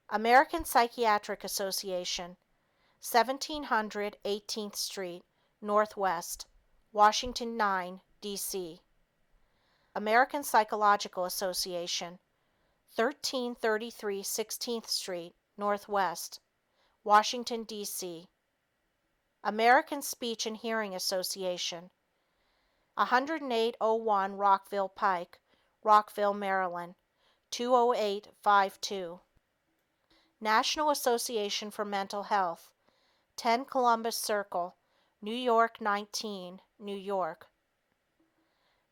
American Psychiatric Association, 1700 18th Street, Northwest, Washington 9, D.C. American Psychological Association, 1333 16th Street, Northwest, Washington, D.C. American Speech and Hearing Association, 10801 Rockville Pike, Rockville, Maryland, 20852. National Association for Mental Health, 10 Columbus Circle, New York 19, New York.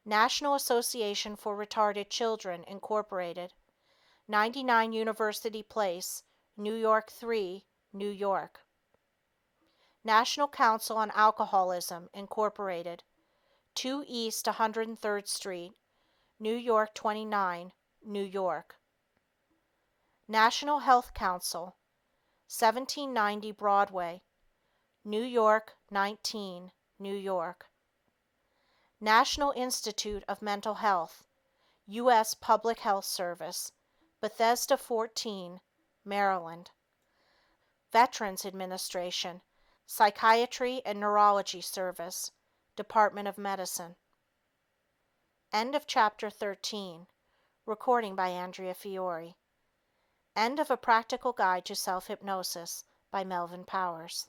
National Association for Retarded Children, Incorporated, 99 University Place, New York 3, New York. National Council on Alcoholism, Incorporated, 2 East 103rd Street, New York 29, New York. National Health Council, 1790 Broadway, New York 19, New York. National Institute of Mental Health, U.S. Public Health Service, Bethesda 14, Maryland. Veterans Administration, Psychiatry and Neurology Service, Department of Medicine. End of Chapter 13. Recording by Andrea Fiore. End of A Practical Guide to Self-Hypnosis by Melvin Powers.